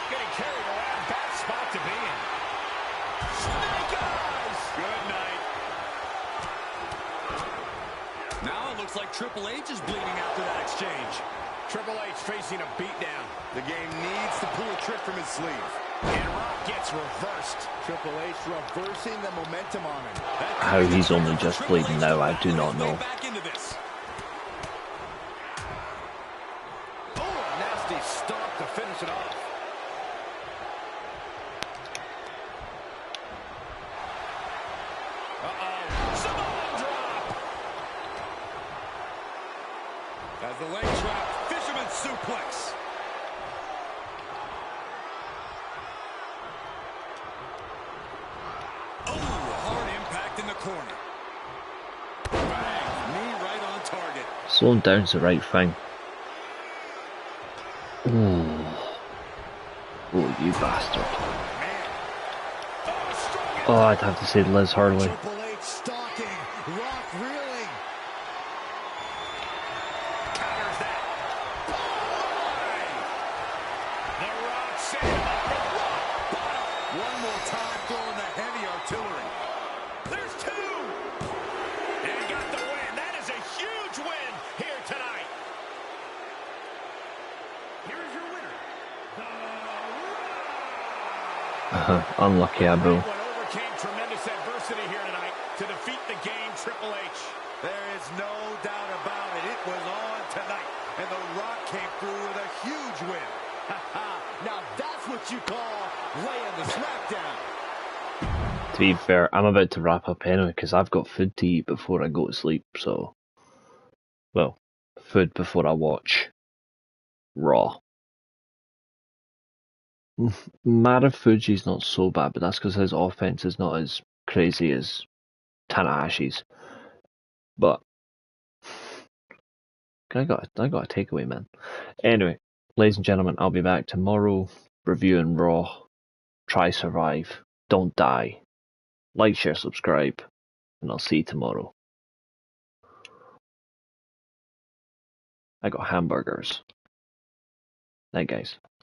Getting carried around. Bad spot to be in. Snake eyes. Good night. Now it looks like Triple H is bleeding after that exchange. Triple H facing a beatdown. The game needs to pull a trick from his sleeve. And Rock gets reversed. Triple H reversing the momentum on him. How he's only just bleeding now, I do not know. Back into this. Oh, a nasty stop to finish it off. Uh-oh. Samoan drop. As the leg trap, fisherman suplex. Oh, hard impact in the corner. Bang, knee right on target. Slowing down's the right thing. Ooh. Oh, you bastard. Oh, I'd have to say Liz Hurley. Triple H stalking. Rock reeling. Counters that. The Rock set him up for the rock bottom. One more time throwing the heavy artillery. Unlucky, Abu. Everyone overcame tremendous adversity here tonight to defeat the game, Triple H. There is no doubt about it. It was on tonight, and The Rock came through with a huge win. Now that's what you call laying the smackdown. To be fair, I'm about to wrap up anyway because I've got food to eat before I go to sleep, so... Well, food before I watch Raw. Marufuji's not so bad, but that's because his offense is not as crazy as Tanahashi's. But I got a takeaway, man. Anyway, ladies and gentlemen, I'll be back tomorrow reviewing Raw. Try survive. Don't die. Like, share, subscribe, and I'll see you tomorrow. I got hamburgers. Night, guys.